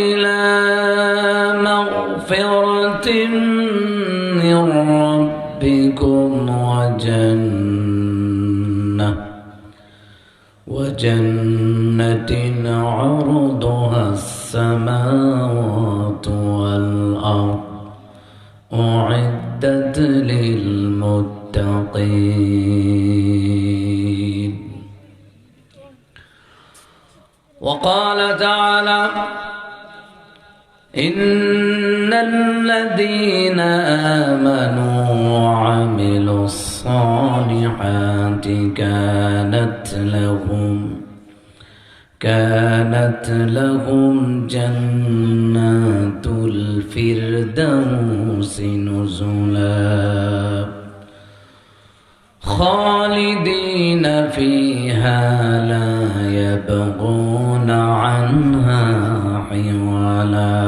إلى مغفرة من ربكم وجنة عرضها السماوات والأرض أعدت للمتقين. وقال تعالى: إن الذين آمنوا وعملوا الصالحات كانت لهم جنات الفردوس نزلا خالدين فيها لا يبغون عنها حولا.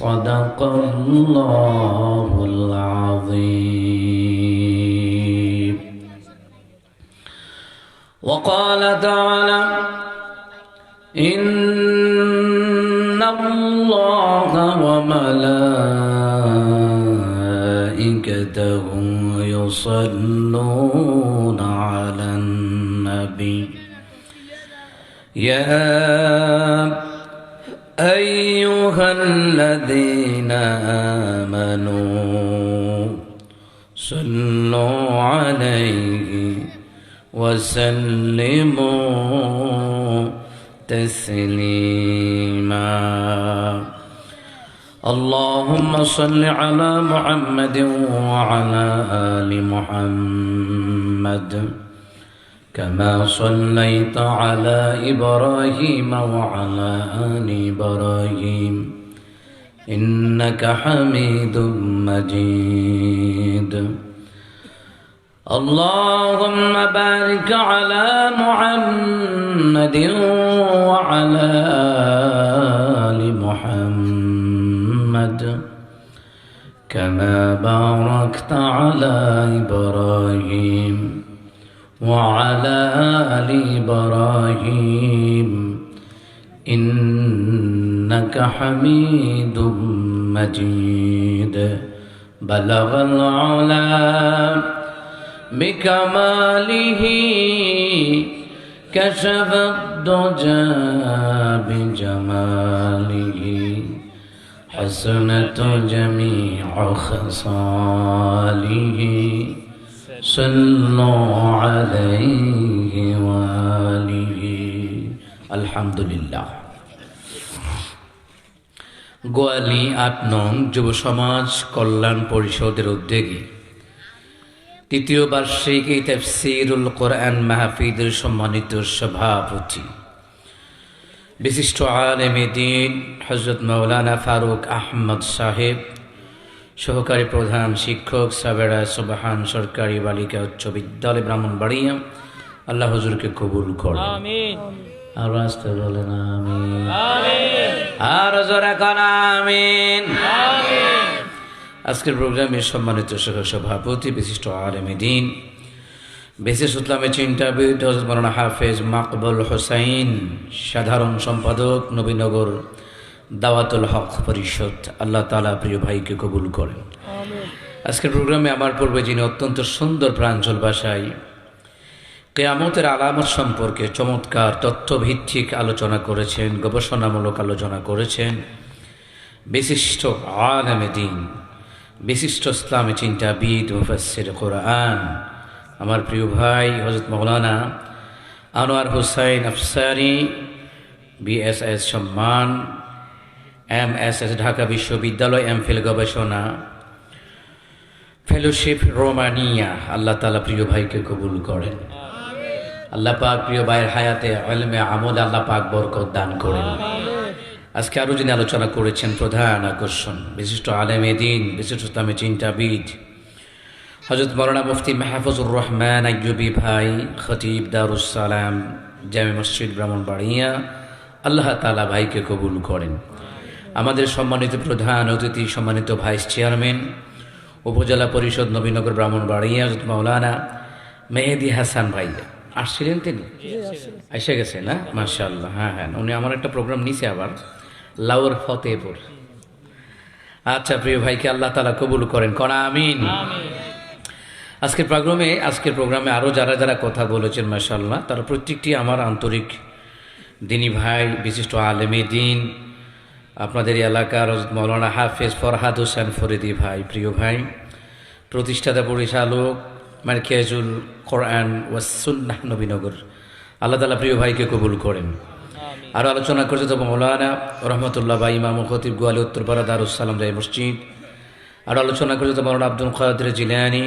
صدق الله العظيم. وقال تعالى: إن الله وملائكته يصلون على النبي يا أيها الذين آمنوا صلوا عليه وسلموا تسليما. اللهم صل على محمد وعلى آل محمد كما صليت على إبراهيم وعلى آل إبراهيم إنك حميد مجيد. اللهم بارك على محمد وعلى آل محمد كما باركت على إبراهيم وعلى آل إبراهيم إنك حميد مجيد. بلغ العلا بكماله كشف الدجى بجماله حسنت جميع خصاله صلوا عليه وآله. الحمد لله. গোয়ালি ৮ নং যুব সমাজ কল্যাণ পরিষদের উদ্যোগে তৃতীয় বার্ষিকী তাফসীরুল কোরআন মাহফিলের সম্মানিত সভাপতি বিশিষ্ট আলেমে দ্বীন হযরত মাওলানা ফারুক আহমদ সাহেব, সহকারী প্রধান শিক্ষক সাবেরা সুবহান সরকারি বালিকা উচ্চ বিদ্যালয় ব্রাহ্মণবাড়িয়া, আল্লাহ হুজুরকে কবুল করুন। আমিন। আর আস্তে বলেন আমিন। আমিন। আর জোরে কোন আমিন। আমিন। আজকের প্রোগ্রামের সম্মানিত সভাপতি বিশিষ্ট আলেমে দ্বীন বিশেষ ইসলামী চিন্তাবিদ হযরত মাওলানা হাফেজ মাকবুল হোসাইন, সাধারণ সম্পাদক নবীনগর দাওয়াতুল হক পরিষদ, আল্লাহ তাআলা প্রিয় ভাইকে কবুল করেন। আমিন। আজকের প্রোগ্রামে আমার পূর্বে যিনি অত্যন্ত সুন্দর প্রাঞ্জল ভাষায় কিয়ামতের আলামত সম্পর্কে চমৎকার তথ্যভিত্তিক আলোচনা করেছেন, গবেষণামূলক আলোচনা করেছেন, বিশিষ্ট আলেমে দ্বীন, বিশিষ্ট ইসলামী চিন্তাবিদ মুফাসসির কোরআন, আমার প্রিয় ভাই হযরত মাওলানা আনোয়ার হোসাইন আফসারী, বিএসএস সম্মান, এমএসএস ঢাকা বিশ্ববিদ্যালয়, এমফিল গবেষণা ফেলোশিপ রোমানিয়া, আল্লাহ তাআলা প্রিয় ভাইকে কবুল করেন। আল্লাহ পাক প্রিয় ভাইয়ের হায়াতে ইলমে আমল আল্লাহ পাক বরকত দান করেন। আজকে আরও যিনি আলোচনা করেছেন প্রধান আকর্ষণ বিশিষ্ট আলেমে দ্বীন, বিশিষ্ট ইসলামী চিন্তাবিদ হযরত মাওলানা মুফতি মাহফুজুর রহমান আইয়ুবী ভাই, খতিব দারুস সালাম জামে মসজিদ ব্রাহ্মণবাড়িয়া, আল্লাহ তাআলা ভাইকে কবুল করেন। আমাদের সম্মানিত প্রধান অতিথি, সম্মানিত ভাইস চেয়ারম্যান উপজেলা পরিষদ নবীনগর ব্রাহ্মণবাড়িয়া হযরত মাওলানা মেহেদী হাসান ভাই, আসছিলেন তিনি? এসে গেছে না? মাশাআল্লাহ। হ্যাঁ হ্যাঁ, উনি আমার একটা প্রোগ্রাম নিছে আবার, লাউর ফতেপুর। আচ্ছা, প্রিয় ভাইকে আল্লাহ তাআলা কবুল করেন, করা আমিন। আজকের প্রোগ্রামে আরও যারা যারা কথা বলেছেন মাশাআল্লাহ, তারা প্রত্যেকটি আমার আন্তরিক দিনী ভাই, বিশিষ্ট আলেমে দিন, আপনাদের এলাকার মৌলানা হাফেজ ফরহাদ হোসেন ফরিদি ভাই, প্রিয় ভাই, প্রতিষ্ঠাতা পরিচালক মারকাজুল কোরআন ওয়া সুন্নাহ নবীনগর, আল্লাহ তাআলা প্রিয় ভাইকে কবুল করেন। আরও আলোচনা করছে তো মৌলানা রহমতুল্লাহ ভাই, ইমাম ও খতিব গোয়ালি উত্তরপাড়া দারুস সালাম জায় মসজিদ। আরও আলোচনা করছে তো মৌলানা আব্দুল কাদের জিলানী,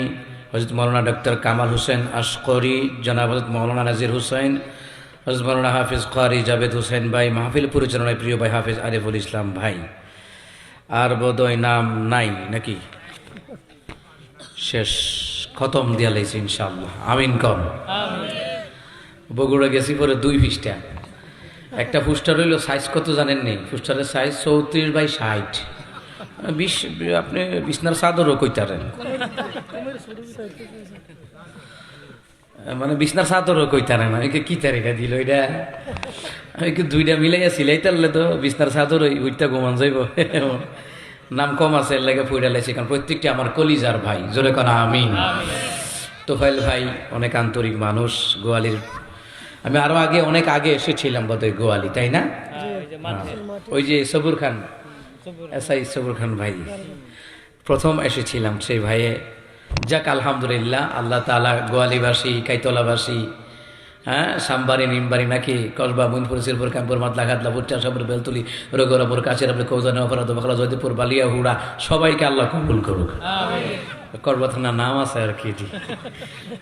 হযরত মৌলানা ডক্টর কামাল হোসেন আশকরি, জনাব হযরত মৌলানা নাজির হোসেন, হযরত মৌলানা হাফিজ কারি জাভেদ হোসেন ভাই, মাহফিল পরিচালনায় প্রিয় ভাই হাফিজ আরিফুল ইসলাম ভাই। আর বোধহয় নাম নাই নাকি? শেষ খতম দিয়া লাইছি ইনশাআল্লাহ, আমিন কম। বগুড়া গেছি পরে 2 পৃষ্ঠা, একটা পোস্টার হইল সাইজ কত জানেন নি? পোস্টারের সাইজ 34/60। আপনি বিছনার চাদরও কইতারেন, মানে বিছনার চাদরও কইতারেন। আমি কি তারিখা দিল এটা? আমি কি 2টা মিলাইয়া সিলাই তারলে তো বিছনার চাদর ওইটা ঘুমান যাইব। নাম কম আছে, এর লাগে পইড়া লাইছি, কারণ প্রত্যেকটি আমার কলিজার ভাই, জোরে কোন আমিন। তোফাইল ভাই অনেক আন্তরিক মানুষ, গোয়ালির। আমি আরো অনেক আগে এসেছিলাম বোধহয় গোয়ালি, তাই না? ওই যে সবুর খান, এসআই সবুর খান ভাই, প্রথম এসেছিলাম সেই ভাইয়ে। যাক আলহামদুলিল্লাহ, আল্লাহ তাআলা গোয়ালিবাসী, কাইতলাবাসী, হ্যাঁ, সাম্বারি নিমবারি নাকি কসবা, মুনপুর, শিরপুর, কামপুর, মাতলা, ঘাটলা, বুটচাষাপুর, বেলতুলি, রঘুরাপুর, কাছের, কৌজানি, অপরাধ, বাখলা, জয়দেবপুর, বালিয়া, হুড়া, সবাইকে আল্লাহ কবুল করুক। করবা থানার নাম আছে আর কি,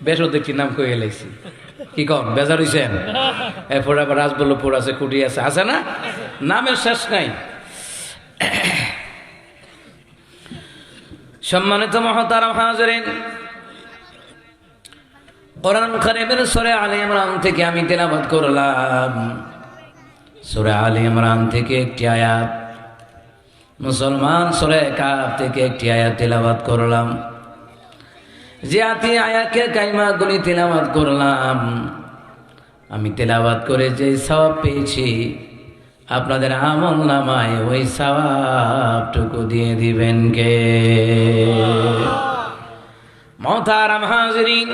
বেশ দেখছি নাম কয়ে লাইছি। কি কন বেজার হইছেন? এরপরে আবার রাজবল্লভপুর আছে, কুটি আছে, আছে না? নামের শেষ নাই। সম্মানিত মুহতারাম হাজিরিন, কোরআন কারীমের সূরা আলে ইমরান থেকে আমি তেলাওয়াত করলাম। সূরা আলে ইমরান থেকে একটি আয়াত, মুসলমান সূরা কাফ থেকে একটি আয়াত তেলাওয়াত করলাম। যে আয়াতকে কাইমা গুলি তেলাওয়াত করলাম, আমি তেলাওয়াত করে যে সওয়াব পেয়েছি, আপনাদের আমল নামায় ওই সওয়াবটুকু দিয়ে দিবেন কে? মুহতারাম হাজিরিন,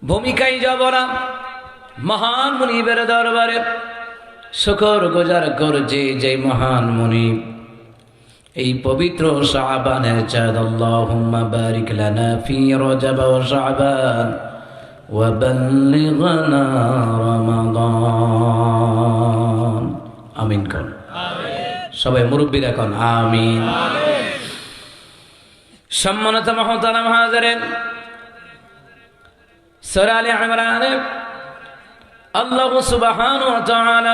ভূমিকায় যাব না, মহান মুনিবের দরবারে শুকর গুজার করছি যে মহান মুনিব এই পবিত্র শাবানের চাঁদ, আল্লাহুম্মা বারিক লানা ফি রজব ওয়া শাবান ওয়া বাল্লিগনা রমাদান। আমিন কোন? সবাই মুরব্বিরা কোন আমিন। সম্মানিত মুহতারাম হাজিরিন, সূরা আলে ইমরানে আল্লাহ সুবহানাহু ওয়া তাআলা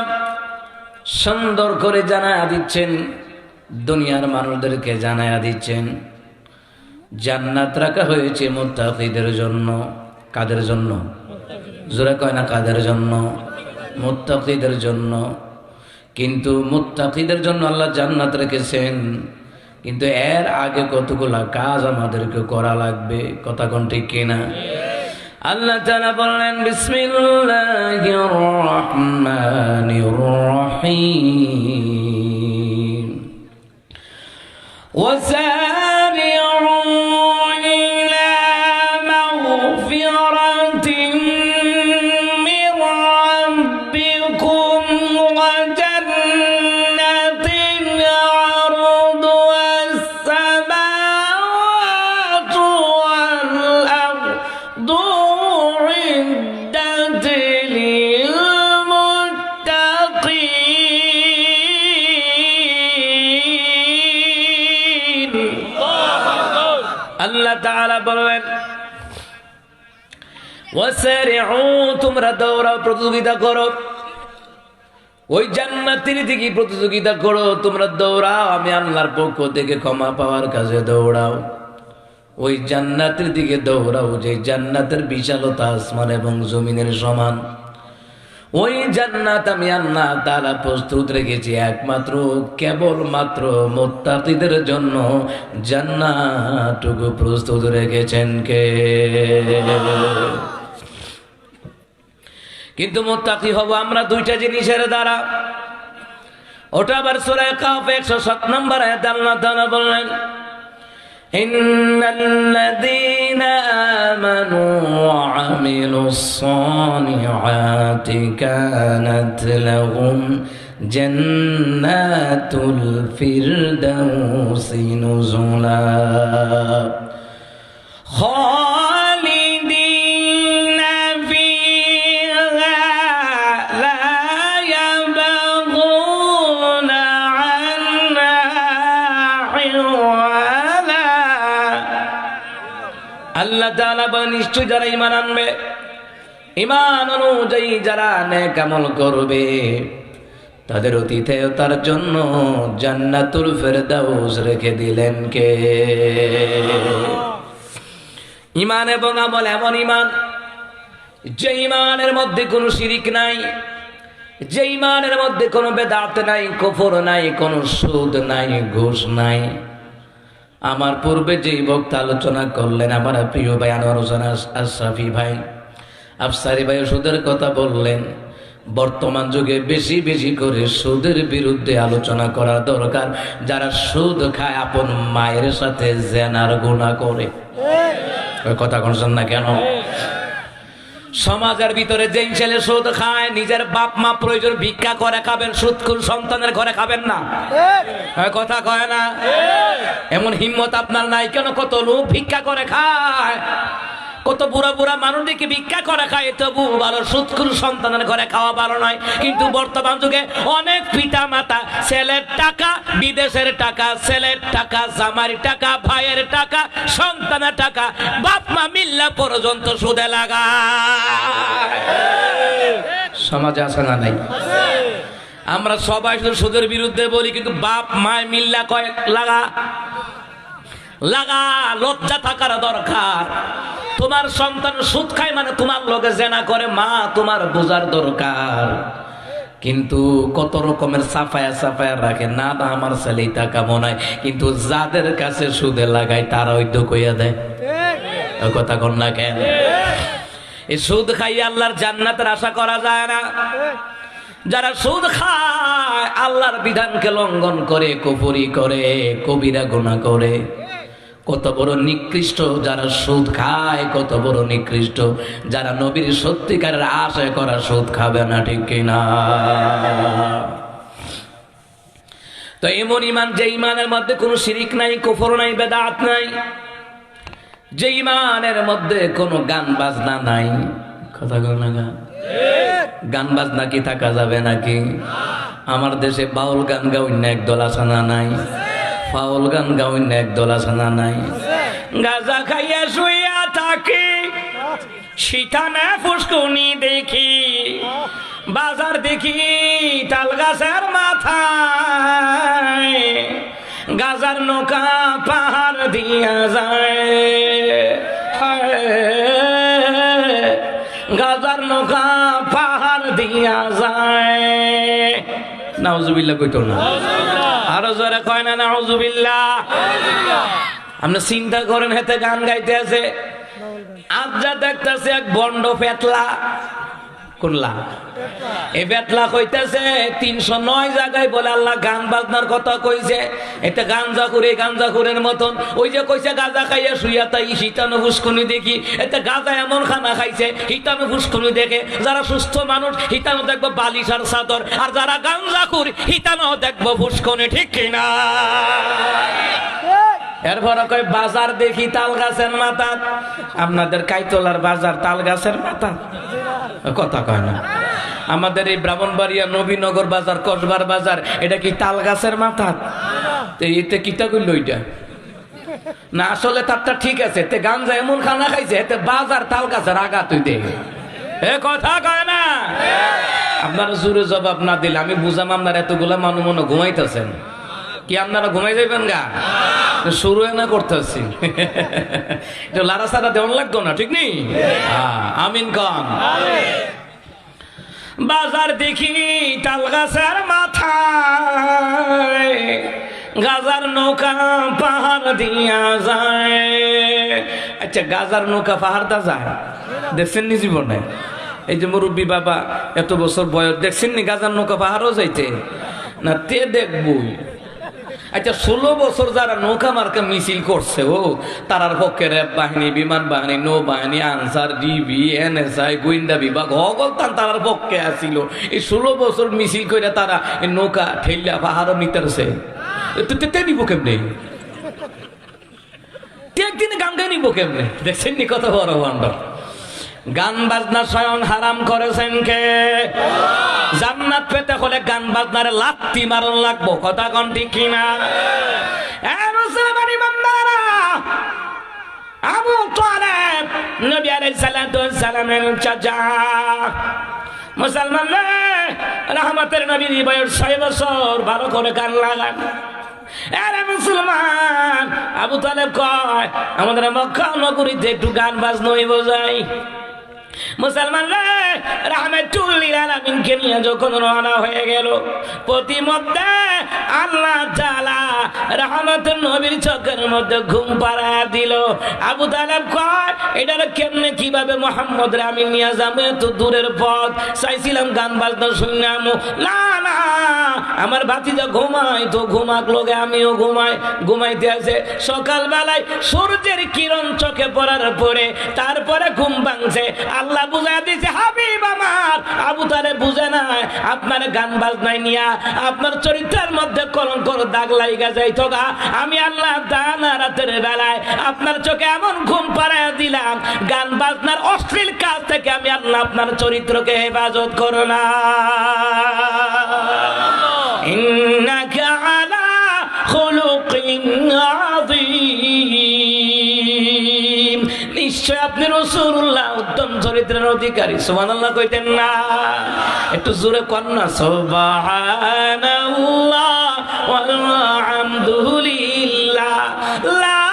সুন্দর করে জানায়া দিচ্ছেন, দুনিয়ার মানুষদেরকে জানায়া দিচ্ছেন, জান্নাত রাখা হয়েছে মুত্তাকিদের জন্য। কাদের জন্য? জোরে কয় না কাদের জন্য? মুত্তাকিদের জন্য। কিন্তু মুত্তাকিদের জন্য আল্লাহ জান্নাত রেখেছেন, কিন্তু এর আগে কতগুলা কাজ আমাদেরকে করা লাগবে। কথা কোন ঠিক কিনা? আল্লাহ তাআলা বললেন, বিসমিল্লাহির রহমানির রহিম, ওয়াসারি'উ ইলা মাগফিরাতিন মির রাব্বিকুম ওয়া জান্নাতিন আরদুহা আস-সামাওয়াতু ওয়াল আরদু আল্লাহ তাআলা বলেন, ওয়াসারি'উ, তোমরা দৌড়াও, প্রতিযোগিতা করো, ওই জান্নাতের দিকে প্রতিযোগিতা করো, তোমরা দৌড়াও, আমি আল্লাহর পক্ষ থেকে ক্ষমা পাওয়ার কাছে দৌড়াও। ওই জান্নাতের দিকে দৌড়াও যে জান্নাতের বিশালতা আসমান এবং জমিনের সমান। ওই জান্নাত আমি আল্লাহ তাআলা প্রস্তুত রেখেছি একমাত্র কেবলমাত্র মুত্তাকিদের জন্য। জান্নাতটুকু প্রস্তুত রেখেছেন কে? কিন্তু মুত্তাকি হব আমরা দুইটা জিনিসের দ্বারা। ওটা আবার সূরা কাফ 107 নম্বর আয়াতে আল্লাহ তাআলা বললেন, ইন্নাল্লাযীনা আমানু ওয়া আমিলুস সালিহাতি কানাত লাহুম জান্নাতুল ফিরদাউসি নুজুলা খালিদিনা ফিহা লা ইয়াবগুনা আনহা হিওয়ালা। আল্লাহ তাআলা বলেন, নিশ্চয় যারা ঈমান আনবে, ঈমান অনুযায়ী যারা নেক আমল করবে, তাদের অতীতেও তার জন্য জান্নাতুল ফেরদাউস রেখে দিলেন কে? ঈমান এবং আমল এমন ঈমান যে ঈমানের মধ্যে কোনো শিরিক নাই, যে ঈমানের মধ্যে কোনো বেদাত নাই, কুফর নাই, কোনো সুদ নাই, ঘুষ নাই। আমার পূর্বে যেই বক্তা আলোচনা করলেন আমার প্রিয় ভাই আনোয়ার হোসেন আশরাফি ভাই, আফসারি ভাই সুদের কথা বললেন। বর্তমান যুগে বেশি বেশি করে সুদের বিরুদ্ধে আলোচনা করা দরকার। যারা সুদ খায় আপন মায়ের সাথে জেনার গুনাহ করে। ওই কথা শুনছেন না কেন? সমাজের ভিতরে যেই ছেলে সুদ খায়, নিজের বাপ মা প্রয়োজন ভিক্ষা করে খাবেন, সুদখোর সন্তানের ঘরে খাবেন না। কথা কয় না? এমন হিম্মত আপনার নাই কেন? কত লোক ভিক্ষা করে খায়, কত বুড়া বুড়া মানুষ দেখে ভিক্ষা করে খায়, তবু ভালো। সুদখোর সন্তানের ঘরে খাওয়া ভালো নয়। কিন্তু বর্তমান যুগে অনেক পিতা মাতা ছেলের টাকা, বিদেশের টাকা, ছেলের টাকা, জামার টাকা, ভাইয়ের টাকা, সন্তানের টাকা, বাপ মা মিল্লা পর্যন্ত সুদে লাগায়। সমাজে আছে না নাই? আমরা সবাই শুধু সুদের বিরুদ্ধে বলি, কিন্তু বাপ মা মিল্লা কয় লাগা লাগা। লজ্জা থাকার দরকার। তোমার সন্তান সুদ খায় মানে তোমার লগে জেনা করে, মা তোমার বোঝার দরকার। কিন্তু কত রকমের সাফায়া সাফায়া রাখে না, আমার ছেলে টাকা মনে হয়, কিন্তু যাদের কাছে সুদে লাগায় তারা ওই তো কইয়া দেয়। কথা কন না কেন? এই সুদ খাইয়ে আল্লাহর জান্নাতের আশা করা যায় না। যারা সুদ খায় আল্লাহর বিধানকে লঙ্ঘন করে, কুফরি করে, কবিরা গুনাহ করে। কত বড় নিকৃষ্ট যারা সুদ খায়, কত বড় নিকৃষ্ট যারা নবীর সত্যিকারের আশা করা সুদ খাবে না, ঠিক কিনা? তো এমন ঈমান যে ঈমানের মধ্যে কোনো শিরিক নাই, কুফর নাই, বেদাত নাই, যে ঈমানের মধ্যে কোনো গান বাজনা নাই। কথা বল না? গান বাজনা কি থাকা যাবে নাকি? আমার দেশে বাউল গান গাউন্য একদল আছে না নাই? ফাউল গান গাউন্য একদল আছে না নাই? গাঁজা খাইয়া শুইয়া থাকি, শীতানে ফুসকুনি দেখি, বাজার দেখি তাল গাছের মাথায়, গাজার নৌকা পাহাড় দিয়া যায়, গাজার নৌকা পাহাড় দিয়া যায়। নাউজুবিল্লাহ কইতো না? আরো জোরে কয় না নাউজুবিল্লাহ? আপনি চিন্তা করেন, হেতে গান গাইতে আছে, আজ যা দেখতেছে এক বন্ড পেতলা। কোনলা? এই বেতলা কইতেছে 309 জায়গায় বলে আল্লাহ গান বাজনার কথা কইছে। এটা গাঞ্জা করে, গাঞ্জা করের মতন। ওই যে কইছে গাঁজা খাইয়া শুইয়া তাই হিতানো ফুসকুনি দেখি, এতে গাঁজা এমন খানা খাইছে হিতানো ফুসকুনি দেখে। যারা সুস্থ মানুষ হিতানো দেখবো বালিশ আর চাদর, আর যারা গাঞ্জা করি হিতানো দেখবো ফুসকুনি, ঠিক কিনা? এরপর কয় বাজার দেখি তাল গাছের মাথা। আপনাদের কাইতলার বাজার তাল গাছের মাথা? কথা কয় না? আমাদের এই ব্রাহ্মণবাড়িয়া নবীনগর বাজার, কসবার বাজার, এটা কি তাল গাছের মাথা? এতে কিতা করল ওইটা না? আসলে তারটা ঠিক আছে, এতে গাঞ্জা এমন খানা খাইছে, এতে বাজার তাল গাছের আগা তুই দেখে। এ কথা কয় না? আপনারা জোরে জবাব না দিলে আমি বুঝাম আপনার এতগুলা মানুষ মনে ঘুমাইতেছেন। কি আপনারা ঘুমাই যাবেন গা? শুরু না করতেছি, লারা সারা দেওয়ান লাগতো না, ঠিক নেই? আমিন কন। বাজার দেখি তাল গাছের মাথায় গাজার নৌকা পাহাড় দিয়া যায়। আচ্ছা, গাজার নৌকা পাহাড় দা যায় দেখছেন নি জীবনে? এই যে মুরব্বী বাবা এত বছর বয়স, দেখছেন নি গাজার নৌকা পাহাড়ও যাইতে না? তে দেখবই। আচ্ছা, 16 বছর যারা নৌকা মার্কা মিছিল করছে ও তারার পক্ষে র্যাব বাহিনী, বিমান বাহিনী, নৌবাহিনী, আনসার, ডিবি, NSI, গোয়েন্দা বিভাগ হগলতান তারার পক্ষে আসিল। এই 16 বছর মিছিল করে তারা এই নৌকা ঠেলিয়া পাহাড়ও নিতেছে। তে নিব কেমনে? একদিনে গান গাই নিব কেমনে? দেখছেন নি কত বড় ভণ্ড? গান বাজনা স্বয়ং হারাম করেছেন কে? জান্নাত পেতে হলে গান বাজনারে লাত্তি মারণ লাগবো। কথা কোন ঠিক কিনা? মুসলমান বান্দারা, আবু তালেব নবী আলাইহিস সালাতু ওয়াস সালামের চাচা। মুসলমান রহমতের নবীর বয়স 6 বছর। ভালো করে গান লাগান। আরে মুসলমান, আবু তালেব কয় আমাদের মক্কা নগরীতে একটু গান বাজনা হইব যাই। মুসলমান রাহমাতুল্লিল আলামিনকে নিয়ে যখন রওনা হয়ে গেল, প্রতিমধ্যে আল্লাহ তাআলা রহমতের নবীর চোখের মধ্যে ঘুম পাড়ায় দিল। আবু তালেব কয় এটা কেমনে কিভাবে মুহাম্মদ রে আমি নিয়ে যাবো? এত দূরের পথ, চাইছিলাম গান বাজনা শুনলাম। না না, আমার ভাতিজা ঘুমাই তো ঘুমাক লোকে আমিও ঘুমাইতে আছে। সকালবেলায় সূর্যের কিরণ চোখে পড়ার পরে তারপরে ঘুম ভাঙছে। আল্লাহ বুঝা দিয়েছে হাবিব আমার। আবু তালেব বুঝে না আপনার গান বাজনায় নিয়া আপনার চরিত্রের মধ্যে কলঙ্কর দাগ লাইগা যাইতো গা। আমি আল্লাহ দানা রাতের বেলায় আপনার চোখে এমন ঘুম পাড়ায় দিলাম, গান বাজনার অশ্লীল কাজ থেকে আমি আল্লাহ আপনার চরিত্রকে হেফাজত করো না। ইন্নাকা আলা খুলুকিন আযীম, নিশ্চয় আপনি রাসূলুল্লাহ উত্তম চরিত্রের অধিকারী। সুবহানাল্লাহ কইতেন না? একটু জোরে কোন না সুবহানাল্লাহ ওয়ালহামদুলিল্লাহ লা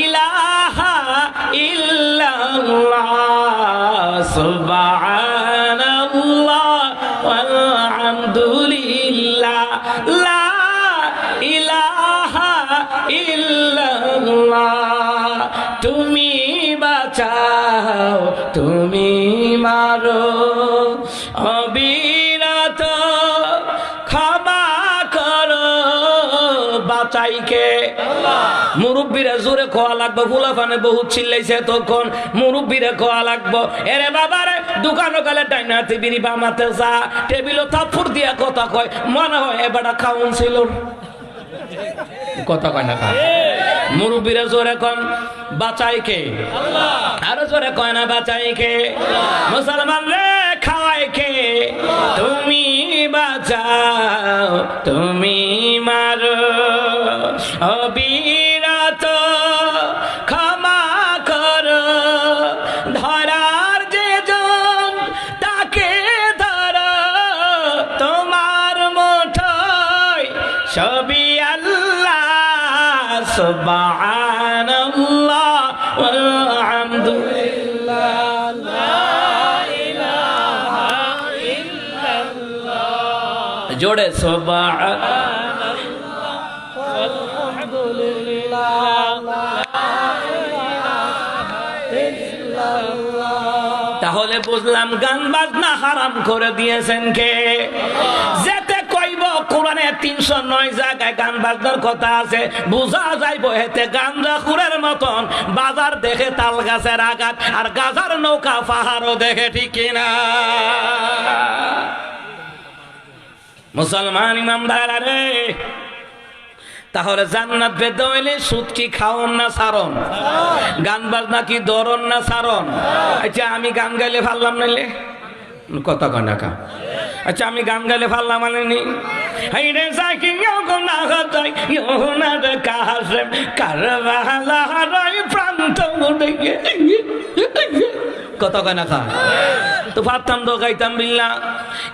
ইলাহা ইল্লাল্লাহ সুবহানাল্লাহ ওয়ালহামদুলিল্লাহ লা ইলাহা ইল্লাল্লাহ। তুমি বাঁচাও, তুমি মারো, অবিরত ক্ষমা করো। বাঁচাইকে মুরব্বীরা জোরে খোয়া লাগবো। ফুলাফানে বহুত চিল্লাইছে তখন, মুরব্বীরা খোয়া লাগবো। এরে বাবারে দোকানো কালে ডাইনাতে বিড়ি বামাতে যা, টেবিলও থাপ্পড় দিয়া কথা কয়, মনে হয় এবারটা খাউন ছিল। কথা কয় না কা মুরব্বীরা জোরে কন বাঁচাই কে? আরো জোরে কয় না বাঁচাই কে? মুসলমান রে খাওয়াই কে? তুমি বাঁচাও, তুমি মারো, অবিরত ক্ষমা করো। ধরার যে জন তাকে ধরো, তোমার মুঠোয় সবই আল্লাহ। সুবহানাল্লাহ ওয়ালহামদুলিল্লাহ লা ইলাহা ইল্লাল্লাহ। জোরে সুবহানাল্লাহ ওয়ালহামদুলিল্লাহ লা ইলাহা ইল্লাল্লাহ। তাহলে বুঝলাম গান বাজনা হারাম করে দিয়েছেন কে? যেতে কইব কোরআনে 309 জায়গায় গান বাজনার কথা আছে, বুঝা যাইব হেতে গাঞ্জা খুরের মতন বাজার দেখে তাল গাছের আঘাত, আর গাজার নৌকা পাহাড়ও দেখে। ঠিক কিনা মুসলমান ইমানদার? রে তাহলে জান্নাত পেতে হইলে সুদ কি খাওন না সারণ? গান বাজনা কি ধরন না সারণ? আচ্ছা, আমি গান গাইলে পারলাম নাইলে কথা কয় না কা? আচ্ছা, আমি গান গাইলে পারলাম মানে নি? হাইরে সাকি ইয়োগনা হাতাই ইয়োগনা রে কাহাসে কারবালা হারাই প্রান্ত উড়ে। কথা কয় না কা? তো পারতাম তো গাইতাম বিল্লাহ,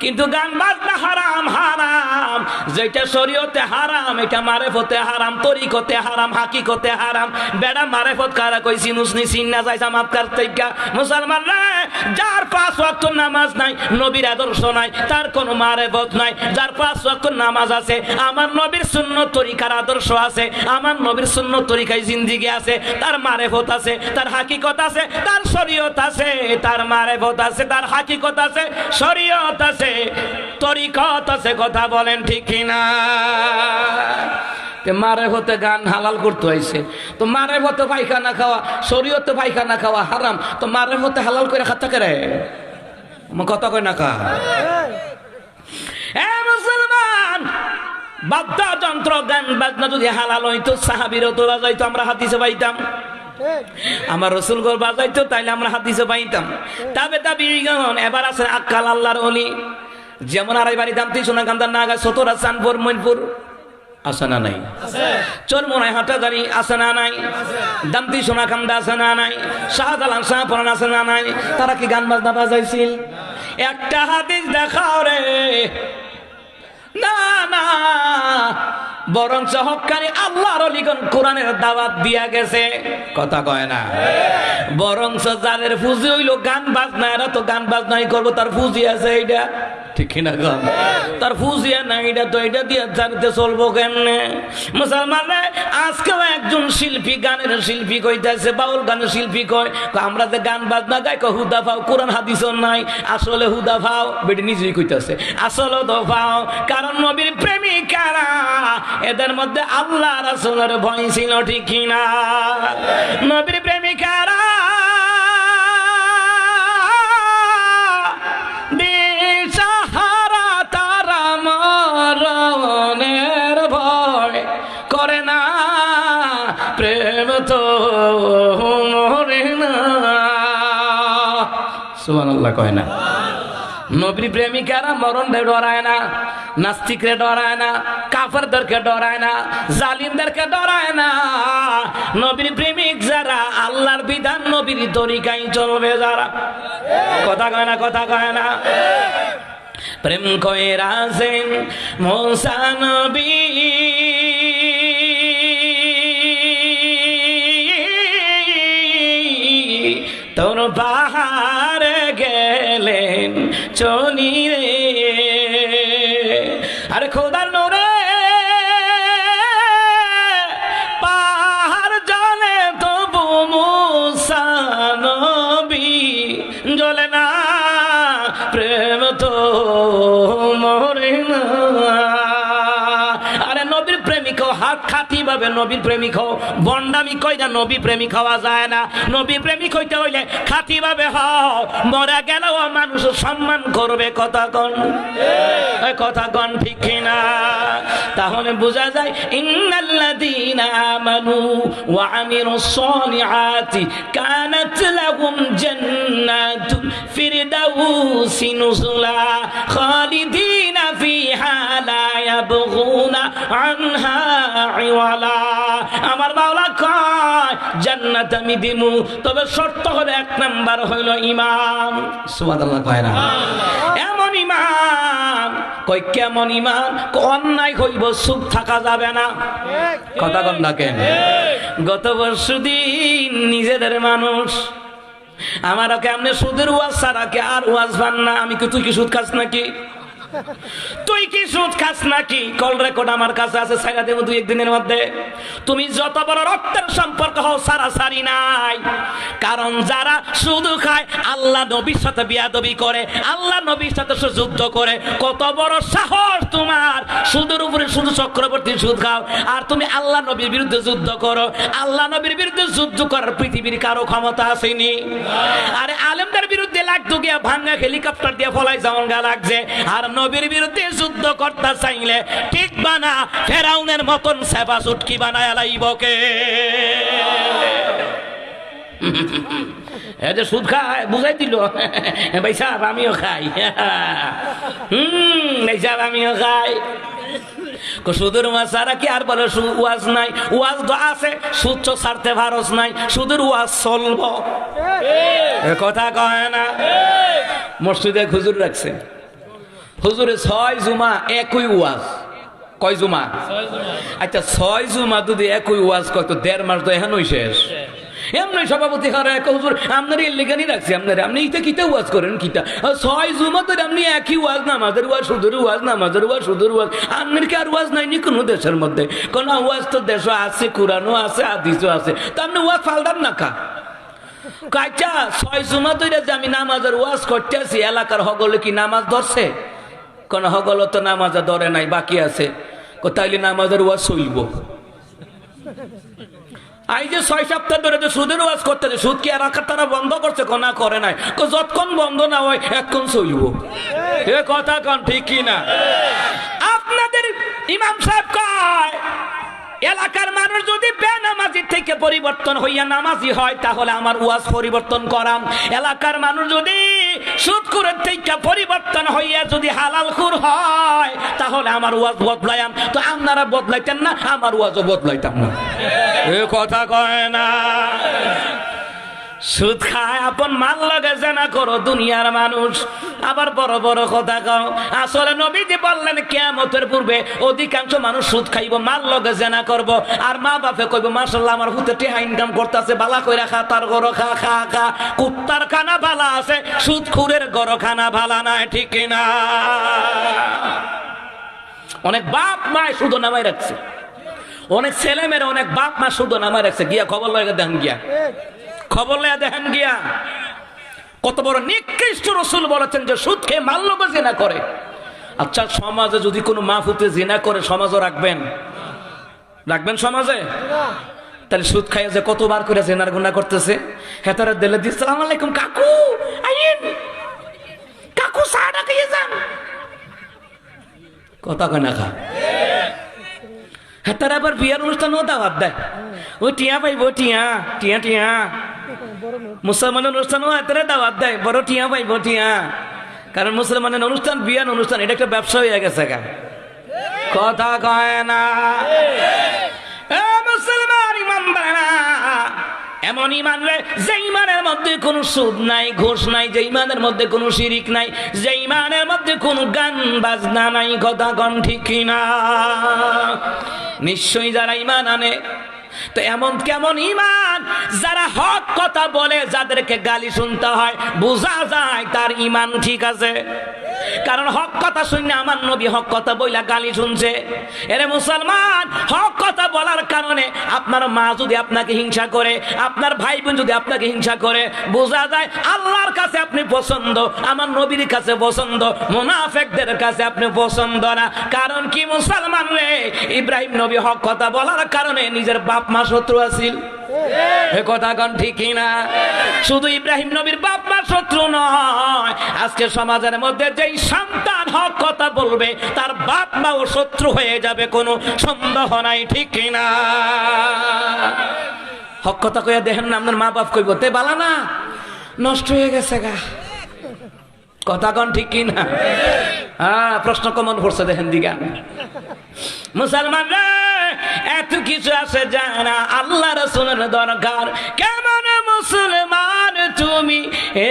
কিন্তু গান বাজনা হারাম হারাম। যেটা শরীয়তে হারাম এটা মারেফতে হারাম, তরিকতে হারাম, হাকিকতে হারাম। বেড়া মারেফত কারা কই সিনুস নি সিন না যাই জামাত কার থেকে মুসলমান রে, যার 5 ওয়াক্ত নামাজ নাই, নবীর আদর্শ নাই, তার কোনো মারেফত নাই। যার 5 ওয়াক্ত নামাজ আছে, আমার নবীর সুন্নত তরিকার আদর্শ আছে, আমার নবীর সুন্নত তরিকায় জিন্দেগি আছে, তার মারেফত আছে, তার হাকিকত আছে, তার শরীয়ত আছে, তার মারেফত আছে, তার হাকিকত আছে, শরীয়ত আছে, তরিকত আছে। কথা বলেন ঠিক কিনা? মারেফতে গান হালাল করতে হয়েছে, তো মারেফতে পায়খানা খাওয়া, শরীয়তে পায়খানা খাওয়া হারাম, তো মারেফতে হালাল করে খাতে করে কথা কয় না কা? এ মুসলমান, বাদ্যযন্ত্র গান বাজনা যদি হালাল হইতো, সাহাবীরা তো বাজাইতো, আমরা হাদিসে পাইতাম। আমার রাসূল গো বাজাইতো, তাইলে আমরা হাদিসে পাইতাম। তবে তাবিঈগণ এবার আছে আক্কাল আল্লাহর ওলি, যেমন আড়াই বাড়ি দামতি সোনাকান্দার নাগা সতরা চানপুর মইনপুর আছে না নাই? চরমোনাই হাটাদারি আছে না নাই? দামতি সোনাকান্দা আছে না নাই? শাহজালাল শাহপুরান আছে না নাই? তারা কি গান বাজনা বাজাইছিল? একটা হাদিস দেখাও রে। না না, বরং হক্কানি আল্লাহর ওলিগণ কোরআনের দাওয়াত দিয়া গেছে। কথা কয় না? বরং যাদের ফুজি হইল গান বাজনা, এরা তো গান বাজনাই করবো, তার ফুজি আছে এইটা, ঠিক কিনা? গান তার ফুজিয়া না, এটা তো এটা দিয়ে জানতে চলবো কেমনে? মুসলমান আজকেও একজন শিল্পী, গানের শিল্পী কইতেছে, বাউল গানের শিল্পী কয় আমরা যে গান বাজনা গাই হুদা পাও, কোরআন হাদিসও নাই। আসলে হুদা পাও, বেটি নিজেই কইতেছে, আসলে তো পাও, কারণ নবীর প্রেমিকারা, এদের মধ্যে আল্লাহ রাসূলের ভয় ছিল, ঠিক কিনা? নবীর প্রেমিকারা দিশাহারা, তারা মরণের ভয় করে না, প্রেম তো মরে না। সুবহানাল্লাহ কয় না? নবীর প্রেমিকারা মরণে ডরায় না, নাস্তিকরে ডরায় না, কাফেরদেরকে ডরায় না, জালিমদেরকে ডরায় না। নবীর প্রেমিক যারা, আল্লাহর বিধান নবীর তরিকায় চলবে যারা। কথা কয় না? কথা কয় না? প্রেম কইরা আছেন মুসা নবী, তোর পাহাড়ে গেলেন চলি রে। আরে খোদার নূরে পাহাড় জ্বলে, তবু মুসা নবী জ্বলে না, প্রেম তো মরে না। আরে নবীর প্রেমিক হাত খাতি ভাবে নবীর প্রেমিক হও, বন্ডামি কইরা নবী প্রেমিক হওয়া যায় না। নবী প্রেমিক হইতে হইলে খাতি ভাবে হও, মরা গেলেও মানুষ সম্মান করবে। কথা কন? কথা কন ঠিক কিনা? তাহলে বোঝা যায় ইন্নাল্লাযীনা আমানু ওয়া আমিলুস সালিহাতি কানাত লাহুম জান্নাতুল ফিরদাউসি নুজুলা খালিদিনা ফিহা লা ইয়াবগুনা আনহা ইওয়ালা। আমার মাওলা কয় জান্নাত আমি দিমু, তবে শর্ত হলো 1 নাম্বার হইল ঈমান। সুবহানাল্লাহ কয় না? এমন ঈমান, কই কেমন ঈমান? অন্যায় হইব, চুপ থাকা যাবে না। কথা কন না কেন? গত বর্ষদিন নিজেদের মানুষ আমারও কেমনে সুদের ওয়াজ ছাড়া কে আর ওয়াজ পান না। আমি কি তুই কি সুদ খাস নাকি? তুই কি সুদ খাস নাকি? কল রেকর্ড আমার কাছে আছে, ছাইরা দেব 2-1 দিনের মধ্যে। তুমি যত বড় রক্তের সম্পর্ক হও, সারি নাই। কারণ যারা শুধু খায়, আল্লাহ নবীর সাথে বিয়াদবি করে, আল্লাহ নবীর সাথে যুদ্ধ করে, কত বড় সাহস তোমার! সুদের উপরে শুধু চক্রবর্তী সুদ খাও, আর তুমি আল্লাহ নবীর বিরুদ্ধে যুদ্ধ করো। আল্লাহ নবীর বিরুদ্ধে যুদ্ধ করার পৃথিবীর কারো ক্ষমতা আসেনি। আরে আলেমদের বিরুদ্ধে লাগতো গিয়া ভাঙ্গা হেলিকপ্টার দিয়ে ফলাই যেমন গা লাগছে, আর নবীর বিরুদ্ধে যুদ্ধ করতে চাইলে ঠিক বানা ফেরাউনের মতন সেবা সুটকি বানায় লাইবকে। এই যে সুদ খায় বুঝাই দিল, ভাই সাহেব আমিও খাই, ভাই সাহেব আমিও খাই। সুদের ওয়াজ ছাড়া কি আর বলে ওয়াজ নাই? ওয়াজ তো আছে, সুদ তো ছাড়তে ভারস নাই, সুদের ওয়াজ চলব। কথা কয় না? মসজিদে হুজুর রাখছে, হুজুরে 6 জুমা একই ওয়াজ, কয় জুমা? আচ্ছা 6 জুমা যদি একই ওয়াজ কয় তো 1.5 মাস তো এখনই শেষ। এমনি সভাপতি হারা এক হুজুর আপনার এলাকানি রাখছি আপনার আপনি ইটা কিটা ওয়াজ করেন কিটা 6 জুমা তো আপনি একই ওয়াজ নামাজের ওয়াজ সুদের ওয়াজ নামাজের ওয়াজ সুদের ওয়াজ আপনার কি আর ওয়াজ নাইনি কোনো দেশের মধ্যে? কোন ওয়াজ তো দেশও আছে, কোরআনও আছে, হাদিসও আছে, তো আপনি ওয়াজ ফালদান না কা কাইচা 6 জুমা ধরে যে আমি নামাজের ওয়াজ করতে আছি এলাকার হগলে কি নামাজ ধরছে? কোন হগল তো নামাজ ধরে নাই, বাকি আছে। তাইলে নামাজের ওয়াজ চলব? এই যে 6 সপ্তাহ ধরে যে সুদের ওয়াজ করতেছে, সুদ কি এলাকা তারা বন্ধ করছে? কোনা করে নাই, যতক্ষণ বন্ধ না হয় এখন চলব। এ কথা কোন ঠিক কি না? আপনাদের ইমাম সাহেব কয় এলাকার মানুষ যদি বেনামাজি থেকে পরিবর্তন হইয়া নামাজি হয় তাহলে আমার ওয়াজ পরিবর্তন করাম। এলাকার মানুষ যদি সুদখোরের থেকে পরিবর্তন হইয়া যদি হালালখোর হয় তাহলে আমার ওয়াজ বদলায়াম। তো আপনারা বদলাইতেন না, আমার ওয়াজও বদলাইতাম না। এ কথা কয় না। সুদ খায় আপন মাল লাগে জেনা করো দুনিয়ার মানুষ, আবার বড় বড় কথা কও। আসলে নবীজি বললেন কিয়ামতের পূর্বে অধিকাংশ মানুষ সুদ খাইব, মাল লগে জেনা করব, আর মা বাপে কইব মাশাআল্লাহ আমার হুতে টিহা ইনকাম করতেছে, বালা কইরা খা, তার গরো খা খা খা। কুত্তার খানা ভালা আছে, সুদখোরের গরো খানা ভালা নাই, ঠিক কিনা? অনেক বাপ মা সুদ নামাই রাখছে, অনেক ছেলে মেয়েরা অনেক বাপ মা সুদ নামাই রাখছে। গিয়া খবর লয়ে দেন, গিয়া খবর লয়া দেখেন গিয়া কত বড় নিকৃষ্ট। রাসূল বলেছেন যে সুদ খেয়ে মাল লোভে জিনা করে। আচ্ছা সমাজে যদি কোনো মা ফুতে জিনা করে সমাজও রাখবেন? রাখবেন সমাজে? তাহলে সুদ খাইয়া যে কতবার করে জিনার গুনাহ করতেছে। হেতারা দিলে দি আসসালামু আলাইকুম কাকু, আইন কাকু সাড়া খেয়ে যান, কথা কয় না খা। হেতারা আবার বিয়ার অনুষ্ঠানও দাওয়াত দেয়, ও টিয়া পাইব, টিয়া টিয়া টিয়া। মুসলমানের অনুষ্ঠানও হেতারা দাওয়াত দেয়, বড় টিয়া পাইব টিয়া। কারণ মুসলমানের অনুষ্ঠান বিয়ার অনুষ্ঠান এটা একটা ব্যবসা হয়ে গেছে। কথা কয় না। মুসলমান ইমান বানা এমন ইমান রে যে ইমানের মধ্যে কোনো সুদ নাই, ঘুষ নাই, যে ইমানের মধ্যে কোনো শিরিক নাই, যে ইমানের মধ্যে কোনো গান বাজনা নাই। কথা কন ঠিক কিনা? নিশ্চয়ই যারা ইমান আনে তো এমন কেমন ইমান যারা হক কথা বলে, যাদেরকে গালি শুনতে হয়, বোঝা যায় তার ইমান ঠিক আছে। কারণ হক কথা শুনে আমার নবী হক কথা বইলা গালি শুনছে। এরে মুসলমান, হক কথা বলার কারণে আপনার মা যদি আপনাকে হিংসা করে, আপনার ভাই বোন যদি আপনাকে হিংসা করে, বোঝা যায় আল্লাহর কাছে আপনি পছন্দ, আমার নবীর কাছে পছন্দ, মুনাফিকদের কাছে আপনি পছন্দ না। কারণ কি মুসলমান রে, ইব্রাহিম নবী হক কথা বলার কারণে নিজের বাপ মা শত্রু আছিল। এ কথা কোন ঠিক না? শুধু ইব্রাহিম নবীর বাপ মা শত্রু নয়, আজকে সমাজের মধ্যে যেই সন্তান হক কথা বলবে তার বাপ মাও শত্রু হয়ে যাবে, কোনো সন্দেহ নাই, ঠিক কিনা? হক কথা কইয়া দেখেন না আপনার মা বাপ কইব তে বালা না, নষ্ট হয়ে গেছে গা। কথা কোন ঠিক কিনা? হ্যাঁ, প্রশ্ন কমন পড়ছে দেখেন দিগা। মুসলমান রে, এত কিছু আছে জানা আল্লাহ রাসূলের দরকার। কেমন মুসলমান তুমি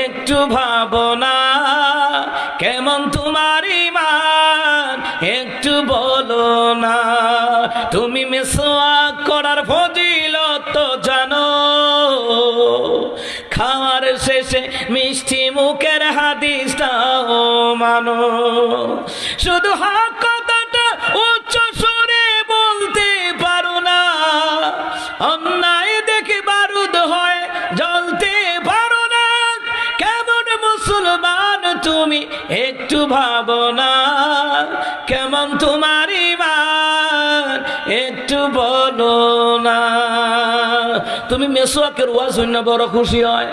একটু ভাবো না, কেমন তোমার ঈমান একটু বলো না। তুমি মিসওয়াক করার ফজিলত তো জানো, খাওয়ার শেষে মিষ্টি মুখের হাদিসটাও মানো। শুধু হক কথাটা উচ্চ সুরে বলতে পারো না, অন্যায় দেখে বারুদ হয় জ্বলতে পারো না। কেমন মুসলমান তুমি একটু ভাবো না, কেমন তোমার ঈমান একটু বলো না। তুমি মেসওয়াকের ওয়াজ হইনা বড় খুশি হয়,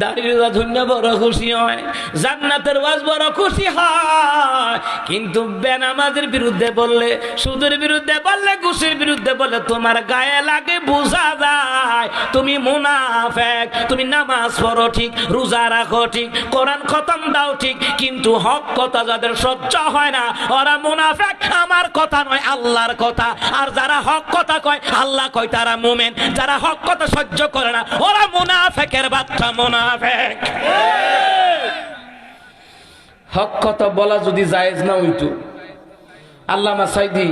দাড়ির ওয়াজ হইনা বড় খুশি হয়, জান্নাতের ওয়াজ বড় খুশি হয়, কিন্তু বেনামাজের বিরুদ্ধে বললে, সুদের বিরুদ্ধে বললে, ঘুষের বিরুদ্ধে বললে তোমার গায়ে লাগে, বোঝা যায় তুমি মুনাফিক। তুমি নামাজ পড়ো ঠিক, রোজা রাখো ঠিক, কোরআন খতম দাও ঠিক, কিন্তু হক কথা যাদের সহ্য হয় না ওরা মুনাফিক। আমার কথা নয়, আল্লাহর কথা। আর যারা হক কথা কয়, আল্লাহ কয় তারা মুমিন। যারা হক কথা সহ্য করে না ওরা মুনাফিকের বাচ্চা, মুনাফিক। হক কথা বলা যদি জায়েজ না হইতো, আল্লামা সাইদি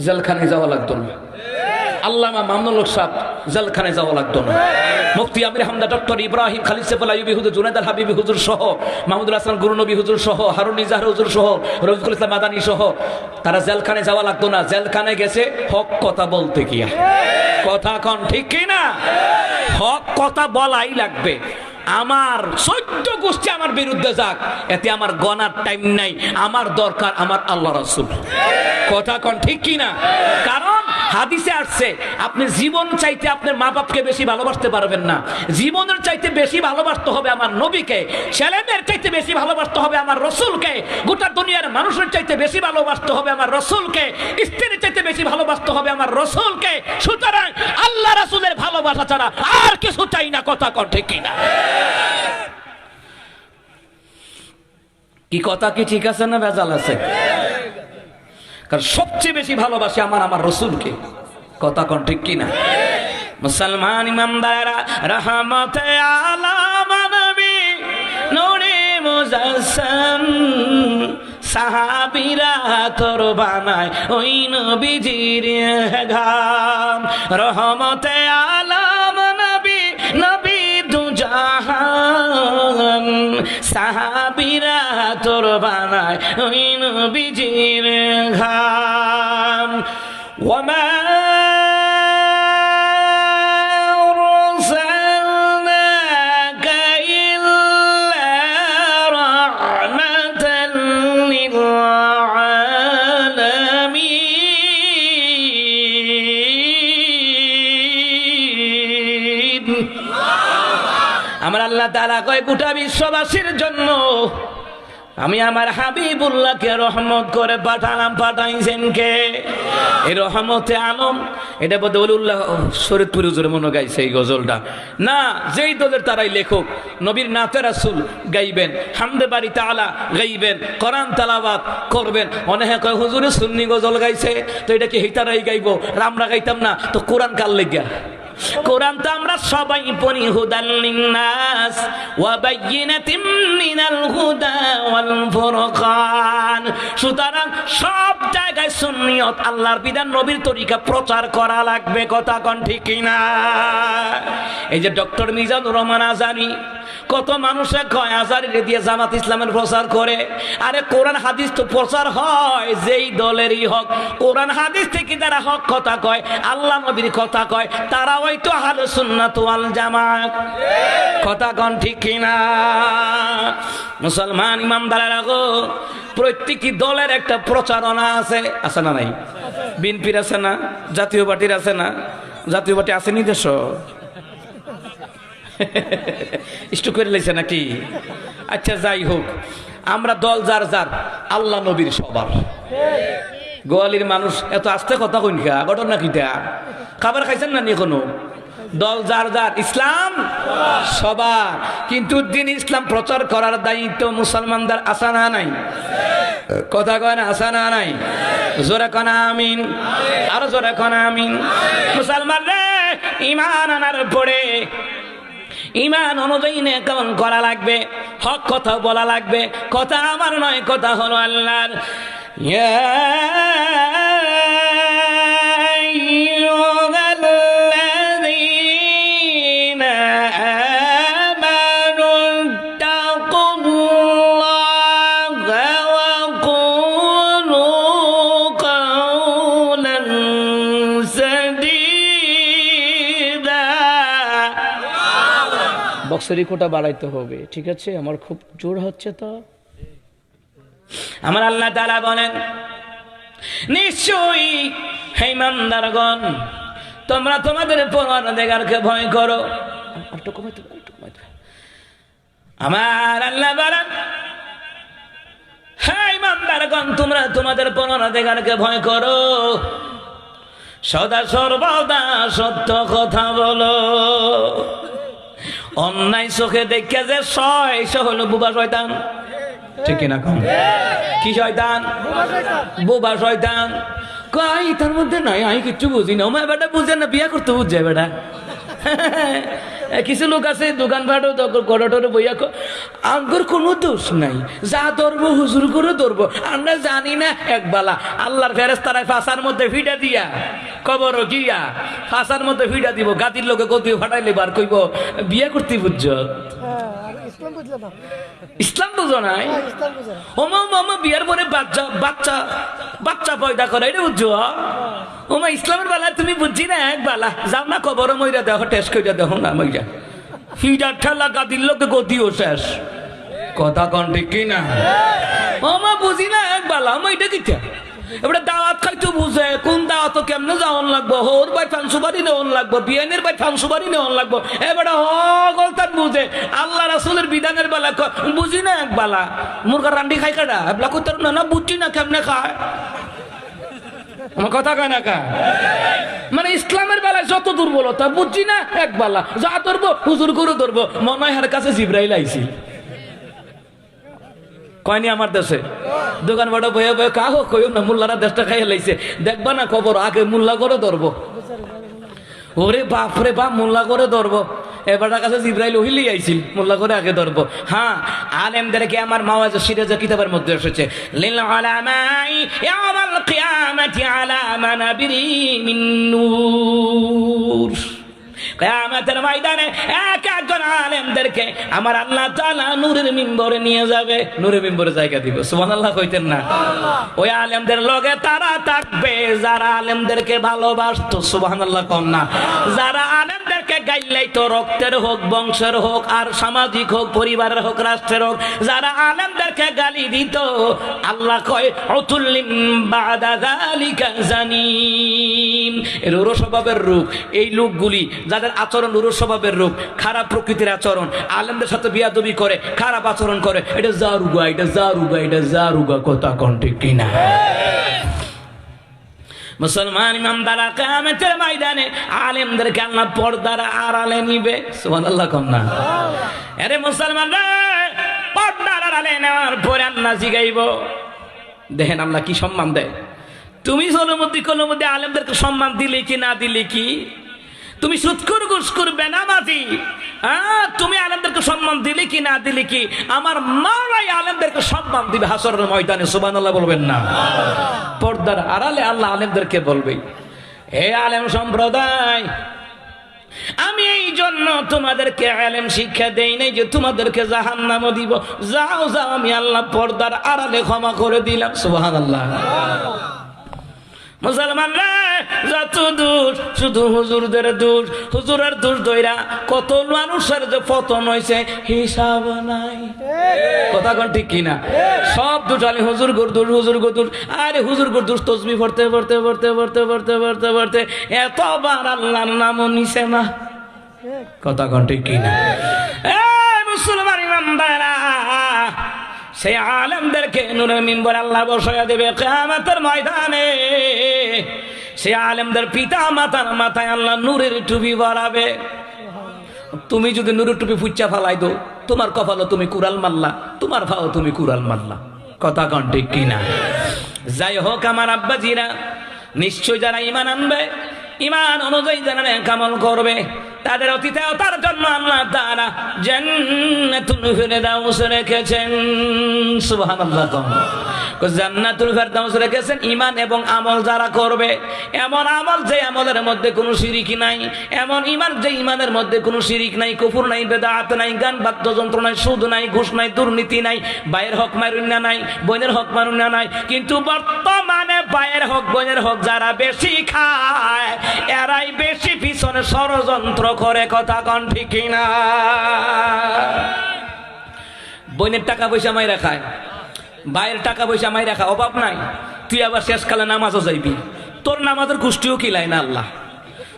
জেলখানে যাওয়া লাগতো না। আল্লামা মামুনুল হক সাহেব জেলখানে যাওয়া লাগতো না। মুফতি আমির হামদা, ডক্টর ইব্রাহিম খালিদ সেফুল আইয়ুবী হুজুর, জুনায়েদ আল হাবিবী হুজুর সহ, মাহমুদুল হাসান গুরুনবী হুজুর সহ, হারুন নিজার হুজুর সহ, রফিকুল ইসলাম মাদানী সহ তারা জেলখানে যাওয়া লাগতো না। জেলখানে গেছে হক কথা বলতে গিয়া। কথা কন ঠিক কি না? হক কথা বলাই লাগবে। আমার 14 গোষ্ঠী আমার বিরুদ্ধে যাক, এতে আমার গনার টাইম নাই। আমার দরকার আমার আল্লাহ রাসূল। কথা কন ঠিক কি না? কারণ হাদিসে আসছে আপনি জীবন চাইতে আপনার মা বাপকে বেশি ভালোবাসতে পারবেন না। জীবনের চাইতে বেশি ভালোবাসতে হবে আমার নবীকে, ছেলেদের চাইতে বেশি ভালোবাসতে হবে আমার রাসূলকে, গোটা দুনিয়ার মানুষের চাইতে বেশি ভালোবাসতে হবে আমার রাসূলকে, স্ত্রীর চাইতে বেশি ভালোবাসতে হবে আমার রাসূলকে। সুতরাং আল্লাহ রাসূলের ভালোবাসা ছাড়া আর কিছু চাই না। কথা কন ঠিক কি না? কি কথা কি ঠিক আছে না ভেজাল আছে? কারণ সবচেয়ে বেশি ভালোবাসি আমার রাসূলকে। কথা কোন ঠিক কি না? মুসলমান ইমানদাররা, রহমতে আলাম নবী নূরে মুজাসসাম, সাহাবীরা তোর বানায় ওই নবীজির ঘাম। রহমতে আলাম নবী, নবী দুজাহান, সাহাবীরা তোর বানায় ওই নবীজির ঘাম। ওয়ামা আরসালনাকা ইল্লা রাহমাতাল লিল আলামিন। আমার আল্লাহ তাআলা কয় গোটা বিশ্ববাসীর জন্য আমি আমার হাবিবুল্লাহকে রহমত করে পাঠাইছেন কে? এই রহমতে আলম। এটা বোধ ওলিউল্লাহ শরীয়তপুর হুজুর মনে গাইছে এই গজলটা না? যেই দলের তারাই লেখক, নবীর নাতে রাসূল গাইবেন, হামদে বাড়ি তাআলা গাইবেন, কোরআন তেলাওয়াত করবেন। অনেকে কয় হুজুরে সুন্নি গজল গাইছে, তো এটা কি হিতারাই গাইবো, আমরা গাইতাম না? তো কোরআন কার লেগা? কোরআন তো আমরা সবাই পড়ি, হুদাল লিন্নাস ওয়া বাইয়িনাতিম মিনাল হুদা ওয়াল ফুরকান। সুতরাং সব জায়গায় সুন্নিয়ত, আল্লাহর বিধান, নবীর তরিকা প্রচার করা লাগবে। কথা কোন ঠিক কি না? এই যে ডক্টর মিজানুর রহমান আজারি, কত মানুষে কয় আজারিরে দিয়ে জামাত ইসলামের প্রচার করে। আরে কোরআন হাদিস তো প্রচার হয় যেই দলেরই হক। কোরআন হাদিস থেকে যারা হক কথা কয়, আল্লাহ নবীর কথা কয়, তারা হয়তো আহলে সুন্নাত ওয়াল জামাত। কথা কোন ঠিক কি না? মুসলমান ইমানদারেরা গো, প্রত্যেকটি দলের একটা প্রচারণা আছে, আছে না নাই? বিএনপির আছে না? জাতীয় পার্টির আছে না? জাতীয় পার্টি আসেনি দেশ ইষ্ট করে লেছে নাকি? আচ্ছা যাই হোক, আমরা দল যার যার, আল্লাহ নবীর সবার। গোয়ালির মানুষ এত আস্তে কথা কইন খা, ঘটনা কিটা? খাবার খাইছেন না নি কোনো? দল যার যার, ইসলাম সবার। কিন্তু দিন ইসলাম প্রচার করার দায়িত্ব মুসলমানদের আসা না নাই? কথা কয় না আসা না নাই? জোরে কন আমিন, আরো জোরে কন আমিন। মুসলমান রে, ঈমান আনার পরে ঈমান অনুযায়ী নে কেমন করা লাগবে, হক কথা বলা লাগবে। কথা আমার নয়, কথা হলো আল্লাহর। ইয়া আইয়ুহাল্লাযীনা আমানু তাকুল্লাহা ওয়া কুলু কাওলান সাদীদা। বক্সের কোটা বাড়াইতে হবে, ঠিক আছে? আমার খুব জোর হচ্ছে তো। আমার আল্লাহ তাআলা বলেন, নিশ্চয়ই হে ইমানদারগণ, তোমরা তোমাদের পরওয়ারদিগারকে ভয় করো। আমার আল্লাহ বলেন, হে ইমানদারগণ, তোমরা তোমাদের পরওয়ারদিগারকে ভয় করো, সদা সর্বদা সত্য কথা বলো। অন্যায় চোখে দেখে যে সয়, সে হলো বুবা শয়তান। ঠিক না? কি শয়তান? বুবা শয়তান। কই তার মধ্যে নাই, আমি কিচ্ছু বুঝি না। ওমা বেটা বুঝে না, বিয়া করতে বুঝ যায় বেটা। কিছু লোক আছে দোকান ভাড়ো গড়টরে বইয়া আঙ্গুর কোনো দোষ নাই, যা ধরবো হুজুর করে ধরবো, আমরা জানি না একবালা আল্লাহর ফেরেশতারায় ফাঁসার মধ্যে ফিটা দিয়া কবর গিয়া ফাঁসার মধ্যে ফিটা দিব, গাতির লোকে গতিও ফাটাইলে বার কইব বিয়ে করতে বুঝছ ইসলাম বুঝো নাই। ওমা মামা বিয়ার পরে বাচ্চা বাচ্চা বাচ্চা পয়দা করে এটা বুঝছো। ওমা ইসলামের বেলা তুমি বুঝছি না এক বেলা যাও না কবর মইরা দেখো টেস্ট করে দেখো না মইরা ফিডার ঠেলা গাদির লোকে গতিও শেষ। কথা কন ঠিক কি না? ওমা বুঝি না এক বেলা মইটা কিটা এবারে দাওয়াত খাইতে বুঝে কোন দাওয়াত কেমনে যাওয়ান লাগবো, হোর বাই ফাংসুবাড়ি নেওয়ান লাগবো, বিয়ানের বাই ফাংসুবাড়ি নেওয়ান লাগবো, এবারে হগলতার বুঝে আল্লাহ রাসূলের বিধানের বেলা বুঝি না এক বেলা মুরগা রান্ডি খাই কাটা এবলা কইতে না না বুঝছি না কেমনে খায়। আমার কথা কয় না কা মানে ইসলামের বেলায় যত দুর্বলতা বুঝছি না এক বেলা যা ধরবো হুজুর করে ধরবো, মনে হয় হার কাছে জিব্রাইল আইছি কয়নি আমার দেশে দোকান বাড়া বয়ে বয়ে কাহো কইও না মোল্লারা দেশটা খাইয়ে লাইছে দেখবা না খবর আগে মোল্লা করে ধরবো। ওরে বাপ রে বাপ মোল্লা করে ধরবো, এবারটার কাছে জিব্রাইল ওহিলি আইছিল মোল্লা করে আগে ধরবো। হ্যাঁ আলেমদেরকে আমার মাওয়াজ সিরাজের কিতাবের মধ্যে এসেছে লিল উলামাই ইয়াউমাল কিয়ামাতি আলা মানাবিরি মিন নূর। কিয়ামতের ময়দানে এক একজন আলেমদেরকে আমার আল্লাহ তাআলা নূরের মিম্বরে নিয়ে যাবে, নূরের মিম্বরে জায়গা দিব। সুবহানাল্লাহ কইতেন না? ওই আলেমদের লগে তারা থাকবে যারা আলেমদেরকে ভালোবাসতো। সুবহানাল্লাহ কোন না? যারা আলেমদেরকে গাইলাই তো রক্তের হোক বংশের হোক আর সামাজিক হোক পরিবারের হোক রাষ্ট্রের হোক, যারা আলেমদেরকে গালি দিত আল্লাহ কয় উতুল্লিম বাদা যালিকা জানিম। রূঢ় স্বভাবের রূপ এই লোকগুলি যাদের আচরণ রূঢ় স্বভাবের রূপ, খারাপ প্রকৃতির আচরণ, আলেমদের সাথে বিয়াদবি করে, খারাপ আচরণ করে, এটা জারুগা এটা জারুগা এটা জারুগা। কথা কোন ঠিক কিনা? মুসলমান ইমামদারা কিয়ামতের ময়দানে আলেমদেরকে আল্লাহ পর্দার আড়ালে নিবে। সুবহানাল্লাহ কোন না? আরে মুসলমানরা পর্দার আড়ালে নেওয়ার পরে আল্লাহ জিগাইব, দেখেন আল্লাহ কি সম্মান দেয়। তুমি কলমুদ্দি আলেমদেরকে সম্মান দিলে কি না দিলে কি? তুমি সুৎখোর ঘুষখোর বেনামাজি, তুমি আলেমদেরকে সম্মান দিলে কি না দিলে কি? আমার মাওলাই আলেমদেরকে সম্মান দিবে হাসরের ময়দানে। সুবহানাল্লাহ বলবেন না? পর্দার আড়ালে আল্লাহ আলেমদেরকে বলবে, হে আলেম সম্প্রদায় আমি এই জন্য তোমাদেরকে আলেম শিক্ষা দেই নাই যে তোমাদেরকে জাহান্নামে দিব। যাও যাও আমি আল্লাহ পর্দার আড়ালে ক্ষমা করে দিলাম। সুবহানাল্লাহ। মুসলমানরা যত দূর শুধু হুজুরদের দোষ, হুজুরের দোষ ধইরা কত মানুষের যে পতন হয়েছে হিসাব নাই। কথা কোন ঠিক কিনা? সব দুটালি হুজুর গরদুর হুজুর গরদুর। আরে হুজুর গরদুর তসবিহ পড়তে পড়তে পড়তে পড়তে পড়তে পড়তে পড়তে এতবার আল্লাহর নামও নিছে না। কথা কোন ঠিক কিনা? মুসলমান ইমানদাররা সেই আলেমদেরকে নূরের মিম্বরে আল্লাহ বসায়া দেবে কিয়ামতের ময়দানে। সেই আলেমদের পিতা মাতার মাথায় আল্লাহ নূরের টুপি পরাবে। তুমি যদি নূরের টুপি ফুচ্চা ফালাই দো, তোমার কপালও তুমি কুড়াল মারলা, তোমার ভাও তুমি কুড়াল মারলা। কথা কোন ঠিক কিনা? যাই হোক আমার আব্বাজিরা, নিশ্চয় যারা ঈমান আনবে, ঈমান অনুযায়ী যারা নেক আমল করবে, তাদের অতিথেয়তার জন্য আল্লাহ তাআলা জান্নাতুল ফিরদাউস রেখেছেন। সুবহানাল্লাহ। জান্নাতুল ফিরদাউস রেখেছেন ঈমান এবং আমল যারা করবে। এমন আমল যে আমলের মধ্যে কোনো শিরিক নাই, এমন ঈমান যে ঈমানের মধ্যে কোনো শিরিক নাই, কুফর নাই, বেদাত নাই, গান বাদ্যযন্ত্র নাই, সুদ নাই, ঘুষ নাই, দুর্নীতি নাই, ভাইয়ের হক মারুন্না নাই, বোনের হক মারুন্না নাই। কিন্তু বর্তমানে ভাইয়ের হক বোনের হক যারা বেশি খায় এরাই বেশি পিছনে ষড়যন্ত্র করে। কথা কোন ঠিক কিনা? বোনের টাকা পয়সা মাইরা খায়, ভাইয়ের টাকা পয়সা মাইরা খায়, অভাব নাই। তুই আবার শেষকালে নামাজও যাইবি, তোর নামাজের কুষ্টিও কিলাই না আল্লাহ।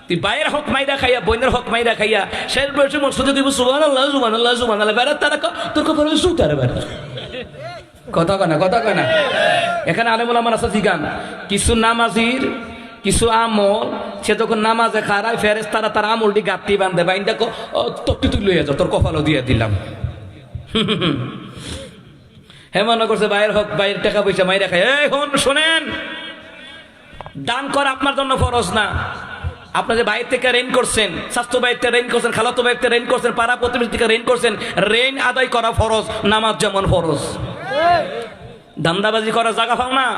তুই ভাইয়ের হক মাইরা খাইয়া বোনের হক মাইরা খাইয়া শেষ বয়সে মসজিদে দিব সুবহানাল্লাহ সুবহানাল্লাহ সুবহানাল্লাহ, বেড়া তারা তোর কপালে সুতার বেড়া। কথা কয় না? কথা কয় না? এখানে আলেমুল আমার আছে জিগান, কিছু নামাজির কিছু আমল সে যখন নামাজে খারায় ফেরেশতারা তার আমলটি গাঁটটি বান্ধে বাইন্দা তোরটি তুই লইয়া যাও, তোর কপালও দিয়ে দিলাম। হেমন করছে ভাইয়ের হক ভাইয়ের টাকা পয়সা মাইরা খায়। এই শোনেন, দান করা আপনার জন্য ফরজ না, আপনার যে বাইরে থেকে রেন করছেন, স্বাস্থ্য বাইর থেকে রেন করছেন, খালাতো বাইর থেকে রেন করছেন, পাড়া প্রতিবেশী থেকে রেন করছেন, রেন আদায় করা ফরজ, নামাজ যেমন ফরজ। দান্দাবাজি করা জায়গা পাও না,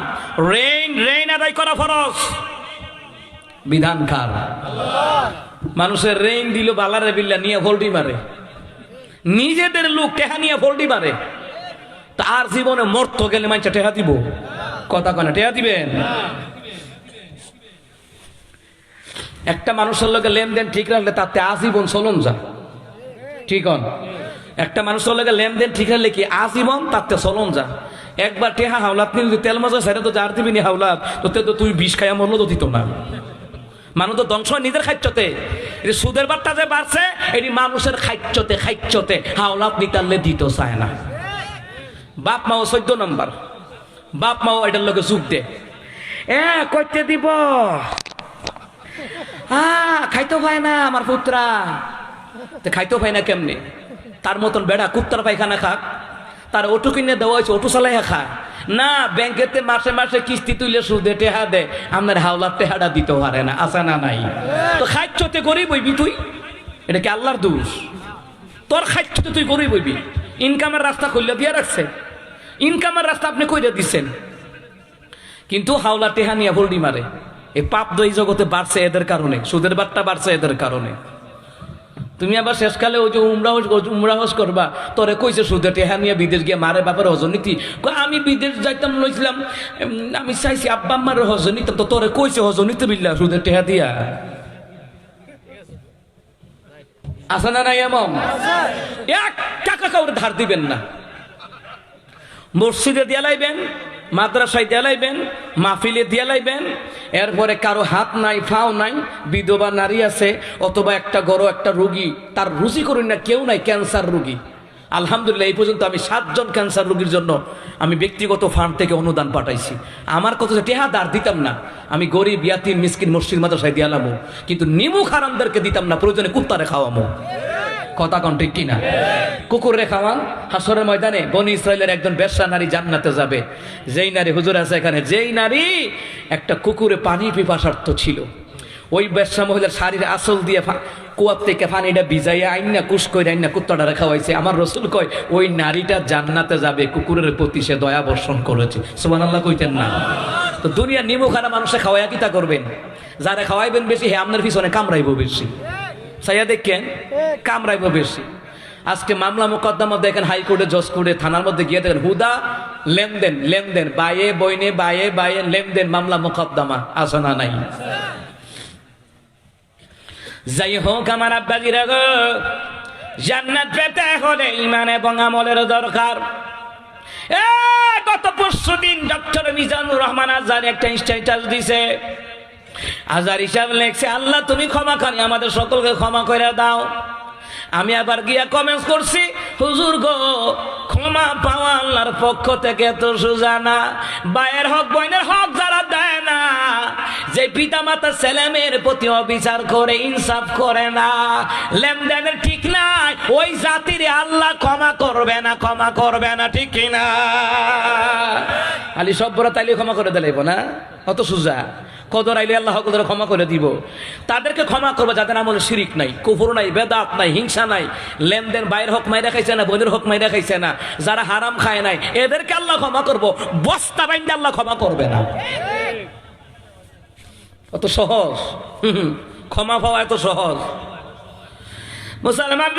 রেন আদায় করা ফরজ। বিধান কার? মানুষের রেন দিল বালারে বিল্লা নিয়ে ভোল্টি মারে, নিজেদের লোক টেহা নিয়ে ভোল্টি মারে, তার জীবনে মরতে গেলে মানুষ টেহা দিব? কথা কয় না, টেহা দিবেন? একটা মানুষের লোকের লেনদেন ঠিক রাখলে তাতে আজীবন চলন যা, ঠিক হন? একটা মানুষের লোকের লেনদেন ঠিক রাখলে কি আজীবন তাতে চলন যা। একবার টেহা হাওলাত নিয়ে তেল মজা সেটা তো যার দিবি নি হাওলাত, তো তুই বিষ খাইয়া মরলো তো দিত না। মানুষ তো ধ্বংস নিজের খাইচ্ছতে, সুদের বারটা যে বাড়ছে এটি মানুষের খাইচ্ছতে হাওলাত নিতালে দিত চায় না। বাপ মাও 14 নম্বর, বাপ মাও এটার লোকে যুগ দে, করতে দিব, খাইতে পায় না আমার পুত্রা। খাইতে পায় না কেমনে? তার মতন বেড়া কুত্তার পায়খানা খাক, তার অটো কিনে দেওয়া হয়েছে, অটো চালাইয়া খায় না। ব্যাংকেতে মাসে মাসে কিস্তি তুলে সুদে টেহা দে, আপনার হাওলার টেহাটা দিতে পারে না, আছে না নাই? তো খাইচ্ছতে গরিব হইবি তুই, এটা কি আল্লাহর দোষ? তোর খাইচ্ছতে তুই গরিব হইবি। ইনকামের রাস্তা খুললে দিয়ে রাখছে, ইনকামের রাস্তা আপনি কইরে দিচ্ছেন, কিন্তু হাওলা টেহা নিয়ে ভোল্ডি মারে। এই পাপ দই জগতে বাড়ছে এদের কারণে, সুদের বাট্টা বাড়ছে এদের কারণে। তুমি আবার শেষকালে ওই যে উমরা হজ করবা, তোরে কইছে সুদে টেহা নিয়ে বিদেশ গিয়ে মারে বাবার হজনীতি। আমি বিদেশ যাইতাম লইছিলাম, আমি চাইছি আব্বা আম্মার হজনীতি, তো তোরে কইছে হজনীতি বিল্লা সুদের টেহা দিয়া। আছে না নাই? এমন 1 টাকা কাউরে ধার দিবেন না। মসজিদে দিয়া লাইবেন, মাদ্রাসায় দিয়া লাইবেন, মাহফিলে দিয়া লাইবেন। এরপরে কারো হাত নাই, ফাও নাই, বিধবা নারী আছে, অথবা একটা গড় একটা রোগী, তার রুচি করুন না, কেউ নাই, ক্যান্সার রোগী। আলহামদুলিল্লাহ এই পর্যন্ত আমি 7 জন ক্যান্সার রোগীর জন্য আমি ব্যক্তিগত ফান্ড থেকে অনুদান পাঠাইছি। আমার কত টেহা দাঁড় দিতাম না, আমি গরিব ইয়াতিম মিসকিন মসজিদ মাদ্রাসায় দিয়ালামো, কিন্তু নিমু হারামদেরকে দিতাম না, প্রয়োজনে কুত্তারে খাওয়ামো। কথা কোন ঠিক কিনা? কুকুরে খাওয়ান। হাসরের ময়দানে বনি ইসরায়েলের একজন বেশ্যা নারী জান্নাতে যাবে। যেই নারী, হুজুর আছে এখানে, যেই নারী একটা কুকুরে পানি পিপাসার্থ ছিল, ওই বেশ্যা মহিলার শাড়ির আসল দিয়ে কুয়ার থেকে পানিটা ভিজাইয়া আইনা কুশ করে আইনা কুত্তাটারে খাওয়াইছে। আমার রসুল কয় ওই নারীটা জান্নাতে যাবে, কুকুরের প্রতি সে দয়া বর্ষণ করেছে। সুবহানাল্লাহ কইতেন না? তো দুনিয়ার নিমুখানা মানুষে খাওয়াইয়া কিতা করবেন? যারা খাওয়াইবেন বেশি, হে আপনার পিছনে কামড়াইব বেশি। সাইয়া দেখেন কামড়াইব বেশি। আজকে মামলা মোকদ্দমা দেখেন, হাইকোর্টে, জজ কোর্টে, থানার মধ্যে গিয়ে দেখেন হুদা লেনদেন, বায়ে বইনে, বায়ে লেনদেন, মামলা মোকদ্দমা আছে না নাই? যাই হোক আমার আব্বাজিরা গো, জান্নাত পেতে হলে ঈমান এবং আমলের দরকার। গত পরশুদিন ডক্টর মিজানুর রহমান আজহারি একটা স্ট্যাটাস দিছে। আজহার হিসাব লেখছে, আল্লাহ তুমি ক্ষমা করি, আমাদের সকলকে ক্ষমা করে দাও। আমি আবার গিয়া কমেন্টস করছি, হুজুর গো, ক্ষমা পাওয়া আল্লাহর পক্ষ থেকে তো সোজা না। ভাইয়ের হক বোনের হক যারা দেয় না, যে পিতা মাতা ছেলে মেয়ের প্রতি অবিচার করে, ইনসাফ করে না, লেনদেনের ঠিক নাই, ওই জাতির আল্লাহ ক্ষমা করবে না, ঠিক কিনা? আলী সব্বরা তাইলে ক্ষমা করে দিলেব না, অত সোজা। কদর আইলে আল্লাহ কদর ক্ষমা করে দিব। তাদেরকে ক্ষমা করবো যাদের আমলে শিরিক নাই, কুফর নাই, বেদাত নাই, হিংসা নাই, লেনদেন বাইরের হক মাইরা খাইছে না, বোনের হক মাইরা খাইছে না, যারা হারাম খায় নাই, এদেরকে আল্লাহ ক্ষমা করবো। বস্তা বাইন্দে আল্লাহ ক্ষমা করবে না। অত সহজ ক্ষমা পাওয়া, এত সহজ। মুসলমান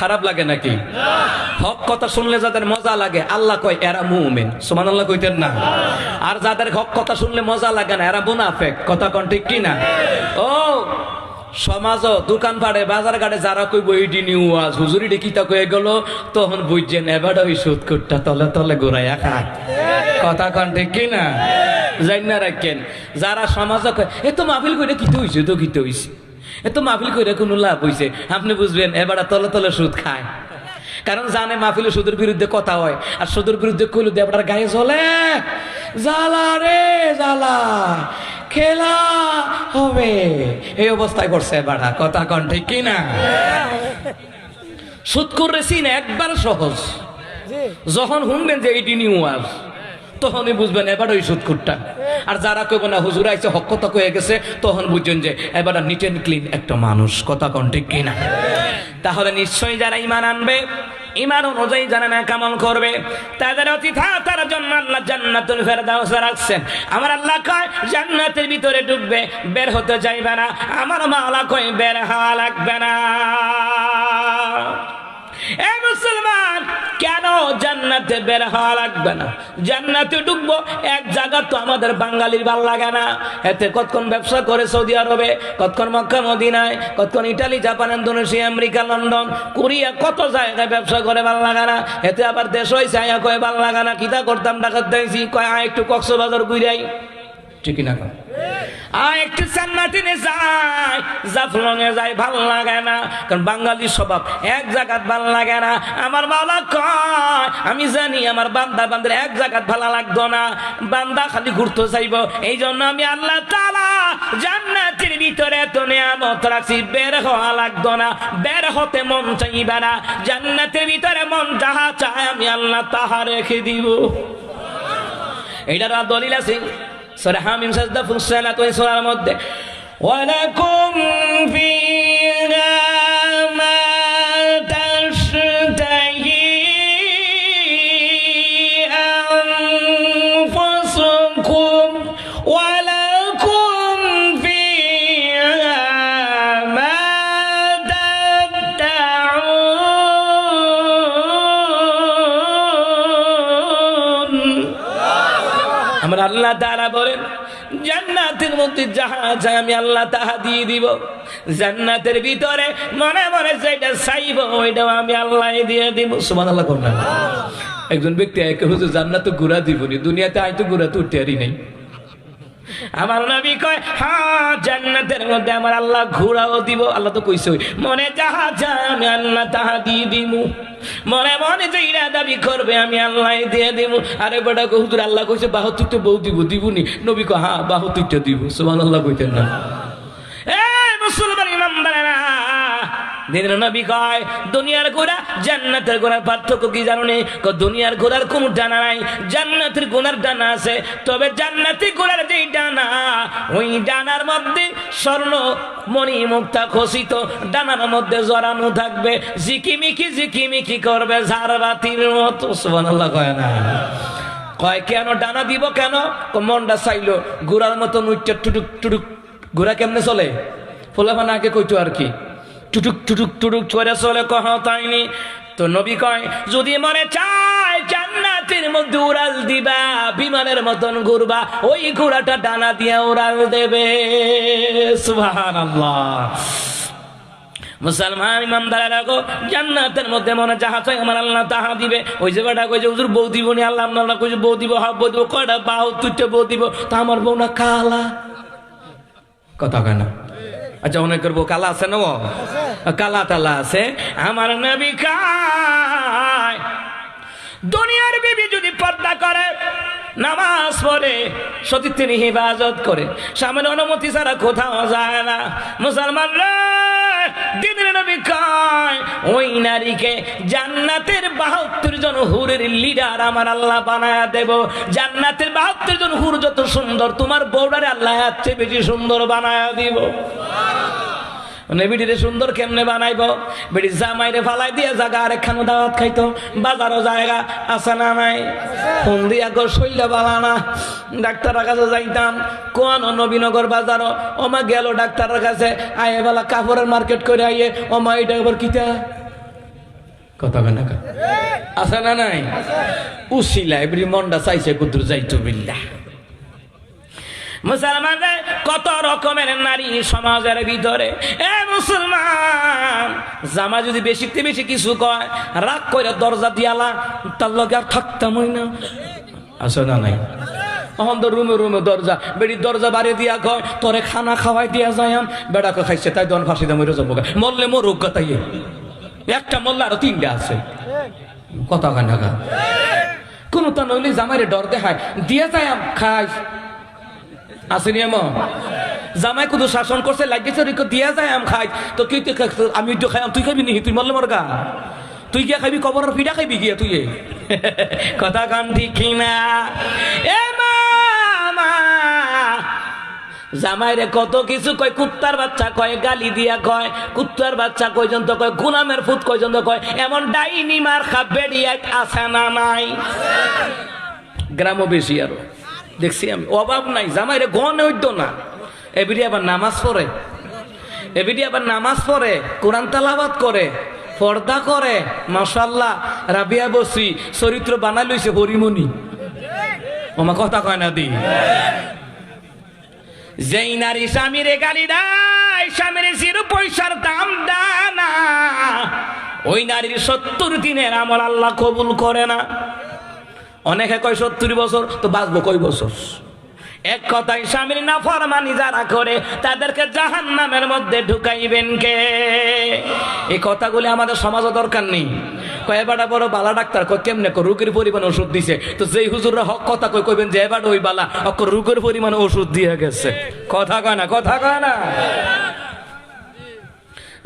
খারাপ লাগে নাকি? হক কথা শুনলে যাদের মজা লাগে, আল্লাহ কয় এরা মুমিন। সুবহানাল্লাহ কইতেন না? আর যাদের হক কথা শুনলে মজা লাগে না, এরা মুনাফিক। কথা কোন ঠিক কি না? ও সমাজও, দোকান পাড়ে, বাজার ঘাটে যারা কইব এইডি নিউ ওয়াজ, হুজুরি ডে কিতা কয়ে গেল, তখন বুঝছেন এবার ওই সুদ করটা তলে তলে ঘুরাইয়া খায়। কথা কোন ঠিক কি না? জাইনা রাখেন, যারা সমাজও কয় এ তো মাহফিল কইরা কিতে হইছে, তো কিতে হইছে, এত মাহফিল করে কোনো লাভ হইছে, আপনি বুঝবেন এবার তলে তলে সুদ খায়। কারণ জানে মাহফিলে সুদের বিরুদ্ধে কথা হয়, আর সুদের বিরুদ্ধে কইলে দেবটার গায়ে চলে, জ্বালা রে জ্বালা, খেলা হবে, এই অবস্থায় করছে বাড়া। কথা কন ঠিক কিনা? সুদ করেছি না একবার সহজ, যখন শুনবেন যে এইটি নিউ ওয়াজ, তখনই বুঝবেন এবার ওই সুদকুরটা। আর যারা কইব না হুজুর আইছে হক কথা কয়ে গেছে, তখন বুঝছেন যে এবার নিট অ্যান্ড ক্লিন একটা মানুষ। কথা কোন ঠিক কিনা? তাহলে নিশ্চয়ই যারা ঈমান আনবে, ঈমান অনুযায়ী যারা নেক আমল করবে, তাদের অতিথা তার জন্য আল্লাহ জান্নাতুল ফেরদাউস রাখছেন। আমার আল্লাহ কয় জান্নাতের ভিতরে ঢুকবে, বের হতে চাইবে না। আমার মাওলা কয় বের হওয়া লাগবে না। এ মুসলমান, কেন জান্নাতে বের হওয়া লাগবে না? জান্নাতে ঢুকবো এক জায়গা তো আমাদের বাঙালির ভাল লাগে না। এতে কতক্ষণ ব্যবসা করে সৌদি আরবে, কতক্ষণ মক্কা মদিনায়, কতক্ষণ Italy, Japan, Indonesia, America, London, Korea, কত জায়গায় ব্যবসা করে ভাল লাগে না। এতে আবার দেশ হয়েছে আয়া কয় ভাল লাগে না। কিতা করতাম ডাকাত দিয়েছি, কয় একটু কক্সবাজার ঘুরাই, ঠিক না? একটু জান্নাতিনে যায়, জাফলংয়ে যায়, ভাল লাগে না। কারণ বাঙালির স্বভাব এক জায়গাত ভাল লাগে না। আমার মাওলা কয় আমি জানি আমার বান্দা বান্দার এক জায়গাত ভালো লাগতো না, বান্দা খালি ঘুরতে চাইব। এই জন্য আমি আল্লাহ তাআলা জান্নাতের ভিতরে এত নিয়ামত রাখছি, বের হওয়া লাগতো না, বের হতে মন চাইবে না। জান্নাতের ভিতরে মন যাহা চায় আমি আল্লাহ তাহা রেখে দিব। এইটার দলিল আছে সূরা হামিম সাজদা ফুসসালাত ওই সূরার মধ্যে, ওয়ালাকুম ফিহা মা তাশতাহি আনফুসুকুম ওয়ালাকুম ফিহা মা তাদউন। আমরা আল্লাহ তাআলা বলেন জান্নাতের মধ্যে যাহা চাই আমি আল্লাহ তাহা দিয়ে দিব। জান্নাতের ভিতরে মনে মনে যেটা চাইব ওইটাও আমি আল্লাহ দিয়ে দিব। সুবহানাল্লাহ। কোন একজন ব্যক্তি একে হুজুর জান্নাত ঘুরা দিবনি, দুনিয়াতে আইতো ঘুরা তো উঠতে পারি নাই। আমার নবী কয় হ্যাঁ জান্নাতের মধ্যে আমার আল্লাহ ঘোরাও দিব। আল্লাহ তো কইছে মনে যাহা চায় আমি আল্লাহ তাহা দিয়ে দিব। মনে মনে যে ইরা দাবি করবে আমি আল্লাহ দিয়ে দিব। আরে বেটা হুজুর আল্লাহ কইছে 72টা বউ দিব, দিবনি? নবী কয় হ্যাঁ 72টা দিব। সুবহানাল্লাহ কইতেন না? এ মুসলমান ইমানদারেরা, দিনের নবী কয় দুনিয়ার ঘোড়া জান্নাতের ঘোড়ার পার্থক্য কি জানো নি? দুনিয়ার ঘোড়ার কোনো ডানা নাই, জান্নাতের ঘোড়ার ডানা আছে। তবে জান্নাতি ঘোড়ার যে ডানা, ওই ডানার মধ্যে স্বর্ণ মণি মুক্তা খচিত, ডানার মধ্যে জড়ানো থাকবে, ঝিকিমিকি ঝিকিমিকি করবে ঝাড়বাতির মতো। সুবহানাল্লাহ কয় না? কয় কেন ডানা দিব কেন? মনটা চাইলো ঘোড়ার মতো নুইটা টুটুক টুটুক। ঘোড়া কেমনে চলে? ফোলাফানা আগে কইতো আর কি, টুটুক টুটুক টুটুক চলে চলে। কহ তাইনি তো নবী কয় যদি মনে চায় জান্নাতের মধ্যে উড়াল দিবা, বিমানের মতন ঘুরবা, ওই ঘোড়াটা ডানা দিয়ে উড়াল দেবে। সুবহানাল্লাহ। মুসলমান ইমানদারেরা গো, জান্নাতের মধ্যে মনে যাহা চাই আমার আল্লাহ তাহা দিবে। ওই যে বেটা কইছে হুজুর বউ দিব নি, আল্লাহ আল্লাহ কইছে বউ দিব, হ্যাঁ বউ দিব। কয়টা 72টা বউ দিব। তা আমার বউ না কালা। কথা কয় না? আচ্ছা অনেকের বউ কালা আছে না? কালা টালা আছে। আমার নবী কয় দুনিয়ার বিবি যদি পর্দা করে, নামাজ পড়ে, সতীত্বের হিফাজত করে, সামনে অনুমতি ছাড়া কোথাও যায় না, মুসলমান রে, দিনের নবী কয় ওই নারীকে জান্নাতের 72 জন হুরের লিডার আমার আল্লাহ বানায়া দেব। জান্নাতের 72 জন হুর যত সুন্দর, তোমার বউডারে আল্লাহ এর চেয়ে বেশি সুন্দর বানায়া দিব। বেটিরে সুন্দর কেমনে বানাইব? বেটি জামাইরে ফালাই দিয়ে জায়গা আরেকখানো দাওয়াত খাইতো, বাজারও জায়গা আছে না নাই? ফোন দিয়া গো শৈলা বালানা, ডাক্তারের কাছে যাইতাম, কোন নবীনগর বাজারও ওমা গেল ডাক্তারের কাছে, আয়ে বেলা কাপড়ের মার্কেট করে আইয়ে ওমা এটা এবার কিতা কথা কেন আছে না নাই? উসিলা এবারে মনটা চাইছে কুদ্দুর যাইতো বিল্লাহ। মুসলমানদের কত রকমের নারী সমাজের ভিতরে। এ মুসলমান, জামা যদি বেশিতে বেশি কিছু কয়, রাগ করে দরজা দিয়ালা, তার লগে আর থাকতামই না। আছে না নাই? তখন তো রুমে রুমে দরজা, বেড়ি দরজা বাড়িয়ে দিয়া কয় তোরে খানা খাওয়াই দিয়া যায়, বেড়াকে খাইছে তাই দন ফাঁসি দাম যাবো, মরলে মরুক তাই। একটা মরলে আরো 3টা আছে। কথা কেন কোন তা নইলে জামাইরে ডর দেখায় দিয়ে যায় খাই আসেনি এমন জামাই কুদু শাসন করছে লাগিয়েছে দিয়া যায় আম খাই তো কি আমি তো খাই তুই খাবি নি? তুই মরলে মর গা তুই গিয়া খাবি কবরের পিঠা খাইবি গিয়া তুই কথা কান ঠিক কিনা এ মামা জামাইরে কত কিছু কয় কুত্তার বাচ্চা কয় গালি দিয়া কয় কুত্তার বাচ্চা কয়জন্ত কয় গুলামের ফুট কয়জন্ত কয় এমন ডাইনি মার খাবে আছে না নাই গ্রামও বেশি আরো দেখছি আমি অভাব নাই জামাইরে গনে হইতো না এবিডি আবার নামাজ পড়ে এবিডি আবার নামাজ পড়ে কোরআন তেলাওয়াত করে পর্দা করে মাশাআল্লাহ রাবিয়া বসরি চরিত্র বানাই লইছে হরিমনি ওমা কথা কয় না দি যেই নারী স্বামীরে গালি দেয় স্বামীর জিরো পয়সার দাম দেয় না ওই নারীর 70 দিনের আমল আল্লাহ কবুল করে না অনেকে কয় 70 বছর তো বাঁচবো কয় বছর এক কথায় স্বামীর নাফরমানি যারা করে তাদেরকে জাহান্নামের মধ্যে ঢুকাইবেন কে এই কথাগুলি আমাদের সমাজে দরকার নেই কয় এবারটা বড় বালা ডাক্তার কয় কেমনে রোগের পরিমাণ ওষুধ দিছে তো যেই হুজুররা হক কথা কইবেন যে এবার ওই বালা রোগের পরিমাণ ওষুধ দিয়ে গেছে কথা কয় না কথা কয় না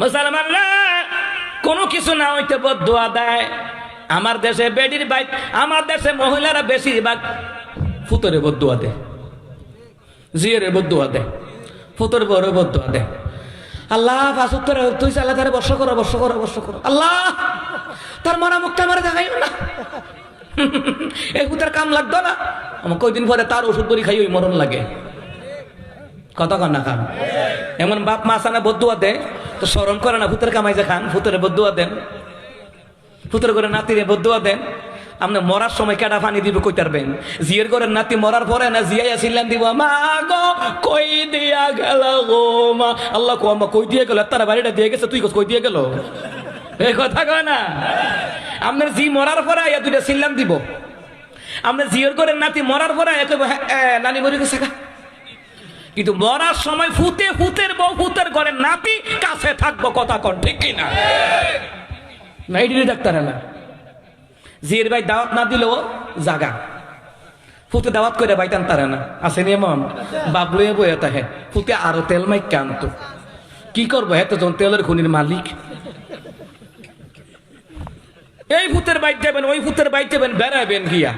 মুসলমানরা কোনো কিছু না হইতে বদদুয়া দেয় আমার দেশে বেডির বাইক আমার দেশে মহিলারা বেশিরভাগ ফুতরে বদদুয়া দেয় জিয়ারে বদদুয়া দেয় ফুতরে বড় বদদুয়া দেয় আল্লাহ ফাসুত্তরে তুই চালা তারে বর্ষ করো আল্লাহ তার মরা মুখটা আমার দেখাইও না এই ফুতের কাম লাগতো না আমার কয়দিন পরে তার ওষুধ করি খাই ওই মরণ লাগে কথা কন না খান এমন বাপ মা আসানা বদদুয়া দেয় তো শরম করে না ফুতের কামাই যে খান ফুতরে বদদুয়া দেন ফুতরে করে নাতিরে বদদুয়া দেন আপনি মরার সময় কেডা পানি দিব কইতারবেন জিয়ের করে নাতি মরার পরে না জিয়াই আসিলাম দিব মা গো কই দিয়া গেল গো মা আল্লাহ কো মা কই দিয়ে গেল তার বাড়িটা দিয়ে গেছে তুই কই দিয়ে গেল এই কথা কয় না আপনার জি মরার পরে আয়া দুইটা সিল্লাম দিব আপনার জিয়ের করে নাতি মরার পরে নানি মরে গেছে কিন্তু মরার সময় ফুতের বউ ফুতের ঘরে নাতি কাছে থাকবো কথা কন ঠিক কিনা নাইডি ডাক্তার না জিয়ের ভাই দাওয়াত না দিলেও জাগা ফুতে দাওয়াত করে বাইতান তারা না আসেনি এমন বাবলুয়ে বইয়া তাহে ফুতে আরো তেল মাইক কান্ত কি করবো এত জন তেলের খনির মালিক এই ফুতের বাইক যাবেন ওই ফুতের বাইক যাবেন বেড়াবেন গিয়া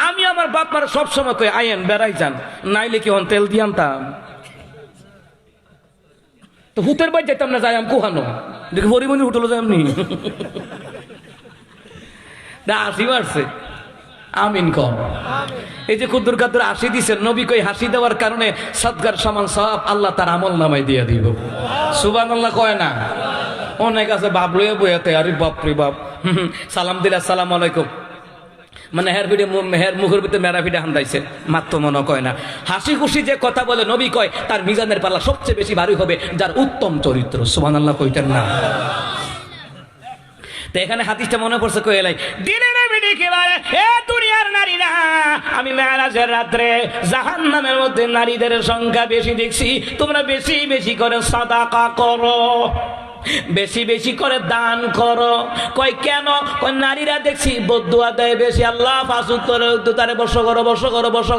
আমি আমার বাপ মারা সবসময় কই আইন বেড়াই যান নাইলে কি হন তেল দিয়াম তাম তো ফুতের বাইক যাইতাম না যাই আম কুহানো দেখি হরিমনি হোটেলে যাই এমনি হাসি মারছে আমিন কম এই যে কুদ্দুর কাদ্দুর হাসি দিচ্ছেন নবী কই হাসি দেওয়ার কারণে সদগার সমান সব আল্লাহ তার আমল নামাই দিয়ে দিব সুবহানাল্লাহ কয় না অনেক আছে বাবলুয়ে বইয়াতে আরে বাপ রে বাপ সালাম দিলে আসসালামু আলাইকুম মানে হের মুখের ভিতরে মেরা ফিডে হান্দাইছে মাত্র মনে কয় না হাসি খুশি যে কথা বলে নবী কয় তার মিজানের পাল্লা সবচেয়ে বেশি ভারী হবে যার উত্তম চরিত্র সুবহানাল্লাহ কইতেন না তো এখানে হাদিসটা মনে পড়ছে কইলাই দিনের বিডি কি বলে এ দুনিয়ার নারীরা আমি মেরাজের রাতে জাহান্নামের মধ্যে নারীদের সংখ্যা বেশি দেখছি তোমরা বেশি বেশি করে সাদাকা করো বেশি বেশি করে দান করো কয় কেন কয় নারীরা দেখছি বদদুয়া দেয় বেশি আল্লাহ ফাসুত্তরে তারে বর্ষ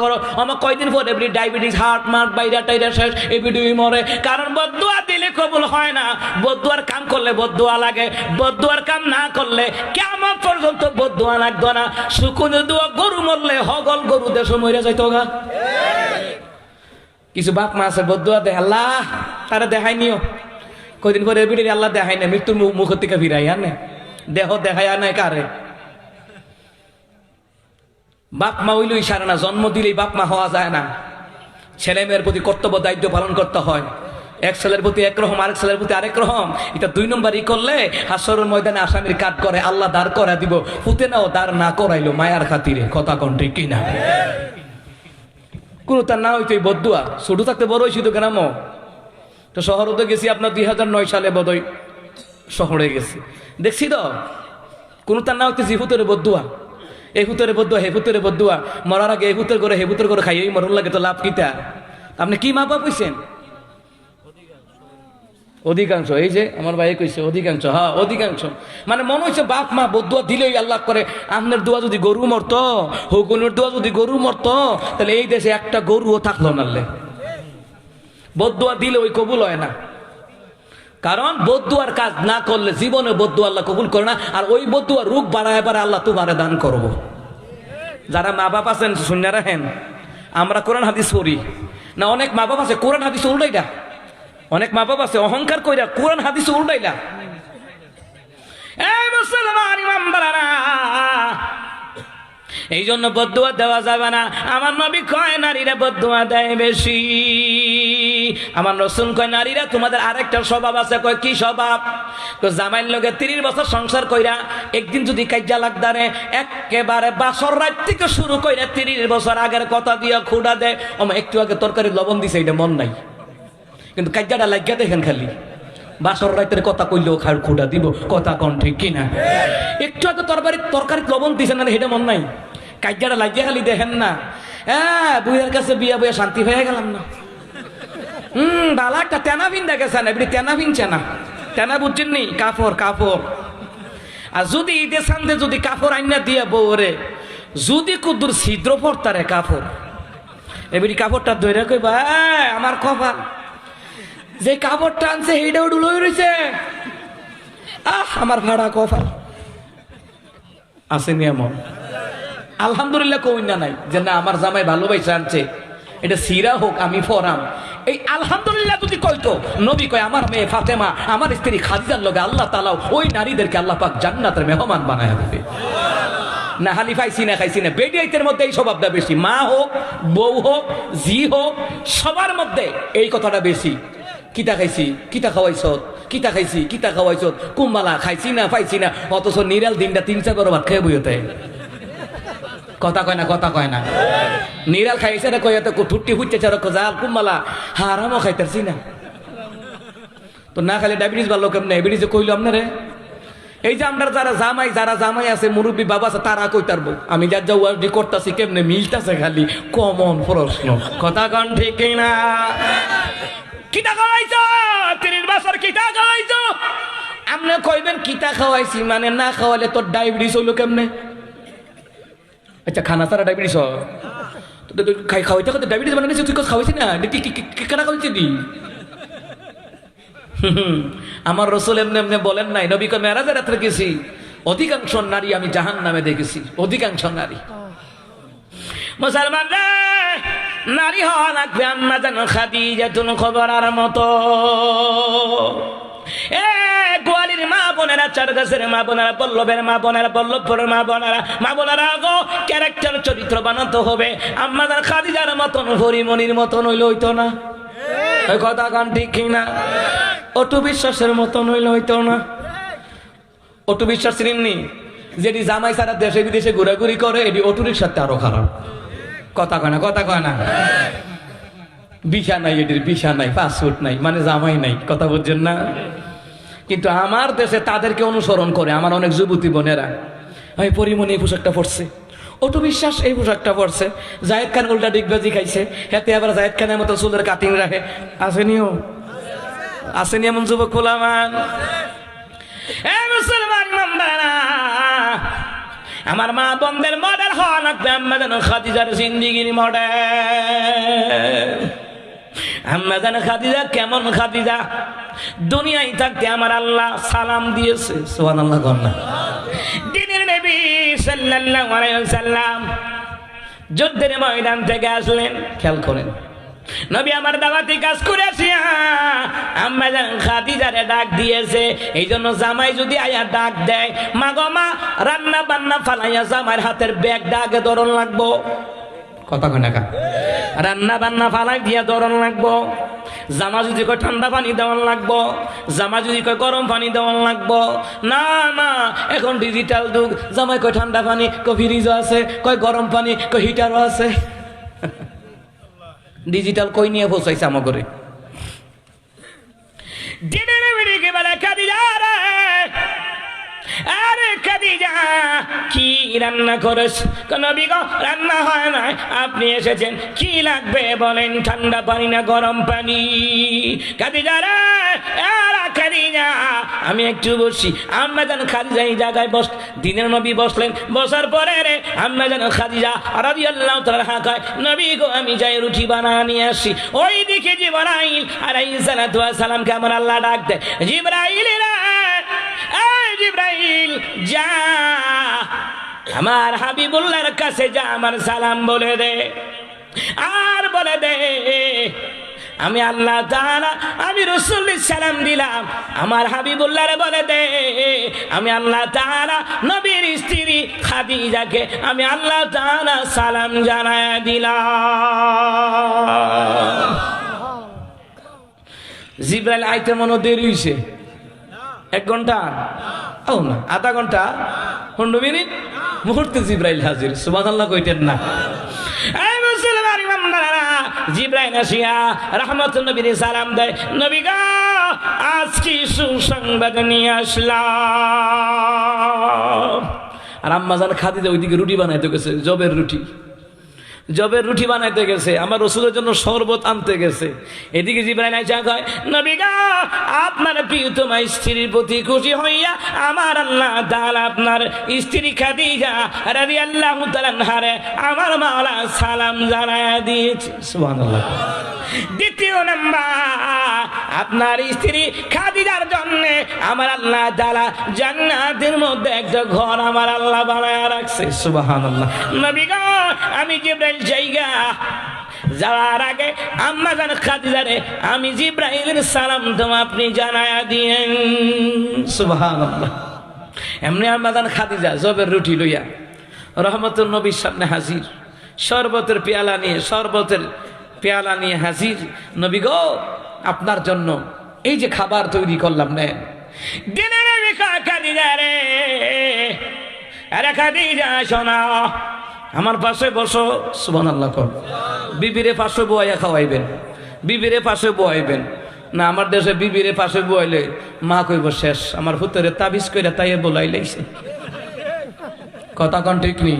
করো আমার কয়দিন পরে এভরি ডায়াবেটিস হার্ট মার্ট বাইরা টাইরা শেষ এবিডি মরে কারণ বদদুয়া দিলে কবুল হয় না বদদুয়ার কাম করলে বদদুয়া লাগে বদদুয়ার কাম না করলে কিয়ামত পর্যন্ত বদদুয়া লাগতো না শুকুনে দোয়া গরু মরলে হগল গরু দেশ মরে যাইতো গা কিছু বাপ মা আছে বদদুয়া দেয় আল্লাহ তারা দেখাই নিও কয়দিন পরে এবিডি আল্লাহ দেখাই না মৃত্যুর মুখ থেকে ফিরাই আনে দেহ দেখাই আনে কারে বাপ মা হইল ইশারা না জন্ম দিলেই বাপ মা হওয়া যায় না ছেলে মেয়ের প্রতি কর্তব্য দায়িত্ব পালন করতে হয় এক ছেলের প্রতি একরকম আরেক ছেলের প্রতি আরেক রকম এটা 2 নম্বরই করলে হাসরের ময়দানে আসামির কাট করে আল্লাহ দাঁড় করে দিব ফুতে নাও দাঁড় না করাইলো মায়ার খাতিরে কথা কোন ঠিক কিনা কোন তার না হইতো বদদুয়া ছোট থাকতে বড় হয়েছি তো কেনাম তো শহরে তো গেছি আপনার 2009 সালে বোধহয় শহরে গেছি দেখছি তো কোন তার না হইতে জিহুতের বদদুয়া এই হুতরে বদদুয়া হে হুতরে বদদুয়া মরার আগে এই হুতর করে হে হুতর করে খাই মরণ লাগে তো লাভ কিতা আপনি কি মা বাপ হইছেন অধিকাংশ এই যে আমার ভাই কইছে অধিকাংশ হ্যাঁ অধিকাংশ মানে মনে হচ্ছে বাপ মা বদদুয়া দিলেই আল্লাহ করে আপনার দোয়া যদি গরু মরতো হুকুনের দোয়া যদি গরু মরতো তাহলে এই দেশে একটা গরুও থাকলো নালে বদদুয়া দিলে ওই কবুল হয় না কারণ বদুয়ার কাজ না করলে জীবনে বদুয়া আল্লাহ কবুল করে না, আর ওই বদুয়ার রূপ বাড়ায় পারে আল্লাহ তোমারে দান করব। যারা মা বাপ আছেন শুনে রাখেন, আমরা কোরআন হাদিস পড়ি না, অনেক মা বাপ আছে কোরআন হাদিস উল্টাইলা, অনেক মা বাপ আছে অহংকার কইরা কোরআন হাদিস উল্টাইলা। এই মুসলমান ইমামবালারা, এই জন্য বদুয়া দেওয়া যাবে না। আমার নবী কয় নারীরা বদুয়া দেয় বেশি। আমার রাসূল কয় নারীরা তোমাদের আরেকটা স্বভাব আছে। কয় কি স্বভাব? তো জামাইয়ের লগে 30 বছর সংসার কইরা একদিন যদি কাজ্জা লাগদারে একেবারে বাসর রাত থেকে শুরু কইরা 30 বছর আগের কথা দিয়া খুঁড়া দেয়, একটু আগে তরকারি লবণ দিছে এটা মন নাই, কিন্তু কাজ্জাটা লাগিয়া দেখেন খালি বাসর রাতের কথা কইলেও খার খুঁড়া দিব। কথা কোন ঠিক কিনা? একটু আগে তরকারি লবণ দিছে না এটা মন নাই, কাজ্জাটা লাগিয়া খালি দেখেন না। হ্যাঁ, বুইয়ের কাছে বিয়া বইয়া শান্তি হয়ে গেলাম না। বালা একটা তেনা ভিন দেখেছেন, এমনি তেনা ভিনছে না, তেনা বুঝছেন নি? কাপড় কাপড়। আর যদি ঈদের সামনে যদি কাপড় আইনা দিয়ে বউরে যদি কুদুর ছিদ্র পড়তারে কাপড়, এবারে কাপড়টা ধরে কইবা আমার কপাল, যে কাপড়টা আনছে সেইটাও ডুলোই রয়েছে, আমার ভাড়া কপাল। আসেনি এমন? আলহামদুলিল্লাহ কই না নাই যে না আমার জামাই ভালোবাসা আনছে, এটা সিরা হোক আমি ফরাম, এই আলহামদুলিল্লাহ যদি কইতো। নবী কয় আমার মেয়ে ফাতেমা আমার স্ত্রী খাদিজার লগে আল্লাহ তাআলা ওই নারীদেরকে আল্লাহ পাক জান্নাতের মেহমান বানায় দিবে। না হালি পাইছি না খাইছি না, বেডিয়াইতের মধ্যে এই স্বভাবটা বেশি। মা হোক, বউ হোক, জি হোক, সবার মধ্যে এই কথাটা বেশি। কিতা খাইছি, কিতা খাওয়াইছ, কিতা খাইছি, কিতা খাওয়াইছ, কুম্বালা খাইছি না পাইছি না, অথচ নিরাল দিনটা 3-4 বার ভাত খেয়ে বইতে। কথা কয় না, কথা কয় না। নিরাল খাইছে না কয় ঠুট্টি হুচ্ছে চারক জাল কুম্বালা হারামও খাইতেছি না। তো না খাইলে ডায়াবেটিস ভালো কেমন? ডায়াবেটিস কইল আপনারে। এই যে আমরা যারা জামাই আছে মুরব্বী বাবা আছে তারা কই তারবো, আমি যার যা ওয়ার্ডি করতেছি কেমনে মিলতেছে খালি কমন প্রশ্ন। কথা কন ঠিক না? কিতা খাওয়াইছ 30 বছর, কিতা খাওয়াইছ? আপনি কইবেন কিতা খাওয়াইছি মানে না খাওয়ালে তোর ডায়াবেটিস হইলো কেমনে? আচ্ছা খানা ছাড়া ডায়াবেটিস হয়? খাওয়াইতে খাওয়াতে ডায়াবেটিস বানাইছি, তুই খাওয়াইছি না? কেনা খাওয়াইছি দি? আমার রাসূল এমনি এমনি বলেন নাই। নবী কয় মেরাজের রাতে গেছি, অধিকাংশ নারী আমি জাহান্নামে দেখেছি, অধিকাংশ নারী। মুসলমান নারী হওয়া লাগবে আম্মা জান খাদিজাতুল কুবরার মতো। গোয়ালির মা বোনেরা, চারগাছের মা বোনেরা, পল্লবের মা বোনেরা, পল্লবপুরের মা বোনেরা গো, ক্যারেক্টার চরিত্র বানাতে হবে আম্মা জান খাদিজার মতন, হরিমনির মতন হইলে হইতো না। কথা কান ঠিক কিনা? অটু বিশ্বাসের মতন হইলে হইতো না। অটু বিশ্বাস চিনি, যেটি জামাই সারা দেশে বিদেশে ঘোরাঘুরি করে, এটি অটু রিক্সার আরো খারাপ। কথা কয় না, কথা কয় না। বিশা নাই, এটির বিশা নাই, পাসপোর্ট নাই, মানে জামাই নাই। কথা বুঝছেন না? কিন্তু আমার দেশে তাদেরকে অনুসরণ করে আমার অনেক যুবতী বোনেরা। আমি পরিমণি এই পোশাকটা পরছে, অটু বিশ্বাস এই পোশাকটা পরছে, জায়েদ খান উল্টা ডিগবাজি খাইছে, হাতে আবার জায়েদ খানের মতো চুলের কাটিং রাখে। আসেনিও, আসেনি এমন যুবক গোলামান? মুসলমান ইমামবারা, আমার মা বোনদের মডেল হওয়া লাগবে আম্মা জান খাদিজার জিন্দেগির মডেল। আম্মা জান খাদিজা কেমন খাদিজা? দুনিয়ায় থাকতে আমার আল্লাহ সালাম দিয়েছে, সুবহানাল্লাহ কন্যা। দ্বীনের নবী সাল্লাল্লাহু আলাইহি ওয়াসাল্লাম যুদ্ধের ময়দান থেকে আসলেন, খেয়াল করেন নবী আমার দাওয়াতি কাজ করে আসিয়া আম্মা জান খাদিজারে ডাক দিয়েছে। এই জন্য জামাই যদি আয়া ডাক দেয়, মা গো মা, রান্না বান্না ফালাইয়া জামাইয়ের হাতের ব্যাগটা আগে ধরন লাগবো। কথা কয় না কা? রান্না বান্না ফালাই দিয়া ধরন লাগবো। জামা যদি কয় ঠান্ডা পানি দেওয়ান লাগবো, জামা যদি কয় গরম পানি দেওয়ান লাগবো। না না, এখন ডিজিটাল যুগ। জামাই কয় ঠান্ডা পানি, কয় ফ্রিজও আছে, কয় গরম পানি, কয় হিটারও আছে। ডিজিটাল কই নিয়ে পৌঁছাইছে আমার ঘরে। আরে খাদিজা খাদিজা কি রান্না করেছ? নবী গো রান্না হয় না, আপনি এসেছেন, কি লাগবে বলেন? ঠান্ডা পানি না গরম পানি? খাদিজা রে খাদিজা, আমি একটু বসি। আম্মা জান খাদিজা এই জায়গায় বস, দিনের নবী বসলেন। বসার পরে রে আম্মা জান খাদিজা রাদিয়াল্লাহু তাআলা হাকায়, নবী গো আমি যাই রুটি বানায় নিয়ে আসি। ওই দিকে জিবরাইল আলাইহিস সালাতু ওয়াস সালাম কে আমার আল্লাহ ডাক দেয়, জিবরাইল রে এই জিবরাইল যা আমার হাবিবুল্লাহর কাছে যা, আমার সালাম বলে দে, আর বলে দে আমি আল্লাহ তাআলা আমি রাসূলের সালাম দিলাম। আমার হাবিবুল্লাহরে বলে দে আমি আল্লাহ তাআলা নবীর স্ত্রী খাদিজাকে আমি আল্লাহ তাআলা সালাম জানায় দিলাম। জিবরাইল আইতে মনে দেরি হইছে 1 ঘন্টা, ও না আধা ঘন্টা, 15 মিনিট, মুহূর্তে জিবরাইল হাজির। সুবহানাল্লাহ কইতেন না? এই মুসলমান ইমামদারা, জিবরাইল আসিয়া রাহমাতুল নবীর সালাম দেয়, নবী গো আজকে সুসংবাদ নিয়ে আসলাম। আর আম্মা জান খাদিজা ওইদিকে রুটি বানাইতে গেছে, জবের রুটি বানাইতে গেছে, আমার রসুলের জন্য শরবত আনতে গেছে। এদিকে জিবরাইল আইসা কয়, নবী গো আপনার প্রিয়তমা স্ত্রীর প্রতি খুশি হইয়া আমার আল্লাহ তাআলা আপনার স্ত্রী খাদিজা রাদিয়াল্লাহু তাআলা আনহারে আমার মাওলা সালাম জানায়া দিয়েছে। সুবহানাল্লাহ। দ্বিতীয় নাম্বার, আপনার স্ত্রী খাদিজার জন্য আমার আল্লাহ তাআলা জান্নাতের মধ্যে একটা ঘর আমার আল্লাহ বানায়া রাখছে। সুবহানাল্লাহ। নবী গো আমি জিবরাইল জায়গা যাওয়ার আগে আম্মা জান খাদিজারে আমি জিবরাইলের সালাম তো আপনি জানায়া দিয়েন। সুবহানাল্লাহ। এমনি আম্মা জান খাদিজা জবের রুটি লইয়া রহমতুল নবীর সামনে হাজির, শরবতের পেয়ালা নিয়ে হাজির। নবী গো আপনার জন্য এই যে খাবার তৈরি করলাম, নেন। দিনের খাদিজা রে, আরে খাদিজা শোনা, আমার পাশে বসো। সুবহানাল্লাহ কর। বিবিরে পাশে বয়াইয়া খাওয়াইবেন, বিবিরে পাশে বয়াইবেন না। আমার দেশে বিবিরে পাশে বয়াইলে মা কইব শেষ, আমার হুতরে তাবিজ কইরা তাই বলাই লাইছে। কথা কোন ঠিক নেই?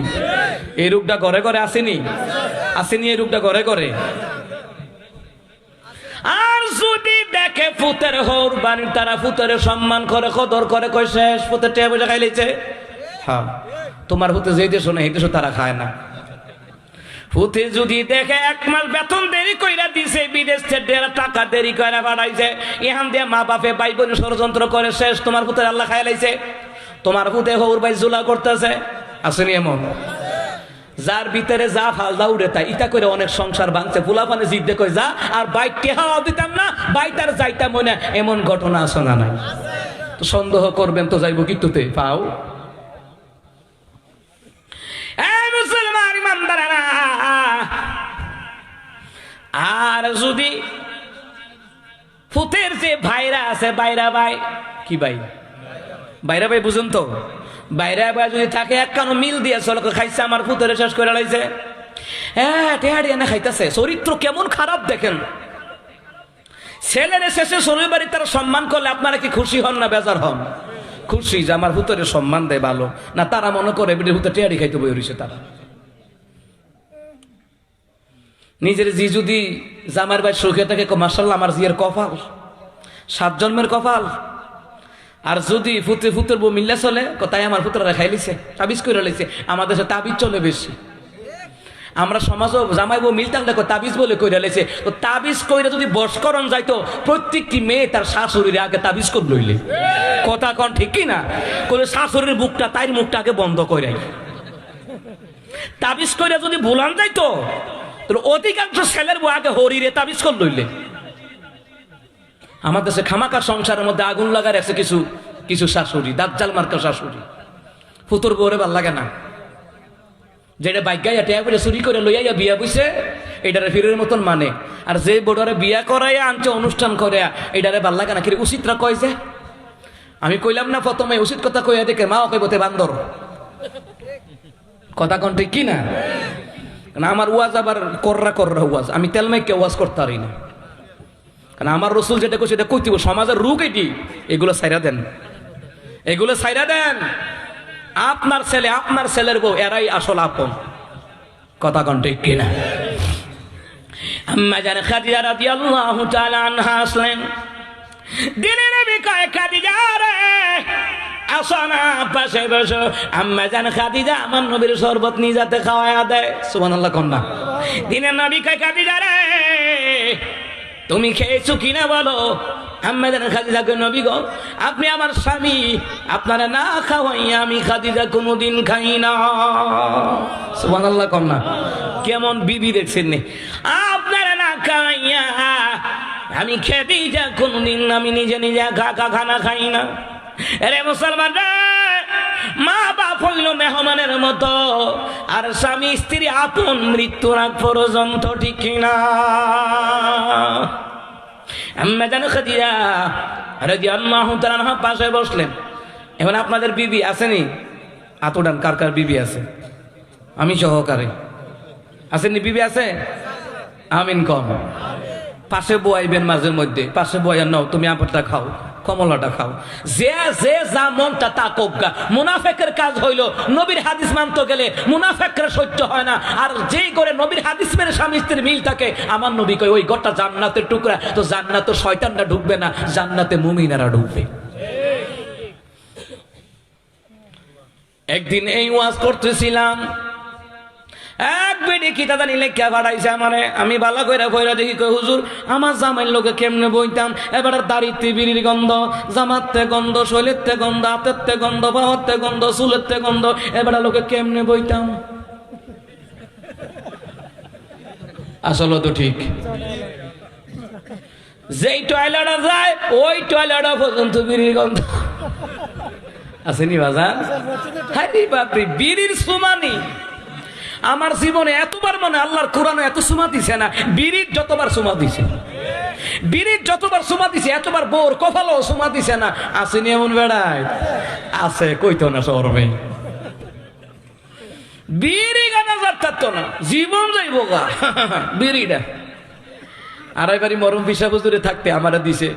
এই রূপটা ঘরে ঘরে আসেনি, এই রূপটা ঘরে ঘরে। আর যদি দেখে ফুতের হৌর বাণী, তারা ফুতের সম্মান করে, কদর করে, কয় শেষ ফুতের টেয়া পয়সা খাই লাইছে। হ্যাঁ, তোমার হুতে যেই দেশো না এই দেশও তারা খায় না। হুতে যদি দেখে 1 মাস বেতন দেরি কইরা দিছে, বিদেশ থেকে টাকা দেরি কইরা বাড়াইছে, এখান দিয়ে মা বাপে ভাই বোন ষড়যন্ত্র করে, শেষ তোমার হুতের আল্লাহ খায় লাইছে। তোমার হুতে হৌর ভাই জুলা করতেছে, আসেনি এমন? যার ভিতরে যা ফালদা উড়ে তাই ইটা করে অনেক সংসার ভাঙছে। ফুলা পানে জিদ কই যা, আর বাইক টেহাও দিতাম না, বাইটার যাইতাম মনে, এমন ঘটনা আছে না নাই? তো সন্দেহ করবেন তো যাইব কিতুতে পাও। মুসলমান ইমানদারেরা, আর যদি ফুতের যে ভাইরা আছে, বাইরা ভাই, কি ভাই, বাইরা ভাই বুঝুন তো, বাইরা ভাই যদি থাকে এক কানো মিল দিয়ে চলো খাইছে, আমার ফুতের শেষ করে লাইছে। হ্যাঁ, টেহাড়ি এনে খাইতেছে, চরিত্র কেমন খারাপ দেখেন। ছেলের শেষে শ্বশুর বাড়ি তারা সম্মান করলে আপনারা কি খুশি হন না বেজার হন? খুশি যে আমার হুতরে সম্মান দেয় ভালো না, তারা মনে করে হুতে টেয়ারি খাইতে বই রয়েছে। তারা নিজের জি যদি জামার ভাই সুখে থাকে, মাশাআল্লাহ আমার জিয়ের কপাল, 7 জন্মের কপাল। আর যদি ফুতের বউ মিল্লা চলে, তাই আমার পুত্ররা খাইলিছে, তাবিজ করে লাইছে। আমাদের দেশে তাবিজ চলে বেশি। আমরা সমাজও জামাই বউ মিলতাম দেখো তাবিজ বলে কইরা লাইছে। তো তাবিজ কইরা যদি বশকরণ যাইতো, প্রত্যেকটি মেয়ে তার শাশুড়ির আগে তাবিজ করে লইলে। কথা কন ঠিক কি না? করে শাশুড়ির বুকটা, তাইর মুখটা আগে বন্ধ করে তাবিজ কইরা যদি ভুলান যাইতো, তাহলে অধিকাংশ ছেলের বউ আগে হরিরে তাবিজ করে লইলে। আমার দেশে খামাকার সংসারের মধ্যে আগুন লাগার আছে কিছু শাশুড়ি, দাজ্জাল মার্কা শাশুড়ি। ফুতুর বউরে ভাল লাগে না, যেটা বাইকাইয়া টেয়া করে চুরি করে লইয়া বিয়া বইছে, এটারে ফিরের মতন মানে। আর যে বোর্ডারে বিয়া করাইয়া আনছে অনুষ্ঠান করে, এটারে ভাল লাগে না। কি উচিতরা কয় যে, আমি কইলাম না প্রথমে উচিত কথা কইয়া দেখে মা কইবতে বান্দর। কথা কোন ঠিক কি না? আমার ওয়াজ আবার কররা ওয়াজ, আমি তেলমাইকে ওয়াজ করতে পারি না। কারণ আমার রসুল যেটা কই সেটা কইতে, সমাজের রূপ এটি, এগুলো ছাইরা দেন, এগুলো ছাইরা দেন। আপনার ছেলে আপনার ছেলের বউ এরাই আসল আপন। কথা কোন ঠিক কিনা? আম্মা জান খাদিজা রাদিয়াল্লাহু তাআলা আনহা আসলেন। দিনের নবী কয়, খাদিজা রে আসো না, পাশে বসো। আম্মা জান খাদিজা আমার নবীর শরবত নিয়ে যাতে খাওয়ায়া দেয়। সুবহানাল্লাহ কন্যা। দিনের নবী কয়, খাদিজা রে তুমি খেয়েছো কিনা বলো। আম্মা জান খাদিজা কয়, নবী গো আপনি আমার স্বামী, আপনারা না খাওয়াইয়া আমি খাদিজা কোনোদিন খাই না। সুবহানাল্লাহ কন্যা। কেমন বিবি দেখছেন নি? আপনারা না খাওয়াইয়া আমি খাদিজা কোনোদিন আমি নিজে নিজে খানা খাই না। আরে মুসলমান রে, মা বাপ হইল মেহমানের মতো, আর স্বামী স্ত্রী আপন মৃত্যুর আগ পর্যন্ত, ঠিক কিনা? আম্মা জান খাদিজা রাদিয়াল্লাহু তাআলা আনহা পাশে বসলেন। এখন আপনাদের বিবি আসেনি? আতোডান কার কার বিবি আছে? আমি সহকারে আসেননি? বিবি আছে? আমিন কম। পাশে বয়াইবেন মাঝে মধ্যে, পাশে বয়ার নাও তুমি আপেলটা খাও, কমলাটা খাও, যে যে যা মনটা তা কোগা। মুনাফেকের কাজ হইল নবীর হাদিস মানতে গেলে মুনাফেকরা সহ্য হয় না, আর যেই করে নবীর হাদিস মেনে স্বামী স্ত্রীর মিল থাকে, আমার নবী কয় ওই ঘরটা জান্নাতের টুকরা। তো জান্নাতে শয়তানরা ঢুকবে না, জান্নাতে মুমিনারা ঢুকবে। একদিন এই ওয়াজ করতেছিলাম, এক বেডি কি দাদা নিলে কে ভাড়াইছে আমারে। আমি বালা কইরা কইরা দেখি, কই হুজুর আমার জামাইয়ের লোকে কেমনে বইতাম। এবার দাড়িতে বিড়ির গন্ধ, জামাতে গন্ধ, শৈলেতে গন্ধ, হাতেতে গন্ধ, পাওয়াতে গন্ধ, চুলেতে গন্ধ, এবার লোকে কেমনে বইতাম। আসলে তো ঠিক, যেই টয়লেটে যায় ওই টয়লেট পর্যন্ত বিড়ির গন্ধ। আসেনি বাজার? হারি বাপরে, বিড়ির সুমানি। আমার জীবনে এতবার মনে আল্লাহর কোরআনে এত সুমা দিছে না, বিড়ির যতবার সুমা দিছে, বিড়ির যতবার সুমা দিছে এতবার বোর কপালও সুমা দিছে না। আসেনি এমন বেড়ায়? আছে, কইতো না শহরে বিড়ি গানা যাত্তাতো না, জীবন যাইব গা বিড়িটা। আড়াই বাড়ি মরম পিসা হুজুরে থাকতে আমারা দিছে,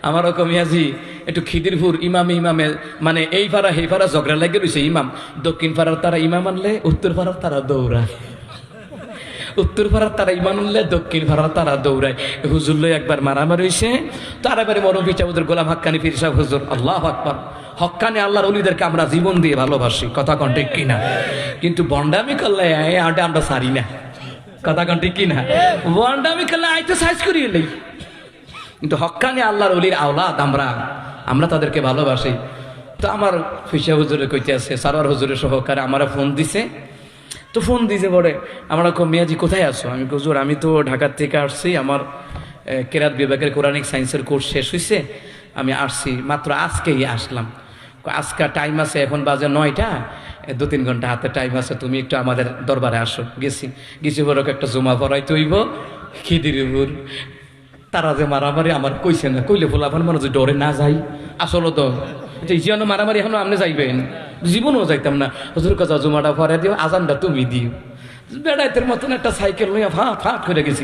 আমারও কমিয়াজি একটু খিদিরপুর ইমামে ইমামে মানে এই পাড়া সেই পাড়া ঝগড়া লাগে রয়েছে। ইমাম দক্ষিণ পাড়ার তারা ইমাম আনলে উত্তর পাড়ার তারা দৌড়ায়, উত্তর পাড়ার তারা ইমাম আনলে দক্ষিণ পাড়ার তারা দৌড়ায়। হুজুর লই একবার মারামারি হয়েছে, তার এবারে মরম পিসা হুজুর গোলাম হাক্কানি পীর সাহেব হুজুর, আল্লাহু আকবার। হক্কানি আল্লাহর ওলিদেরকে আমরা জীবন দিয়ে ভালোবাসি, কথা কোন ঠিক কিনা? কিন্তু বন্ডামি করলে আমরা সারি না, কথা কোন ঠিক কিনা? বন্ডামি করলে আইতে সাইজ করিয়ে নেই, কিন্তু হক্কানি আল্লাহর ওলির আওলাদ আমরা তাদেরকে ভালোবাসি। তো আমার ফিসা হুজুরে কইতে আছে, সারোয়ার হুজুরের সহকারে আমারা ফোন দিছে। তো ফোন দিছে পরে আমরা মিয়াজি কোথায় আছো? আমি হুজুর আমি তো ঢাকার থেকে আসছি, আমার কেরাত বিভাগের কোরআনিক সায়েন্সের কোর্স শেষ হয়েছে, আমি আসছি মাত্র আজকেই আসলাম। আজকে টাইম আছে, এখন বাজে 9টা, 2-3 ঘন্টা হাতে টাইম আছে, তুমি একটু আমাদের দরবারে আসো। গেছি বড় একটা জমা পড়াই তৈব খিদিরপুর। তারা যে মারামারি আমার কইছে না, কইলে ফোলাফান মানুষ ডরে না যাই। আসলে তো যেন মারামারি এখনো আপনি যাইবেন, জীবনও যাইতাম না। হুজুর কাছে জুমাটা পরে দিও, আজানটা তুমি দিও। বেড়াইতের মতন একটা সাইকেল লইয়া ফাট করে গেছি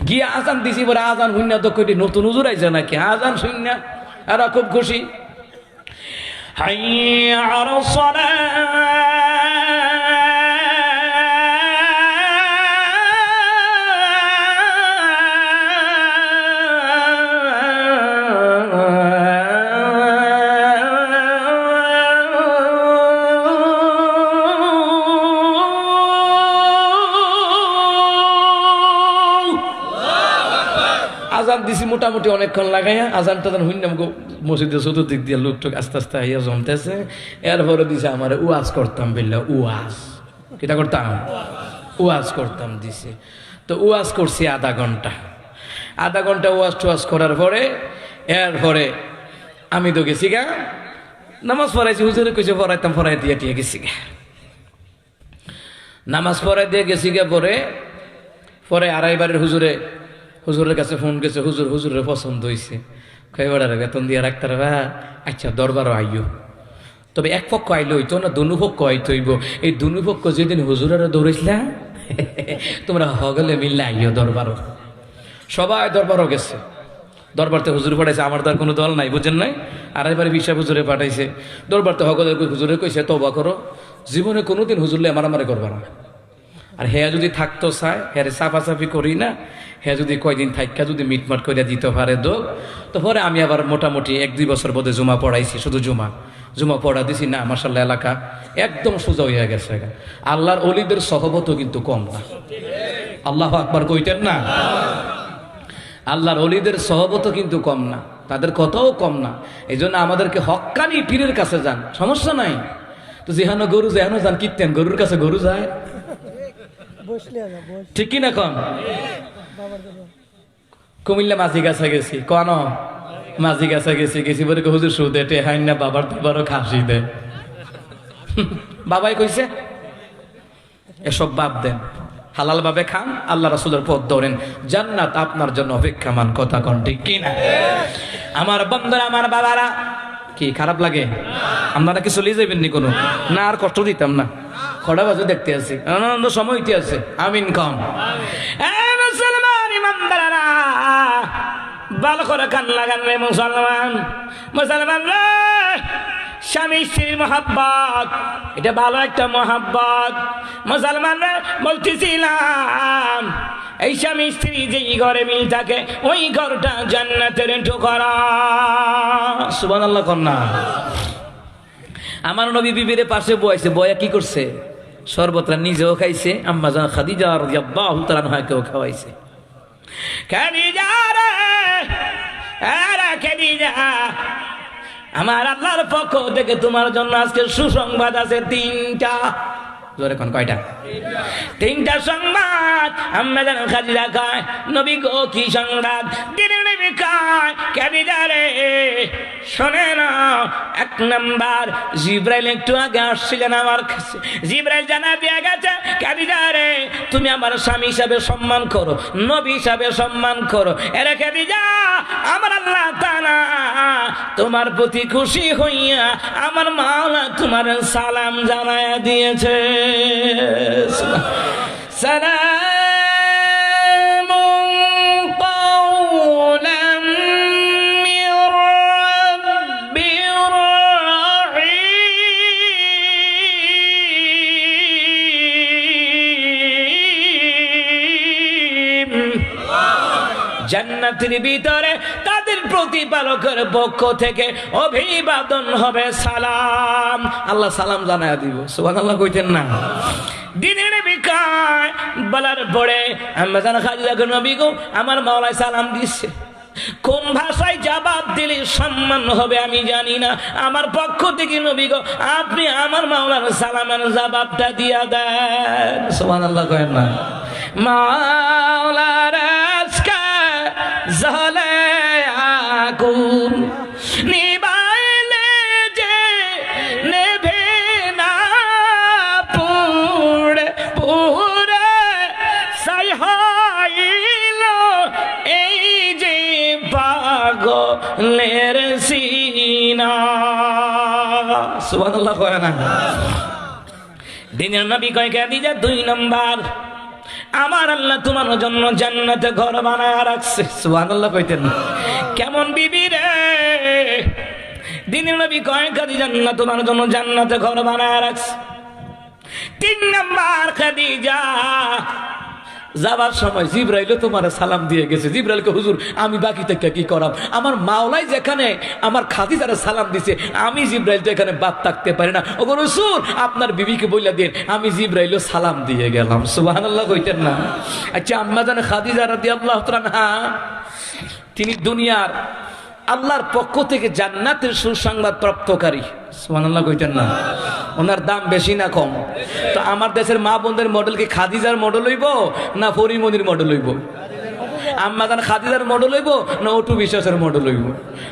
গিয়ে আজান দিছি। বলে আজান শুনিয়া তো কই নতুন হুজুর আইছে নাকি, আজান শুনিয়া এরা খুব খুশি। হাইয়া আলাস সালাহ, আজান দিছি মোটামুটি অনেকক্ষণ লাগাইয়া। আজান টাজান হইনাম মসজিদের চতুর্দিক দিয়ে লোকটোক আস্তে আস্তে আইয়া জমতেছে। এরপরে দিছে আমার ওয়াজ করতাম, বললো ওয়াজ কিটা করতাম, ওয়াজ করতাম দিছে। তো ওয়াজ করছি আধা ঘন্টা ওয়াজ টোয়াজ করার পরে এরপরে আমি তো গেছি গা নামাজ পড়াইছি। হুজুরে কইছে পড়াইতাম, পড়াই দিয়ে টিয়ে গেছি গা, নামাজ পড়াই দিয়ে গেছি গা। পরে আড়াইবারের হুজুরের কাছে ফোন গেছে, হুজুরের পছন্দ হয়েছে, কয়েবার বেতন দিয়ে রাখতে পারবা, আচ্ছা দরবারও আইও। তবে এক পক্ষ আইলে হইতো না, দুনু পক্ষ আইতে হইব। এই দুনু পক্ষ যেদিন হুজুরের দৌড়েছিলা তোমরা হগলে মিললে আইও দরবারও। সবাই দরবারও গেছে, দরবারতে হুজুর পাঠাইছে, আমার তো আর কোনো দল নাই, বুঝেন নাই? আড়াইবারে বিশ্বাস হুজুরে পাঠাইছে, দরবারতে হকদের হুজুরে কইছে তওবা করো, জীবনে কোনোদিন হুজুরলে মারামারি করবা না। আর হ্যাঁ যদি থাকতো চায়, হ্যাঁ সাফাসাফি করি না, হ্যাঁ যদি কয়দিন থাইকা যদি মিটমাট করে দিতে পারে দোক, তো পরে আমি আবার মোটামুটি 1-2 বছর বোধে জুমা পড়াইছি, শুধু জুমা পড়া দিছি না, মাশাআল্লাহ এলাকা একদম সোজা হইয়া গেছে। আল্লাহর অলিদের সহবতও কিন্তু কম না। আল্লাহু আকবার কইতেন না? আল্লাহর অলিদের সহবতও কিন্তু কম না, তাদের কথাও কম না। এই জন্য আমাদেরকে হক্কানি পীরের কাছে যান, সমস্যা নাই। তো যেহানো গরু যেহানো যান, কীর্তেন গরুর কাছে গরু যায়, ঠিক কিনা কন? কুমিল্লা মাঝি গাছা গেছি, কন মাঝি গাছা গেছি বলে হুজুর সুদে টেহাই না, বাবার দুবারও খাসি দে। বাবাই কইছে এসব বাদ দেন, হালাল ভাবে খান, আল্লাহ রাসূলের পথ ধরেন, জান্নাত আপনার জন্য অপেক্ষামান। কথা কন ঠিক কিনা? আমার বন্ধুরা, আমার বাবারা, কি খারাপ লাগে? আপনারা কি চলে যাবেন নি কোনো? না, আর কষ্ট দিতাম না, খড়া বাজু দেখতে আছি, আনন্দ সময় হইতে আছে। আমিন কম। মুসলমান ইমানদারেরা, ভালো করে কান লাগান রে মুসলমান। মুসলমান রে, স্বামী স্ত্রীর মহাব্বত, এটা ভালো একটা মহাব্বত। মুসলমান রে, বলতেছিলাম এই স্বামী স্ত্রী যেই ঘরে মিল থাকে, ওই ঘরটা জান্নাতের টুকরা। সুবহানাল্লাহ কন্যা। আমার নবী বিবির পাশে বয়াইছে, বয়া কি করছে? শরবতটা নিজেও খাইছে, আম্মা জান খাদিজা রাদিয়াল্লাহু তাআলা আনহাকেও খাওয়াইছে। খাদিজা রে, আরে খাদিজা, আমার আল্লাহর পক্ষ থেকে তোমার জন্য আজকে সুসংবাদ আছে 3টা। জোরে কোন কয়টা? 3টা সংবাদ। আম্মা জান খাদিজা কয়, নবী গো কি সংবাদ? দিনের নবী কয়, খাদিজা রে শোনে না, 1 নাম্বার, জিব্রাইল একটু আগে আসছিলেন আমার কাছে, জিব্রাইল জানা দিয়ে গেছে, খাদিজা রে তুমি আমার স্বামী হিসাবে সম্মান করো, নবী হিসাবে সম্মান করো। এরে খাদিজা, আমার আল্লাহ তাআলা তোমার প্রতি খুশি হইয়া আমার মাওলা তোমার সালাম জানায়া দিয়েছে। সালামুন কাওলাম মির রাব্বির রাহিম। জান্নাতের ভিতরে তাদের প্রতিপালকের পক্ষ থেকে অভিবাদন হবে সালাম। আল্লাহ সালাম জানায়া দিব। সুবহানাল্লাহ কইতেন না? দিনের বিকায় বলার পরে আম্মা জান খাদিজা গো, নবী গো আমার মাওলায় সালাম দিচ্ছে। কোন ভাষায় জবাব দিলে সম্মান হবে আমি জানি না, আমার পক্ষ থেকে নবী গো আপনি আমার মাওলার সালামের জবাবটা দিয়া দেন। সুবহানাল্লাহ কইেন না? মাওলার আজকে জ্বলে আগুন, নিবাইলে যে নেভে না, পুড়ে পুড়ে ছাই হইল এই যে পাগলের সিনা। সুবহানাল্লাহ কয় না? দিনের নবী কয় খাদিজা 2 নাম্বার, আমার আল্লাহ তোমার জন্য জান্নাতে ঘর বানায় রাখছে। সুবহানাল্লাহ কইতেন না? কেমন বিবি রে? দিনের নবী কয় খাদিজা আল্লাহ তোমার জন্য জান্নাতে ঘর বানায় রাখছে। 3 নাম্বার, খাদিজা যাবার সময় জিব্রাইলও তোমার সালাম দিয়ে গেছে। জিব্রাইলকে, হুজুর আমি বাকি থেকে কি করাম? আমার মাওলাই যেখানে আমার খাদিজারে সালাম দিছে, আমি জিব্রাইল তো এখানে বাদ থাকতে পারি না। ওগো রাসূল আপনার বিবিকে বইলা দেন আমি জিব্রাইলও সালাম দিয়ে গেলাম। সুবহানাল্লাহ কইতেন না? আচ্ছা, আম্মা জান খাদিজা রাদিয়াল্লাহু তাআলা আনহা, তিনি দুনিয়ার আল্লাহর পক্ষ থেকে জান্নাতের সুসংবাদ প্রাপ্তকারী। সুবহানাল্লাহ কইতেন না? ওনার দাম বেশি না কম? তো আমার দেশের মা বোনদের মডেল কি খাদিজার মডেল হইব না পরিমনির মডেল হইব? আম্মা জান খাদিজার মডেল হইব না অটু বিশ্বাসের মডেল হইব?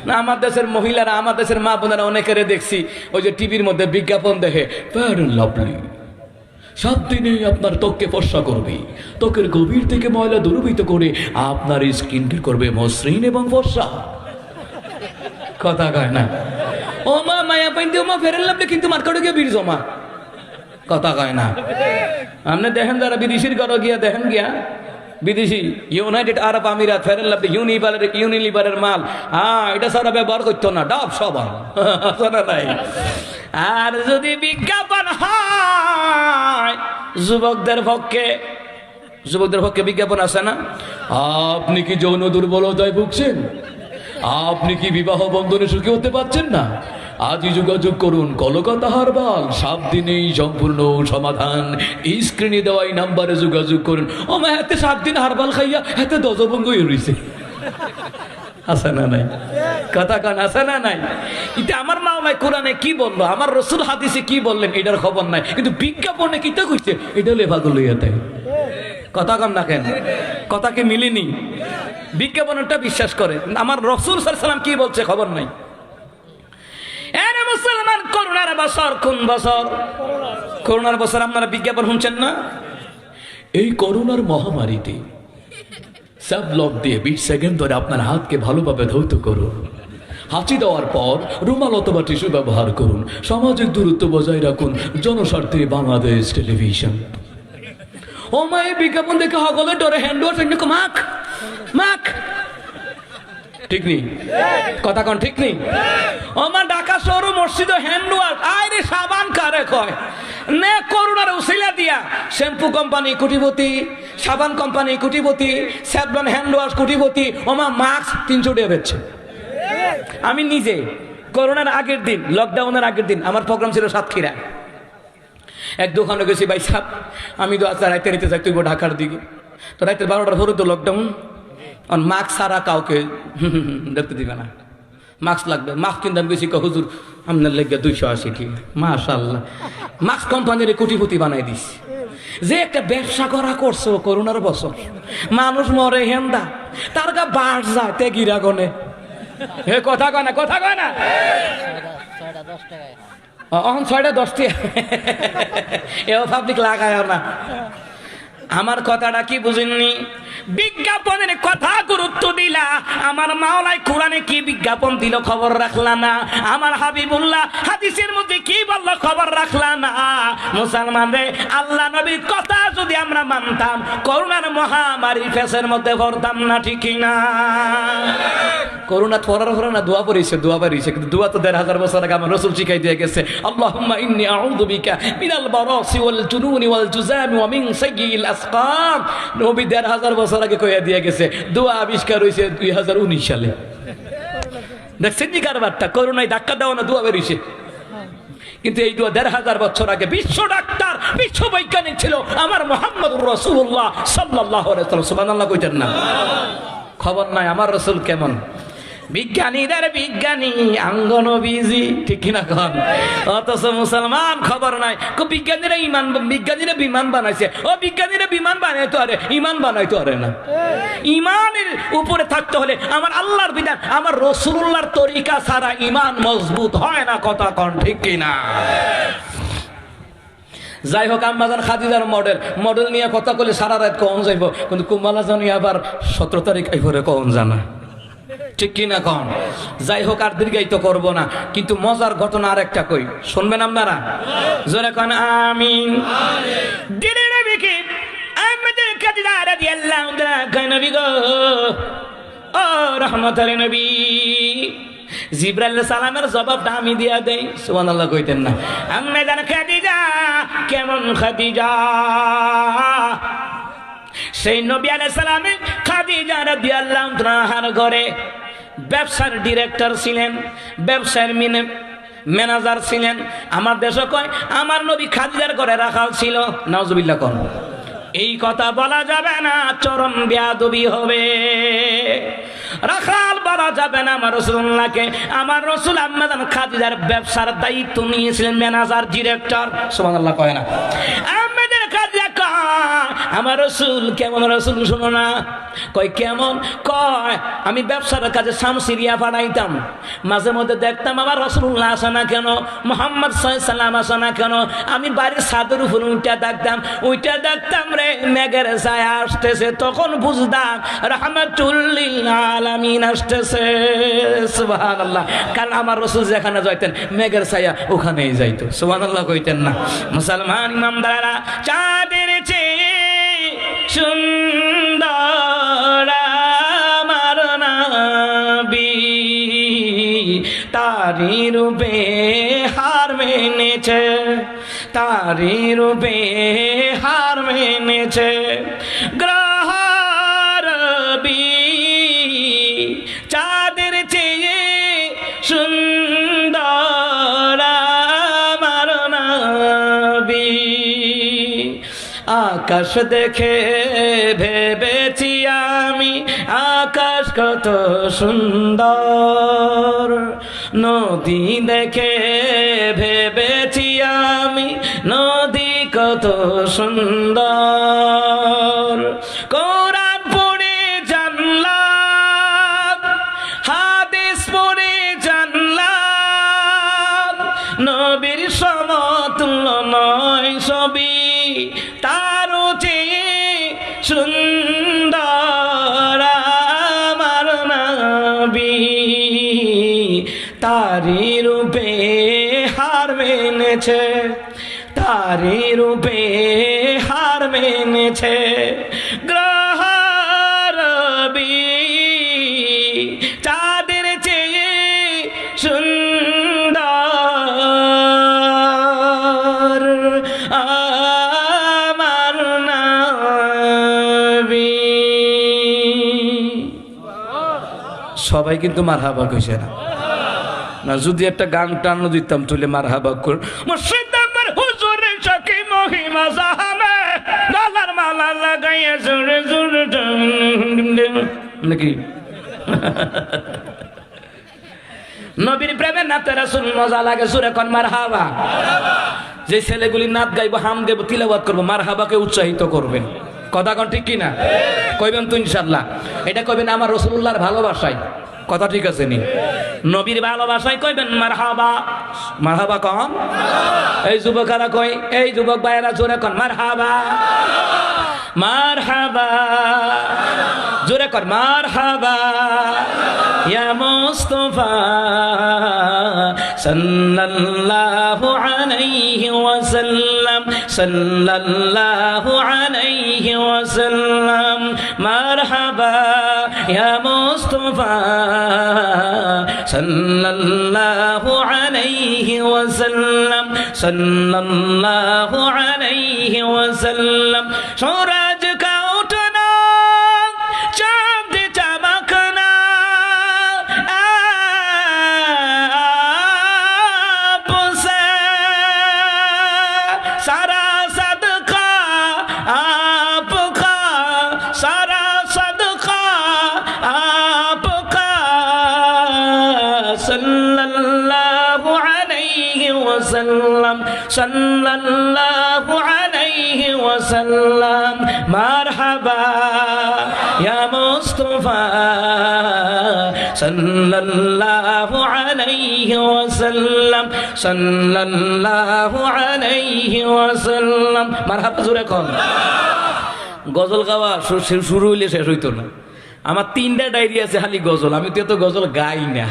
না আমার দেশের মহিলারা, আমার দেশের মা বোনেরা অনেকের দেখছি ওই যে টিভির মধ্যে বিজ্ঞাপন দেখে, ফেয়ার এন্ড লাভলি 7 দিনে আপনার ত্বককে ফর্সা করবে, ত্বকের গভীর থেকে ময়লা দূরীভূত করে আপনার স্কিনকে করবে মসৃণ এবং ফর্সা। কথা কয় না? ও মা মায়া পাইতে ও মা ফেরেন লাভলে কিন্তু মার্কেটে গিয়ে বীর জমা। কথা কয় না? আপনি দেখেন যারা বিদেশির ঘরে গিয়া দেখেন গিয়া বিদেশি ইউনাইটেড আরব আমিরাত ফেরেন লাভ ইউনিলিভারের মাল, এটা সারা ব্যবহার করতো না, ডাব সবার নাই। আর যদি বিজ্ঞাপন হয় যুবকদের পক্ষে বিজ্ঞাপন আছে না? আপনি কি যৌন দুর্বলতায় ভুগছেন? আপনি কি বিবাহ বন্ধনে সুখী হতে পারছেন না? আজই যোগাযোগ করুন কলকাতা হারবাল, 7 দিনেই সম্পূর্ণ সমাধান। এই স্ক্রিনে দেওয়া এই নাম্বারে যোগাযোগ করুন। ও মা হাতে 7 দিন হারবাল খাইয়া হাতে দজভঙ্গ হয়ে রয়েছে, আছে না নাই? কথা কান আছে না নাই? এটা আমার মাওলায় কোরআনে কি বললো, আমার রসুল হাদিসে কি বললেন এটার খবর নাই, কিন্তু বিজ্ঞাপনে কি তা কইছে এটা হলে পাগল হইয়া থাকে। কথা কম না কেন? কথা কি মিলিনি? বিজ্ঞাপনটা বিশ্বাস করে, আমার রসুল সাল্লাল্লাহু আলাইহি ওয়াসাল্লাম কি বলছে খবর নাই। মুসলমান, করোনার বছর কোন বছর? করোনার বছর আপনারা বিজ্ঞাপন শুনছেন না? এই করোনার মহামারীতে সব লক দিয়ে 20 সেকেন্ড ধরে আপনার হাতকে ভালোভাবে ধৌত করুন। হাঁচি দেওয়ার পর রুমাল অথবা টিস্যু ব্যবহার করুন। সামাজিক দূরত্ব বজায় রাখুন। জনস্বার্থে বাংলাদেশ টেলিভিশন। ও মা, এই বিজ্ঞাপন দেখে হগলে ডরে হ্যান্ড ওয়াশ মাখ মাখ, ঠিক নেই? কথা কন ঠিক নেই? ও মা, ঢাকা শহর মসজিদ হ্যান্ড ওয়াশ, আরে সাবান কারে কয় নে, করোনার উসিলা দিয়া শ্যাম্পু কোম্পানি কোটিপতি, সাবান কোম্পানি কোটিপতি, স্যাভলন হ্যান্ড ওয়াশ কোটিপতি। ও মা, মাস্ক 300 টাকা বেচছে। আমি নিজে করোনার আগের দিন, লকডাউনের আগের দিন আমার প্রোগ্রাম ছিল সাতক্ষীরা। এক দোকানে গেছি, ভাই সাহেব আমি তো আজকে রাইতে নিতে চাই, তুই ঢাকার দিকে, তো রাইতে 12টার পরে তো লকডাউন, আর মাস্ক ছাড়া কাউকে দেখতে দিবে না, মাস্ক লাগবে। মাস্ক কিনতে আমি গেছি, হুজুর আপনার লেগে 280 টাকা। মাশাআল্লাহ, মাস্ক কোম্পানির কোটিপতি বানাই দিস। যে একটা ব্যবসা করা করছো করোনার বছর, মানুষ মরে হেন্দা, তার গা বাস যায় তে গিরাগনে। হে কথা কয় না, কথা কয় না। 6:10 টাকা এও পাবলিক লাগায় না। আমার কথাটা কি বুঝেননি? বিজ্ঞাপনের কথা গুরুত্ব দিলা, আমার মাওলায় কোরআনে কি বিজ্ঞাপন দিল খবর রাখলা না? আমার হাবিবুল্লাহ হাদিসের মধ্যে কি বলল খবর রাখলা না? মুসলমানদের আল্লাহ নবীর কথা যদি আমরা মানতাম, করোনার মহামারী ফেসের মধ্যে পড়তাম না, ঠিক না? করোনা পড়ার পরে না দোয়া পড়েছে, দোয়া পড়েছে, কিন্তু দোয়া তো 1500 বছর আগে আমার রাসূল শিখাই দিয়ে গেছে। আল্লাহুম্মা ইন্নী আউযু বিকা মিনাল বারাসি ওয়াল জুনুনি ওয়াল জুযামি ওয়া মিন সাইয়্যিল আসকাম। নবী 1500 বছর আগে কইয়া দিয়ে গেছে। দোয়া আবিষ্কার হয়েছে 2019 সালে। দেখছেন নি কারবারটা? করোনায় ধাক্কা দেওয়া না, দোয়া বেরিয়েছে। কিন্তু এই দোয়া 1500 বছর আগে বিশ্ব ডাক্তার, বিশ্ব বৈজ্ঞানিক ছিল আমার মুহাম্মদুর রাসূলুল্লাহ সাল্লাল্লাহু আলাইহি ওয়াসাল্লাম। সুবহানাল্লাহ কইতেন না? খবর নাই আমার রাসূল কেমন। বিজ্ঞানীদের বিজ্ঞানী আঙ্গন বিজি, ঠিক কিনা কন? অথচ মুসলমান খবর নাই। বিজ্ঞানীরা বিমান বানাইছে। ও বিজ্ঞানীরা বিমান বানাইতো, আরে ইমান বানাইতো আরে না। ইমানের উপরে থাকতে হলে আমার আল্লাহর বিধান, আমার রাসূলুল্লাহর তরিকা ছাড়া ইমান মজবুত হয় না। কথা কন ঠিক কিনা? যাই হোক, আম্মাজান খাদিজার মডেল নিয়ে কথা বলে সারা রাত কখন যাইব, কিন্তু কুম্বালা জানি আবার 17 তারিখ এবারে কখন জানা, ঠিক কিনা কন? যাই হোক, আর দীর্ঘায়িত করবো না, কিন্তু মজার ঘটনা আর একটা কই, শুনবেন আপনারা? জোরে কন আমিন। দিনের নবীকে আমাদের খাদিজা রাদিয়াল্লাহু তাআলা নবী গো, ও রহমতের নবী, জিবরাইল সালামের জবাবটা আমি দিয়া দেই। সুবহানাল্লাহ কইতেন না? আম্মা জান খাদিজা কেমন? খাদিজা সেই নবী আলাইহিস সালামে খাদিজা রাদিয়াল্লাহু তাআলার ঘরে ব্যবসার ডিরেক্টর ছিলেন, ব্যবসার ম্যানেজার ছিলেন। আমার দেশে কয় আমার নবী খাদিজার ঘরে রাখাল ছিল। নাউজুবিল্লাহ কোন? এই কথা বলা যাবে না, চরম বেয়াদবি হবে। রাখাল বলা যাবে না আমার রাসূলুল্লাহকে। আমার রাসূল আম্মাজান খাদিজার ব্যবসার দায়িত্ব নিয়েছিলেন, ম্যানেজার ডিরেক্টর। সুবহানাল্লাহ কয় না? আমাদের খাদিজা কয় আমার রাসূল কেমন? রাসূল শোনো না। কয় কেমন? কয় আমি ব্যবসার কাজে শামসিরিয়া বানাইতাম, মাঝে মধ্যে দেখতাম আমার রাসূলুল্লাহ আসে না কেন, মুহাম্মদ সাল্লাল্লাহু আলাইহি সাল্লাম আসে না কেন। আমি বাড়ির ছাদের উপর উঠে দেখতাম রে মেঘের ছায়া আসতেছে, তখন বুঝতাম রাহমাতুল লিল আলামিন আসতেছে। সুবহানাল্লাহ। কারণ আমার রাসূল যেখানে যাইতেন মেঘের ছায়া ওখানেই যাইতো। সুবহানাল্লাহ কইতেন না? মুসলমান ইমামদাররা চাঁদের চেয়ে সুন্দর আমার নবী তারি রূপে হার মেনেছে তারি রূপে হার মেনেছে গ্রহরবি চাঁদের চেয়ে সুন্দর আমার নবী আকাশ দেখে ভেবেছি আমি আকাশ কত সুন্দর নদী দেখে ভেবেছি আমি নদী কত সুন্দর কোরআন পড়ে জানলাম হাদিস পড়ে জানলাম নবীর সমতুল্য নয় ছবি তারও চেয়ে সুন্দর আমার নবী তারি রূপে হার মেনেছে তারি রূপে হার মেনেছে গ্রহরবি চাঁদের চেয়ে সুন্দর আমার নবী সবাই কিন্তু মারহাবা কইছে না না যদি একটা গান টান দিতাম তুলে মারহাবা কর মুর্শিদ আমার হুজুরের সাকি মহিমা জাহানে গলার মালা লাগাইয়া জোরে জোরে নাকি নবীর প্রেমে নাতে রাসূল মজা লাগে সুরে কোন মারহাবা যে ছেলেগুলি নাত গাইবো হাম গাইব তিলাওয়াত করবো মারহাবাকে উৎসাহিত করবেন কথা কোন ঠিক কিনা কইবেন তো ইনশাআল্লাহ এটা কইবেন আমার রাসূলুল্লাহর ভালোবাসায় কথা ঠিক আছে নি নবীর ভালোবাসায় কইবেন মারহাবা মারহাবা কম এই যুবকেরা কই এই যুবক ভাইয়েরা জোরে কোন মারহাবা মারহাবা জোরে কর মারহাবা ইয়া মুস্তাফা সাল্লাল্লাহু আলাইহি ওয়াসাল্লাম সাল্লাল্লাহু আলাইহি ওয়াসাল্লাম মারহাবা ইয়া মুস্তাফা সাল্লাল্লাহু আলাইহি ওয়াসাল্লাম সাল্লাল্লাহু আলাইহি ওয়াসাল্লাম सूरज का उठना चांद चमकना आपसे सारा सदका आपका सारा सदका आपका सल्लल्लाहु अलैहि वसल्लम सल्लल्लाहु अलैहि वसल्लम मरहबा या मुस्तफा सल्लल्लाहु अलैहि वसल्लम सल्लल्लाहु अलैहि वसल्लम मरहबा জোরে কোন গজল গাওয়া শুরু হইলে শেষ হইতো না আমার তিনটা ডায়েরি আছে খালি গজল আমি তো গজল গাই না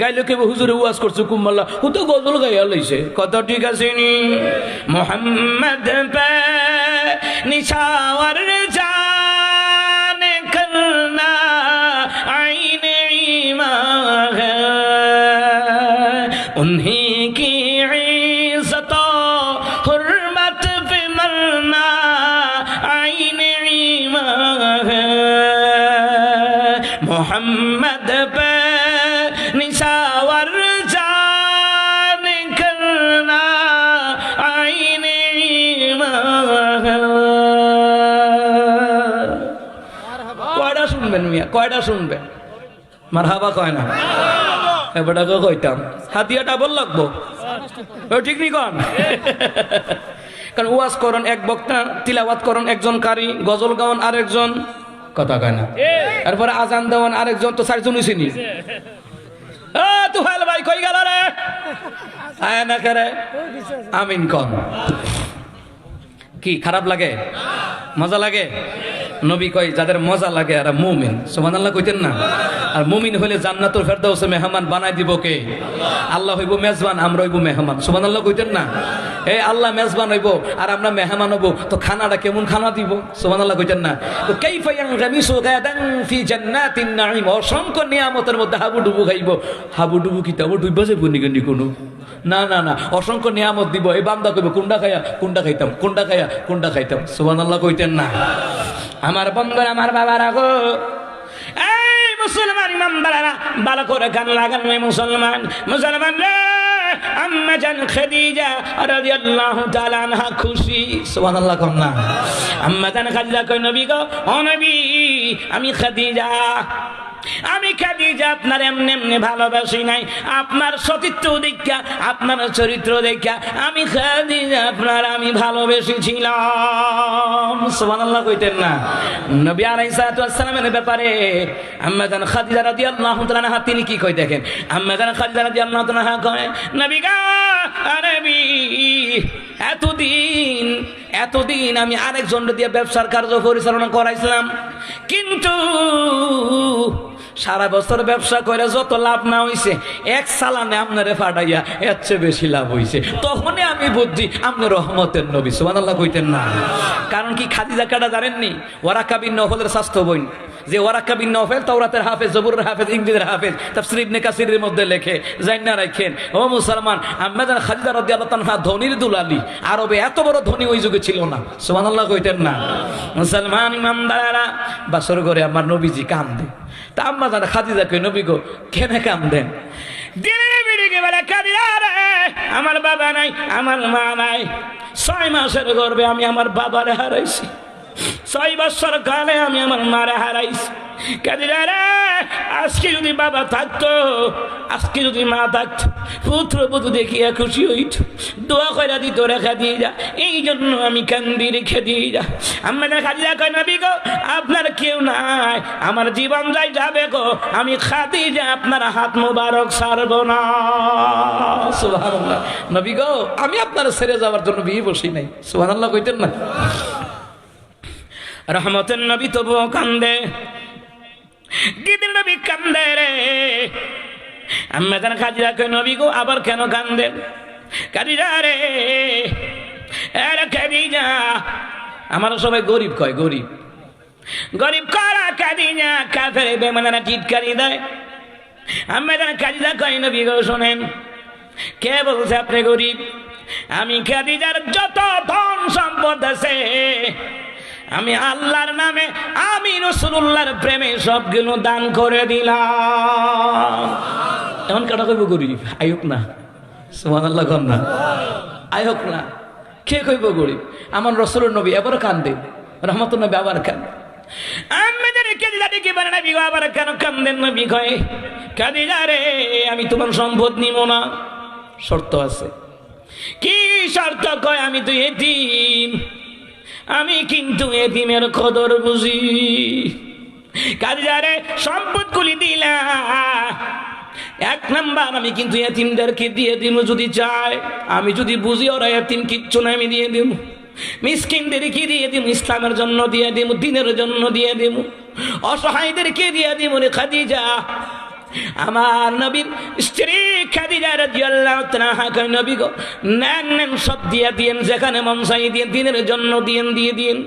গাইলে কেবল হুজুরে ওয়াজ করছে কুম্মাল্লা ও তো গজল গাইয়া লইছে কত ঠিক আছে নি মোহাম্মদ পে নিশাওয়ার জানে করনা আইনে ঈমান है उन्हीं की इज्जत हुर्मत पे मरना आईने ईमान है मोहम्मद पे निशावर जान करना आईने ईमान কয়টা শুনবেন মিয়া কয়টা শুনবেন মারহাবা কয় না এবারটাকে কইতাম হাতিয়াটা বল লাগবো ঠিক নি কন কারণ ওয়াজ করন এক বক্তা তিলাওয়াত করন একজন কারি গজল গাওয়ান আরেকজন কথা কয় না এরপরে আজান দেওয়ান আরেকজন তো চারজন চিনি তুহাল ভাই কই গেল রে আয় না করে আমিন কন কি খারাপ লাগে মজা লাগে নবী কয় যাদের মজা লাগে আর মুমিন, সুবহানাল্লাহ কইতেন না? আর মুমিন হলে জান্নাতুল ফেরদাউসে মেহমান বানাই দিব কে? আল্লাহ হইব মেজবান, আমরা হইব মেহমান, সুবহানাল্লাহ কইতেন না? এই আল্লাহ মেজবান হইব আর আমরা মেহমান হব, তো খানাটা কেমন খানা দিব? সুবহানাল্লাহ কইতেন না? তো কাইফা ইয়ানগামিসু গাদান ফি জান্নাতিন নাঈম, অসংখ্য নিয়ামতের মধ্যে হাবুডুবু খাইব। হাবুডুবু কি তাও ডুইবা যাইব নিগন্ডি কোনো? না না না, অসংখ্য নিয়ামত দিব। এই বান্দা কইব কোনটা খাইয়া কোনটা খাইতাম, কোনটা খাইয়া কোনটা খাইতাম, সুবহানাল্লাহ কইতেন না? আমার বন্ধুরা, আমার বাবারা গো, এই মুসলমান ইমানদারেরা, ভালো করে গান লাগান। মুসলমান মুসলমান রে, আম্মা জান খাদিজা রাদিয়াল্লাহু তাআলা আনহা খুশি, সুবহানাল্লাহ কোন না? আম্মা জান খাদিজা কই নবী গো, ও নবী, আমি খাদিজা আপনার এমনি এমনি ভালোবাসি নাই, আপনার সতীত্ব দেখা, আপনার চরিত্র দেখা আমি খাদিজা আপনার আমি ভালোবেসেছিলাম, সুবহানাল্লাহ কইতেন না? নবী আলাইহিস সালাতু ওয়াস সালামের ব্যাপারে আম্মা জান খাদিজা রাদিয়াল্লাহু তাআলা আনহা তিনি কি কই দেখেন। আম্মা জান খাদিজা রাদিয়াল্লাহু তাআলা আনহা কয়, নবী গো, নবী, এতদিন আমি আরেকজন দিয়ে ব্যবসার কার্য পরিচালনা করাইছিলাম, কিন্তু সারা বছর ব্যবসা করে যত লাভ না হইছে, এক সালানে আপনারে ফাটাইয়া এর চেয়ে বেশি লাভ হইছে। তখনই আমি বুঝছি আপনি রহমতের নবী, সুবহানাল্লাহ কইতেন না? কারণ কি খাদিজা কাটা জানেননি? ওয়ারাকা বিন নওফলের স্বাস্থ্য বোন, যে ওয়ারাকা বিন নওফল তাওরাতের হাফেজ, জবুরের হাফেজ, ইংরেজির হাফেজ, তাফসীর ইবনে কাসিরের মধ্যে লেখে, জান্না রাখেন। ও মুসলমান, আম্মা জান খাদিজা রাদিয়াল্লাহু তাআলা ধনীর দুলালি, আরবে এত বড় ধনী ওই যুগে ছিল না, সুবহানাল্লাহ কইতেন না? মুসলমান ইমানদারেরা, বাসর করে আমার নবীজি কান্দে। তা আম্মা জান খাদিজা কই, নবী গো কেন কান্দেন? আমার বাবা নাই, আমার মা নাই, 6 মাসের গর্ভে আমি আমার বাবারে হারাইছি, 6 বছর কালে আমি আমার মারে হারাইছি। কাদিরা রে, আজকে যদি বাবা থাকতো, আজকে যদি মা থাকতো, পুত্র বধূ দেখিয়া খুশি হইত, দোয়া কইরা দিত রেখা দিয়ে যা, এই জন্য আমি কান্দি রেখে দিয়ে যা। আমাদের খাদিজা কয়, নবী গো, আপনার কেউ নাই, আমার জীবন যাই যাবে গো, আমি খাদিজা আপনার হাত মোবারক ছাড়ব না, সুবহানাল্লাহ। নবী গো, আমি আপনার ছেড়ে যাওয়ার জন্য বিয়ে বসি নাই, সুবহানাল্লাহ কইতেন না? রহমতের নবী তবুও কান্দে, দিদির নবী কান্দে রে। আম্মা জান খাদিজা কয়, নবী গো আবার কেন কান্দেন? খাদিজা রে, আরে খাদিজা, আমার সবাই গরিব কয়, গরিব গরিব করা খাদিজা, কাফের বেঈমানেরা টিটকারি দেয়। আম্মা জান খাদিজা কয়, নবী গো শোনেন, কে বলছে আপনি গরিব? আমি খাদিজার যত ধন সম্পদ আছে, আমি আল্লাহর নামে, আমি রাসূলুল্লাহর প্রেমে সবগুলো দান করে দিলাম। এখন কাটা কইব গরিব? আইক না, সুবহানাল্লাহ কোন না? আইক না, কে কইব গরিব? আমার রাসূলুর নবী এবার কান্দে, রহমতুল নবী আবার কান্দে। আমাদের খাদিজা কি বলে, নবী গো আবার কেন কান্দেন? নবী কয়, খাদিজা রে, আমি তোমার সম্পদ নিব না, শর্ত আছে। কি শর্ত? কয়, আমি তো এতিম, আমি কিন্তু এতিমের কদর বুঝি। খাদিজা রে, সম্পদগুলি দিলা, 1 নাম্বার আমি কিন্তু এতিমদেরকে দিয়ে দিব যদি চায়, আমি যদি বুঝি ওরা এতিম কিচ্ছু না, আমি দিয়ে দিব। মিসকিনদেরকে দিয়ে দিব, ইসলামের জন্য দিয়ে দিব, দ্বীনের জন্য দিয়ে দিব, অসহায়দেরকে দিয়ে দিব রে খাদিজা। আমার নবীর স্ত্রী খাদিজা রাদিয়াল্লাহু তাআলা কয়, নবী গো, নেন সব দিয়ে দিয়েন, যেখানে মন চাই দিয়ে, দ্বীনের জন্য দিয়ে দিন।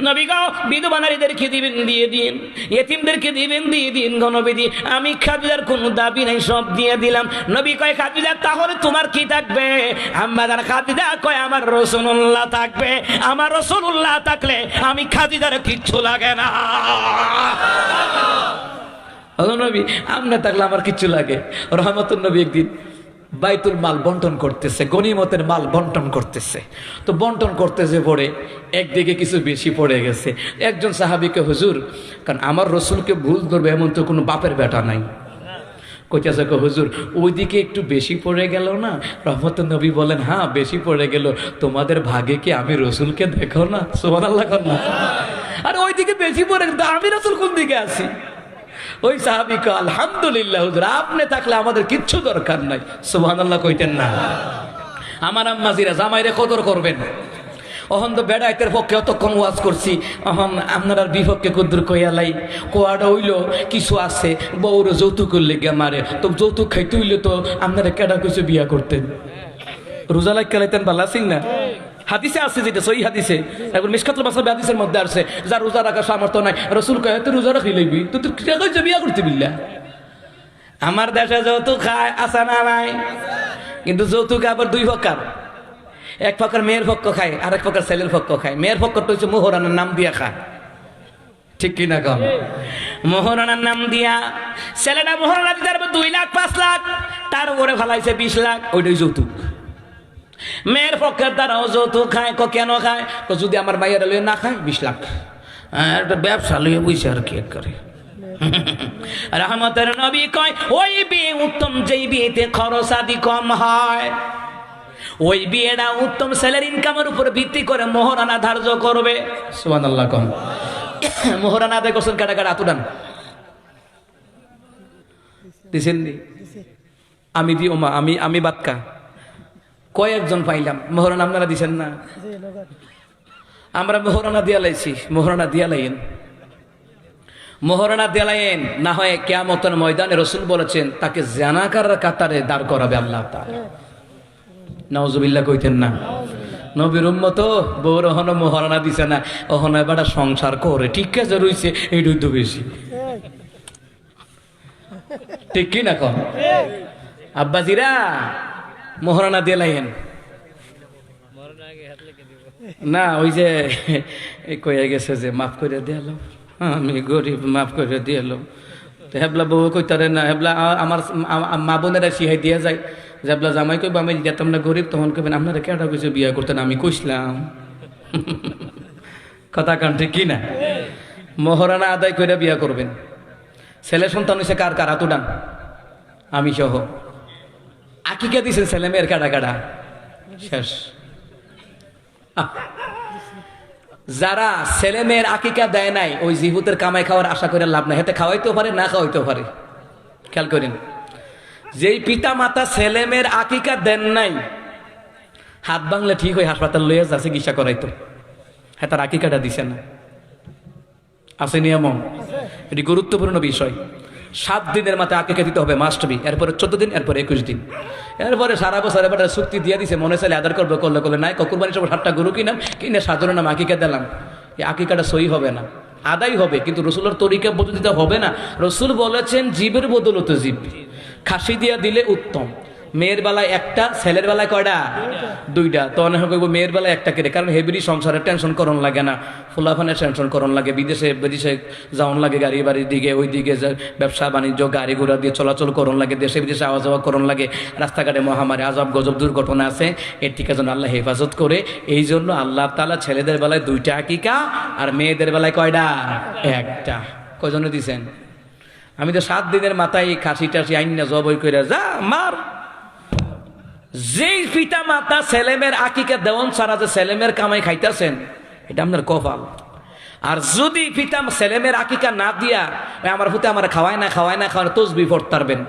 নবী গো, বিধবা নারীদেরকে দিবেন, দিয়ে দিন, ইয়েতিমদেরকে দিবেন, দিয়ে দিন গো নবীজি। আমি খাদিজার কোনো দাবি নাই, সব দিয়ে দিলাম। নবী কয়, খাদিজা তাহলে তোমার কি থাকবে? আম্মা জান খাদিজা কয়, আমার রাসূলুল্লাহ থাকবে, আমার রাসূলুল্লাহ থাকলে আমি খাদিজার কিচ্ছু লাগে না। নবী, আপনি থাকলে আমার কিচ্ছু লাগে। রহমতুল নবী একদিন বাইতুল মাল বন্টন করতেছে, গনিমতের মাল বন্টন করতেছে। তো বন্টন করতেছে, পড়ে একদিকে কিছু বেশি পড়ে গেছে। একজন সাহাবীকে, হুজুর, কারণ আমার রসুলকে ভুল ধরবে এমন তো কোনো বাপের বেটা নাই, কইতেছে, হুজুর ওইদিকে একটু বেশি পড়ে গেল না? রহমতুল নবী বলেন, হ্যাঁ বেশি পড়ে গেল, তোমাদের ভাগে কি আমি রসুলকে দেখো না? সুবহানাল্লাহ না? আর ওইদিকে বেশি পড়ে গেল, আমি রসুল কোন দিকে আছি? ওই সাহাবী কয়, আলহামদুলিল্লাহ হুজুর, আপনি থাকলে আমাদের কিচ্ছু দরকার নাই, সুবহানাল্লাহ কইতেন না? আমার আম্মাজিরা জামাইরে কদর করবেন। অহন তো বেড়াইতের পক্ষে অতক্ষণ ওয়াজ করছি, অহন আপনার বিপক্ষে কুদ্দুর কইয়ালাই কোয়াটা হইল কিছু আছে বউর যৌতুক করলে গিয়া মারে, তো যৌতুক খাইতে হইলে তো আপনারা কেডা কিছু বিয়া করতেন, রোজা লাগ খেলাইতেন ভালো আছেন না? হাদিসে আছে, যেটা সহি হাদিসে, এখন মিশকাতুল মাসাবি হাদিসের মধ্যে আছে, যার রোজা রাখার সামর্থ্য নাই রসুল কয় তুই রোজা রাখি লইবি, তো তুই কইছে বিয়া করতে বিল্লা। আমার দেশে যৌতুক খায় আসা না নাই, কিন্তু যৌতুক আবার দুই প্রকার, এক প্রকার মেয়ের পক্ষ খায় আর এক প্রকার ছেলের পক্ষ খায়। মেয়ের পক্ষটা হচ্ছে মোহরানার নাম দিয়া খায়, ঠিক কিনা কম? মোহরানার নাম দিয়া ছেলেটা মোহরানা দিতে 2 লাখ 5 লাখ, তার উপরে ফেলাইছে 20 লাখ, ওইটাই যৌতুক। মেয়ের পক্ষের দ্বারাও যৌতুক খায়। কেন খায়? যদি আমার মাইয়ারা লইয়ে না খায় 20 লাখ, একটা ব্যবসা লইয়ে বুঝছে আর কি করে। রহমতের নবী কয় ওই বিয়ে উত্তম যেই বিয়েতে খরচ আদি কম হয়, ওই বিয়েটা উত্তম ছেলের ইনকামের উপর ভিত্তি করে মোহরানা ধার্য করবে। সুবহানাল্লাহ কম। মোহরানা আদায় করছেন কাটা কাটা আতুডান দিছেন নি? আমি দিও মা, আমি বাতকা কয়েকজন পাইলাম, মোহরানা আপনারা দিছেন না? আমরা মোহরানা দিয়া লাইছি, মোহরানা দিয়া লাইন, মোহরানা দিয়া লাইন, না হয় কিয়ামতের ময়দানে রসুল বলেছেন তাকে জানাকার কাতারে দাঁড় করাবে আল্লাহ তাআলা। নাউজুবিল্লাহ কইতেন না? নবীর উম্মত বউর ওহনো মোহরানা দিছে না, ওহনো এবারে সংসার করে ঠিক আছে রইছে, এইটুই তো বেশি, ঠিক কি না কন? আব্বাজিরা মোহরানা দিয়ে লাইন না, ওই যে কয়ে গেছে যে মাফ করে দিয়ালো, আমি গরিব মাফ করে দিয়ালো, তো হেবলা বউ কইতারে না, হেবলা আমার মা বোনেরা শিহাই দিয়া যায়, হেবলা জামাই কইব আমি যেতাম না গরিব, তখন কইবেন আপনারা কেটা কিছু বিয়া করতেন, আমি কইসলাম। কথা কান ঠিক কি না? মোহরানা আদায় করে বিয়া করবেন। ছেলে সন্তান হয়েছে কার কার হাত উঠান, আমি সহ। আকিকা দিছেন ছেলে মেয়ের কাটা কাটা শেষ। যারা ছেলে মেয়ের আকিকা দেয় নাই, ওই জিহুতের কামাই খাওয়ার আশা করে লাভ নাই, হেতে খাওয়াইতেও পারে না খাওয়াইতেও পারে। খেয়াল করেন, যেই পিতা মাতা ছেলে মেয়ের আকিকা দেন নাই, হাত ভাঙলে ঠিক হয় হাসপাতাল লইয়া যাচ্ছে চিকিৎসা করাইতো, হ্যাঁ তার আকিকাটা দিছে না, আছে নিয়ম, এটি গুরুত্বপূর্ণ বিষয়। 7 দিনের মাথায় আকিকা দিতে হবে, মাস্ট বি, এরপরে 14 দিন, এরপরে 21 দিন, এরপরে সারা বছর এবার চুক্তি দিয়ে দিছে, মনে চাইলে আদার করবে, করলে নাই, কুরবানির সময় 7টা গরু কিনাম, কিনে সাধারণ নাম আকিকা দিলাম, এই আকিকাটা সহি হবে না, আদায় হবে কিন্তু রসুলের তরিকা বদল দিতে হবে না। রসুল বলেছেন জীবের বদলতে জীব, খাসি দিয়া দিলে উত্তম। মেয়ের বেলায় একটা, ছেলের বেলায় কয়টা? 2টা। তো অনেক কইব মেয়ের বেলায় একটা কেটে, কারণ হেবিরি সংসারে টেনশন করন লাগে না, ফুলাফানের টেনশন করন লাগে, বিদেশে যাওয়ান লাগে, গাড়ি বাড়ির দিকে ওই দিকে ব্যবসা বাণিজ্য গাড়ি ঘোড়া দিয়ে চলাচল করন লাগে, দেশে বিদেশে আওয়া যাওয়া করন লাগে, রাস্তাঘাটে মহামারী আজব গজব দুর্ঘটনা আছে, এর থেকে যেন আল্লাহ হেফাজত করে। এই জন্য আল্লাহ তাআলা ছেলেদের বেলায় 2টা আকিকা আর মেয়েদের বেলায় কয়টা? একটা। কয়জনে দিছেন? আমি তো 7 দিনের মাথায় খাসি টাসি আইন না জবই করে যা মার। যেই পিতা মাতা ছেলেমেয়ের আকিকা দেওয়ান ছাড়া যে ছেলেমেয়ের কামাই খাইতেছেন, এটা আপনার কপাল। আর যদি পিতা ছেলেমেয়ের আকিকা না দিয়া আমার পুতে আমার খাওয়ায় না তসবি পড়তারবেন,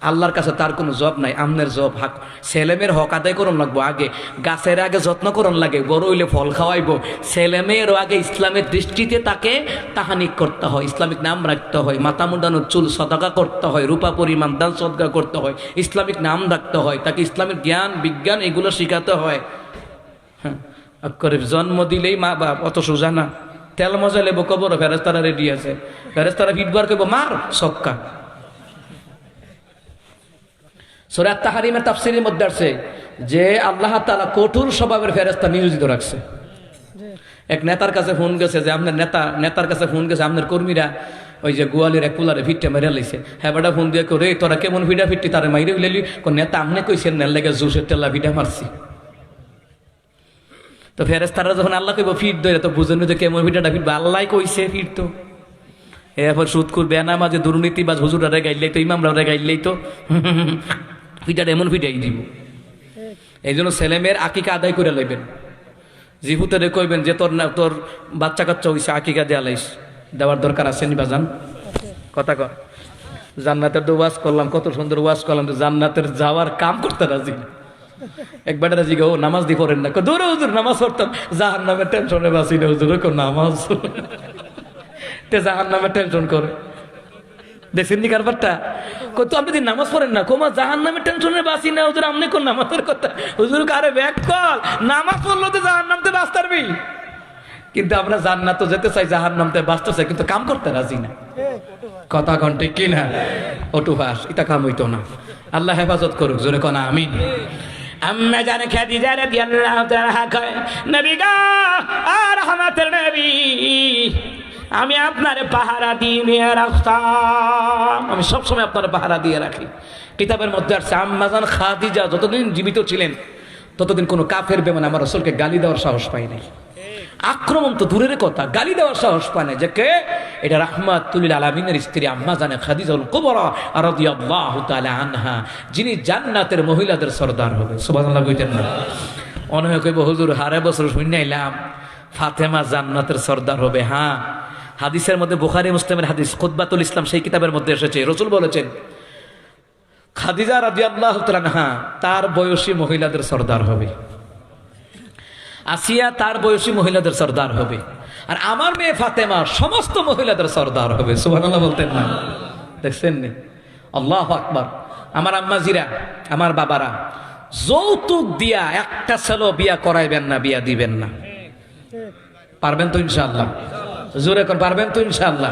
আল্লাহর কাছে তার কোনো জব নাই। আমনের জব হাক ছেলেমেয়ের হক আদায় করুন লাগবো, আগে গাছের আগে যত্ন করুন লাগে, বড় হইলে ফল খাওয়াইবো। ছেলেমেয়েরও আগে ইসলামের দৃষ্টিতে তাকে তাহানিক করতে হয়, ইসলামিক নাম রাখতে হয়, মাথা মুন্ডানোর চুল সদকা করতে হয়, রূপা পরিমাণ দান সদকা করতে হয়, ইসলামিক নাম রাখতে হয়, তাকে ইসলামের জ্ঞান বিজ্ঞান এগুলো শিখাতে হয়। হ্যাঁ, করে জন্ম দিলেই মা বাপ অত সোজা না, তেল মজা লেবো কবর, ফেরেস্তারা রেডি আছে, ফেরেস্তারা ফিটবার করবো মার সক্কা। সূরা তাহরিমের তাফসীরের মধ্যে আছে যে আল্লাহ তাআলা কঠোর স্বভাবের ফেরেশতা নিয়োজিত রাখছে। এক নেতার কাছে ফোন গেছে যে আপনার নেতার কাছে ফোন গেছে, আপনার কর্মীরা ওই যে গোয়ালের এক কুলারে ফিটটা মেরে লাইছে। হ্যাঁ বেটা ফোন দিয়ে করে তোরা কেমন ফিটা ফিটটি তারা মাইরে উইলি, নেতা আপনি কইছেন নেল লেগে জুসের তেলা ফিটা মারছি। তো ফেরেশতারা যখন আল্লাহ কইব ফিট ধরে, তো বুঝেন যে কেমন ফিটাটা ফিটবে, আল্লাহ কইছে ফিট। তো এরপর সুদকুর বেনামাজি দুর্নীতিবাজ হুজুরারে গাইলেই তো, ইমামরা গাইলেই তো ফিটাটা এমন ফিটাই দিব। এই জন্য ছেলে মেয়ের আকিকা আদায় করে লইবেন। জিহুতেরে কইবেন যে তোর বাচ্চা কাচ্চা হইছে, আকিকা দেয়া লাইস, দেওয়ার দরকার আছে নি বাজান? কথা কর। জান্নাতের তো ওয়াজ করলাম, কত সুন্দর ওয়াজ করলাম, জান্নাতের যাওয়ার কাম করতে রাজি। একবার জিগা ও নামাজ দিয়ে পড়েন না দূরে হুজুর নামাজ পড়তাম জাহান্নামের টেনশনে বাঁচি না হুজুর নামাজ তে জাহান্নামের টেনশন করে দেখছেন নি কারবারটা কত আপনি যদি নামাজ পড়েন না কোমা জাহান্নামের টেনশনে বাঁচি না হুজুর আপনি কোন নামাজের কথা হুজুর কারে ব্যাক কল নামাজ পড়লো তো জাহান্নামতে বাঁচতে পারবি কিন্তু আমরা জান্নাত যেতে চাই জাহান্নামতে বাঁচতে চাই কিন্তু কাম করতে রাজি না কথা কন ঠিক কি না অটুভাস এটা কাম হইতো না আল্লাহ হেফাজত করুক জোরে কোন আমিন আম্মা জান খাদিজা রাদিয়াল্লাহু তাআলা কয় নবী গো আর রহমাতের নবী আমি আপনারে পাহারা দিয়ে রাখতাম আমি সবসময় আপনার পাহারা দিয়ে রাখি কিতাবের মধ্যে আছে আম্মা জান খাদিজা যতদিন জীবিত ছিলেন ততদিন কোনো কাফের বেঈমান আমার রাসূলকে গালি দেওয়ার সাহস পায় নাই আক্রমণ তো দূরের কথা গালি দেওয়ার সাহস পায় না যে কে এটা রাহমাতুল লিল আলামিনের স্ত্রী আম্মা জানে খাদিজাতুল কুবরা রাদিয়াল্লাহু তাআলা আনহা যিনি জান্নাতের মহিলাদের সরদার হবে সুবহানাল্লাহ কইতেন না অনেকে কইব হুজুর হারে বছর শুনাইলাম ফাতেমা জান্নাতের সরদার হবে হ্যাঁ হাদিসের মধ্যে বুখারী মুসলিমের হাদিস খুতবাতুল ইসলাম সেই কিতাবের মধ্যে এসেছে রাসূল বলেছেন খাদিজা রাদিয়াল্লাহু তাআলা আনহা তার বয়সী মহিলাদের সরদার হবে আসিয়া তার বয়সী মহিলাদের সরদার হবে আর আমার মেয়ে ফাতেমা সমস্ত মহিলাদের সরদার হবে সুবহানাল্লাহ বলতেন না দেখছেন নি আল্লাহু আকবার আমার আম্মাজিরা আমার বাবারা যৌতুক দিয়া একটা ছেলে বিয়া করাইবেন না বিয়া দিবেন না পারবেন তো ইনশাআল্লাহ জোরে কোন পারবেন তো ইনশাআল্লাহ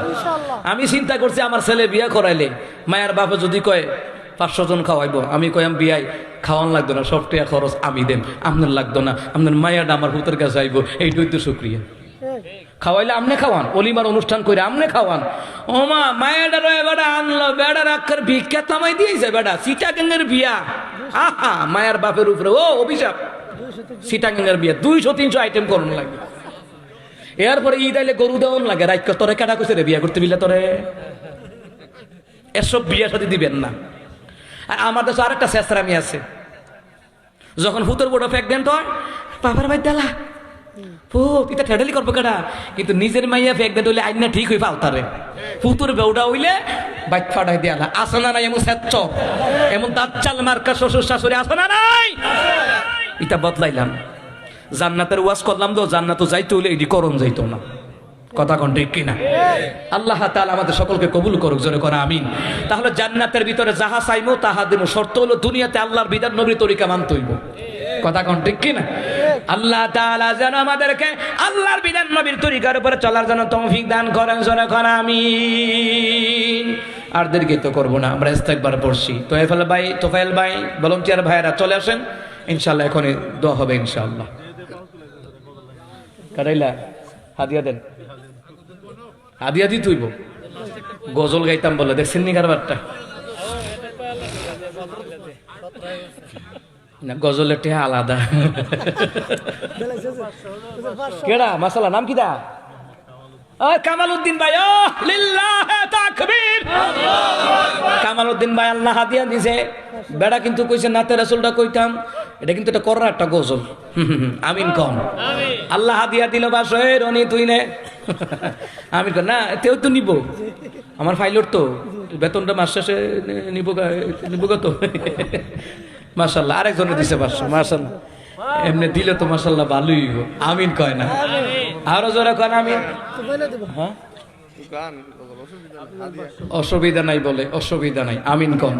আমি চিন্তা করছি আমার ছেলে বিয়া করাইলে মায়ের বাবা যদি কয় 500 জন খাওয়াইবো আমি কয়াম বিয়াই খাওয়ান লাগতো না সব টাকা খরচ আমি দেন আপনার লাগতো না আপনার মায়াটা আমার হুতের কাছে আইবো এইটুই তো শুক্রিয়া খাওয়াইলে আমনে খাওয়ান অলিমার অনুষ্ঠান করে আমনে খাওয়ান ও মা মায়াডারও বেড়া আনলো বেড়ার আক্ষর ভিক্ষা তামাই দিয়েছে বেড়া সিটাগাঙ্গের বিয়া আহা মায়ের বাপের উপরে ও অভিশাপ সিটাগাঙ্গের বিয়া 200-300 আইটেম করুন লাগে এরপরে ঈদ আইলে গরু দেওয়ান লাগে রাইক তোরে কেটা কইছে রে বিয়া করতে বিলে তোরে এসব বিয়া সাথে দিবেন না আর আমার দেশে আরেকটা শেষরামি আছে যখন হুতর বড় প্রেগনেন্ট হয় বাবার ভাই দেলা এটা ঠেডালি করবো কেডা কিন্তু নিজের মাইয়া প্রেগনেন্ট হইলে আইনা ঠিক হয়ে পালতারে হুতুর বেউডা হইলে বাইক ফাটাই দেয়ালা আসে না নাই এমন স্যাচ্চ এমন দাঁতচাল মার্কা শ্বশুর শাশুড়ি আসে না নাই এটা বদলাইলাম জান্নাতের ওয়াজ করলাম তো জান্নাত যাইতে হইলে এটি করণ যাইতো না কথা কোন ঠিক কিনা আল্লাহ তাআলা আমাদের সকলকে কবুল করুক জোরে করে আমিন তাহলে জান্নাতের ভিতরে যাহা চাইবো তাহা দেব শর্ত হলো দুনিয়াতে আল্লাহর বিধান নবীর তরিকা মানতে হইব কথা কোন ঠিক কিনা আল্লাহ তাআলা যেন আমাদেরকে আল্লাহর বিধান নবীর তরিকার উপরে চলার জন্য তৌফিক দান করেন জোরে করে আমিন আর দেরকে তো করবো না আমরা ইস্তেগফার পড়ছি তোফায়েল ভাই ভলান্টিয়ার ভাইরা চলে আসেন ইনশাআল্লাহ এখন দোয়া হবে ইনশাআল্লাহ কারাইলা হাদিয়া দেন হাদিয়া দি তুইব গজল গাইতাম বলে দেখছেন নি কারবারটা না গজলের টেহা আলাদা কেডা মাসালা নাম কি দা কামালউদ্দিন ভাই লিল্লাহি তাকবীর কামালউদ্দিন ভাই আল্লাহ হাদিয়া দিছে বেড়া কিন্তু কইছে নাতে রাসূলটা কইতাম এটা কিন্তু এটা কররা একটা গজল আমিন কম আল্লাহ হাদিয়া দিল বাসে রনি তুই নে আমিন কম না তেও তো নিব আমার ফাইলর তো বেতনটা মাস শেষে নিব তো মাশাআল্লাহ আরেকজনে দিছে 500 মাশাআল্লাহ এমনি দিলে তো মাশাআল্লাহ ভালোই আমিন কয় না আরো জোরে কন আমিন হ্যাঁ অসুবিধা নাই বলে অসুবিধা নাই আমিন কন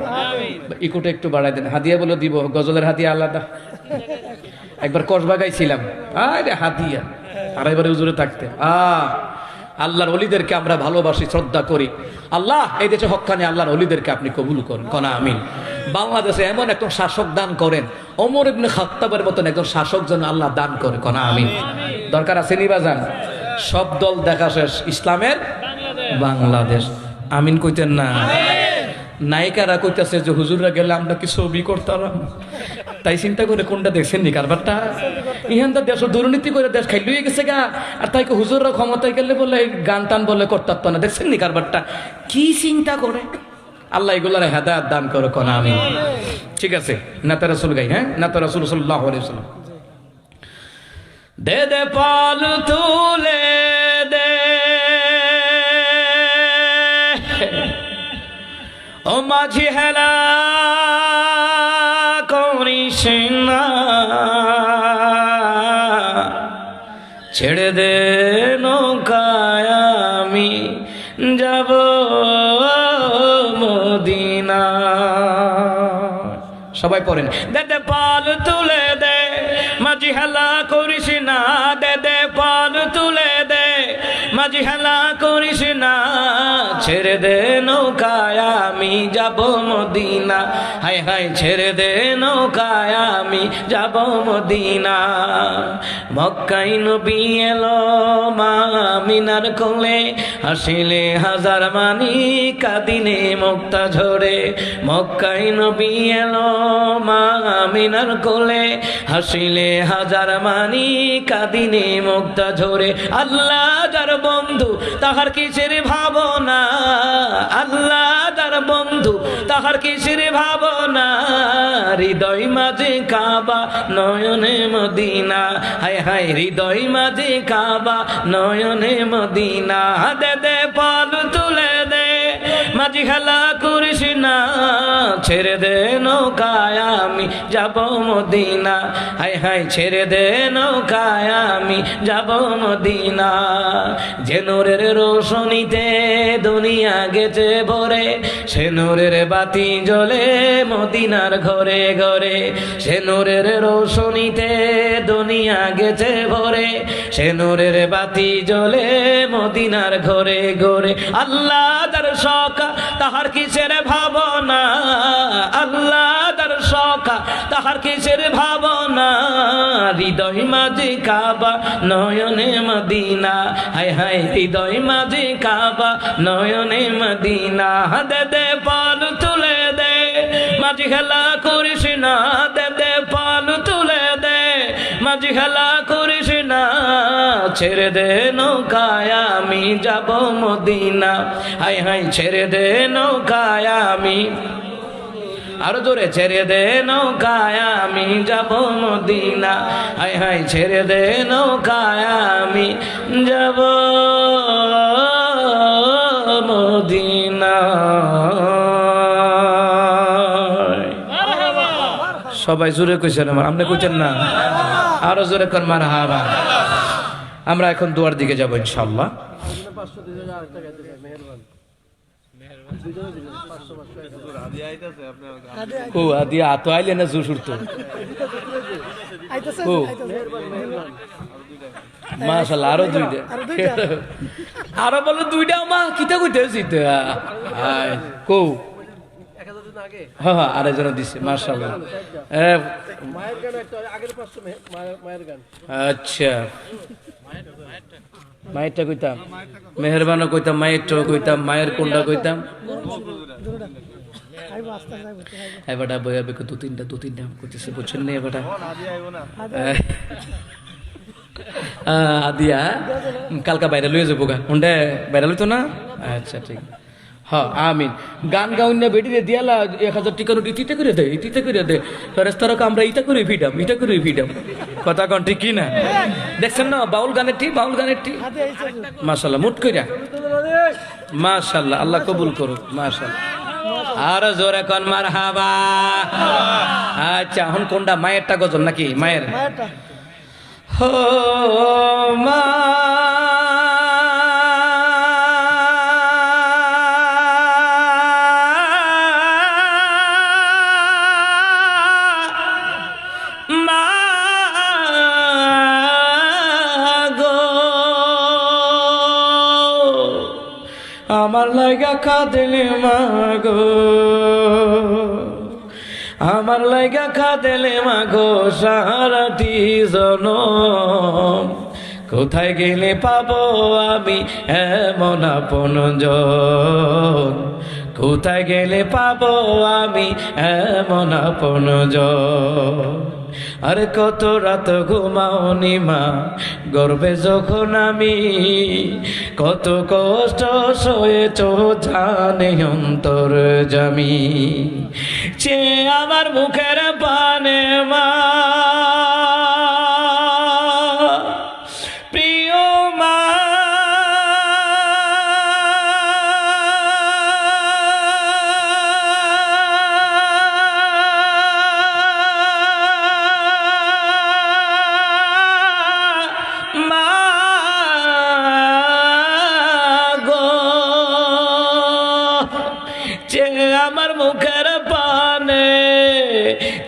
ইকুটা একটু বাড়াই দেন হাদিয়া বলে দিব গজলের হাদিয়া আলাদা একবার কসবা গাইছিলাম আরে হাদিয়া আর এবারে হুজুরে থাকতে আল্লাহর ওলিদেরকে আমরা ভালোবাসি শ্রদ্ধা করি আল্লাহ এই দেশে হক্কানি আল্লাহর ওলিদেরকে আপনি কবুল করেন কনা আমিন বাংলাদেশে এমন একজন শাসক দান করেন ওমর ইবনে খাত্তাবের মতন একজন শাসক যেন আল্লাহ দান করে কনা আমিন দরকার আছে নিবাজান সব দল দেখা শেষ ইসলামের বাংলাদেশ আমিন কইতেন না নায়িকারা কইতেছে যে হুজুররা গেলে আমরা কি ছবি করতাম তাই চিন্তা করে কোনটা দেখছেন নি কারবারটা ইহানটা দেশ দুর্নীতি করে দেশ খাই লুয়ে গেছে গা আর তাই হুজুররা ক্ষমতায় গেলে বলে গান টান বলে করতাম না দেখছেন নি কারবারটা কি চিন্তা করে আল্লাহ এগুলার হেদায়েত দান করে কোন আমিন ঠিক আছে নাতে রাসূল গাই হ্যাঁ নাতে রাসূল সাল্লাল্লাহু আলাইহি ওয়াসাল্লাম দে দে পাল তুলে দে ও মাঝি হেলা করিস না, ছেড়ে দে নৌকায় আমি যাব মদিনা। সবাই পড়েন। দে দে পাল তুলে দে, মাঝি হেলা করিস না, দে দে পাল তুলে দে, মাঝি হেলা করিস না, ছেড়ে দে নৌকায় আমি যাব মদিনা। হায় হায় ছেড়ে দে নৌকায় আমি যাব মদিনা। মক্কায় নবী এলো মা আমিনার কোলে, হাসিলে হাজার মানি কাঁদিলে মুক্তা ঝরে। মক্কায় নবী এলো মা আমিনার কোলে, হাসিলে হাজার মানি কাঁদিলে মুক্তা ঝরে। আল্লাহ যার বন্ধু তাহার কিসের ভাবনা, আল্লাহ যার বন্ধু তাহার কিসের ভাবনা, হৃদয় মাঝে কাবা নয়নে মদিনা। হায় হায় হৃদয় মাঝে কাবা নয়নে মদিনা। দে দে পাল তুলে দে, মাঝি খেলা করিস না, ছেড়ে দে নৌকায় আমি যাব মদিনা। হায় হায় ছেড়ে দে নৌকায় আমি যাব মদিনা। যে নূরের রোশনীতে দুনিয়া গেছে ভরে, সে নূরের বাতি জ্বলে মদিনার ঘরে ঘরে। সে নূরের রোশনীতে দুনিয়া গেছে ভরে, সে নূরের বাতি জ্বলে মদিনার ঘরে ঘরে। আল্লাহ তার সখা তাহার কিসের ভাবনা, আল্লাহ তার সখা তাহার কিসের ভাবনা, হৃদয় মাঝে কাবা নয়নে মদিনা। হায় হায় হৃদয় মাঝে কাবা নয়নে মদিনা। দে দে পাল তুলে দে, মাঝি খেলা করিস না, দে দে পাল তুলে দে, মাঝি খেলা করিস না, ছেড়ে দে নৌকায় আমি যাব মদিনা। হায় হায় ছেড়ে দে নৌকায় আমি, আরো জোরে, ছেড়ে দে নৌকায় আমি যাব মদিনা। হায় হায় ছেড়ে দে নৌকায় আমি যাব মদিনা। সবাই জোরে কইছেন আমার, আপনি কইছেন না? আরো জোরে কর মারহাবা। আমরা এখন দুয়ার দিকে যাব ইনশাআল্লাহ। ও আদিয়া আতো আইলে না জোর সুরতো ও মাশাআল্লাহ, আরো দুইটা, আরো বলো দুইটা মা কিতা কইতেছি তো কো। হ্যাঁ হ্যাঁ আরেকজন দিছে মাশাআল্লাহ। আচ্ছা মায়েরটা কইতাম, মেহরবানও কইতাম, মায়েরটাও কইতাম, মায়ের কোনটা কইতাম। এবারটা বইয়া বেকে দু তিনটা কইতেছে, বুঝছেন নি? এবারটা আদিয়া কালকা বাইরে লইয়া যাবো গা, উন্ডে বাইরে লইতো না। আচ্ছা ঠিক, হ্যাঁ আমিন। গান গাউন না বেটি দিয়ালা 1000 টাকা নোট ইতিতে করে দে, ইতিতে করে দে, ফেরেশতারা আমরা ইটা করে ফিডাম, ইটা করে ফিডাম। কথা কোন ঠিক কি না? দেখছেন না বাউল গানের ঠিক, বাউল গানের ঠিক। মাশাআল্লাহ মুট কইরা মাশাআল্লাহ, আল্লাহ কবুল করুক মাশাআল্লাহ। আর জোরে কোন মারহাবা। আচ্ছা এখন কোনটা, মায়েরটা গজল নাকি? মায়ের হো মা আমার লাইগা কাঁদেলে মাগো, আমার লাইগা কাঁদেলে মাগো সারাটি জনম। কোথায় গেলে পাবো আমি এমন আপনজন, কোথায় গেলে পাবো আমি এমন আপনজন। আরে কত রাত ঘুমাওনি মা গর্বে যখন আমি, কত কষ্ট সয়েছ জানে অন্তর জামি। চে আমার মুখের পানে মা, প্রিয় মা, চে আমার মুখের পানে,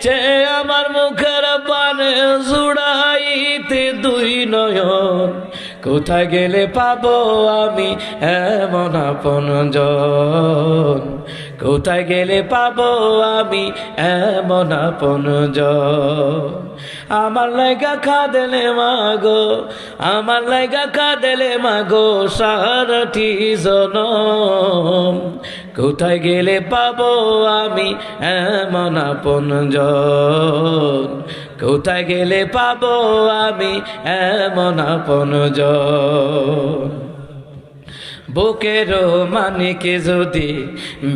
চে আমার মুখের পানে জুড়াইতে দুই নয়ন, কোথায় গেলে পাবো আমি এমন আপনজন, কোথায় গেলে পাবো আমি এমন আপনজন। আমার লাইগা কাঁদেলে মাগো, আমার লাইগা কাঁদেলে মাগো সারাটি জনম, কোথায় গেলে পাবো আমি এমন আপনজন, কোথায় গেলে পাবো আমি এমন আপনজন। বুকের মানিকে যদি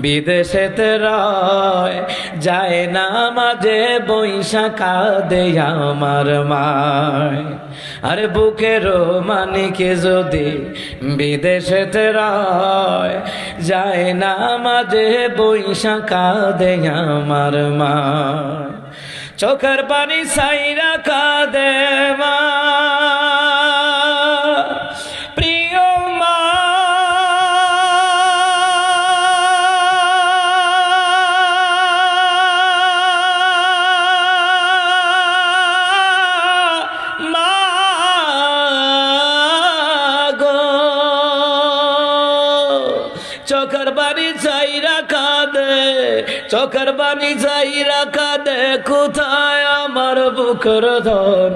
বিদেশেতে রয়, যায় না মাঝে বৈশাখা দে আমার মায়। আরে বুকের মানিকে যদি বিদেশেতে রয়, যায় না মাঝে বৈশাখা দে আমার মায়। চোখের পানি সাইরা কাঁদে মা, প্রিয় মা, মা গো, চোখের বাড়ি চাইরা কাঁদে, চোখের বাণী যাইরা কাঁদে, কোথায় আমার বুকের ধন,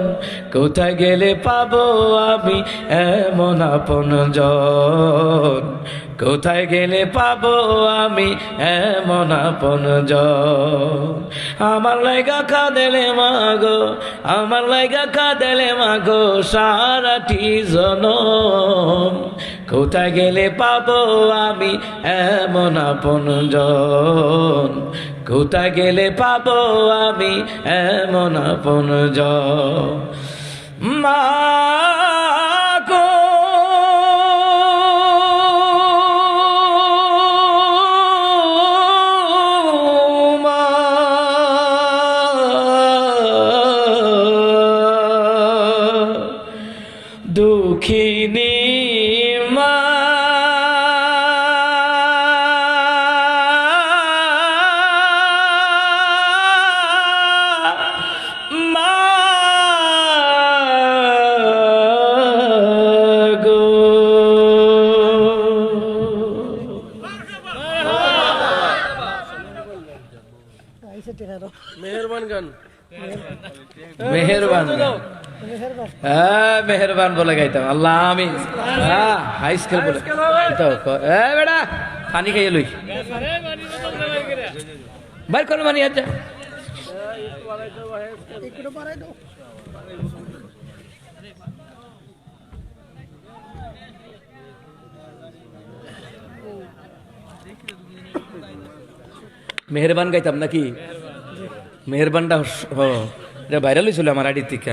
কোথায় গেলে পাবো আমি এমন আপনজন, কোথায় গেলে পাবো আমি এমন আপনজন। আমার লাইগা কাঁদেলে মাগো, আমার লাইগা কাঁদেলে মাগো সারাটি জনম, কোথায় গেলে পাবো আমি এমন আপনজন, কোথায় গেলে পাবো আমি এমন আপনজন। মা গো, মা, দুঃখিনী মা, মেহেরবান গান, মেহেরবান, হ্যাঁ মেহেরবান বলে গাইতাম। আল্লাহ আমি হাই স্কুল বলে বেড়া পানি খাইয়ে লই বাইর করে মানি আচ্ছা। মেহেরবান গাইতাম নাকি? মেহেরবানটা এটা ভাইরাল হয়েছিল আমার আইডি থেকে।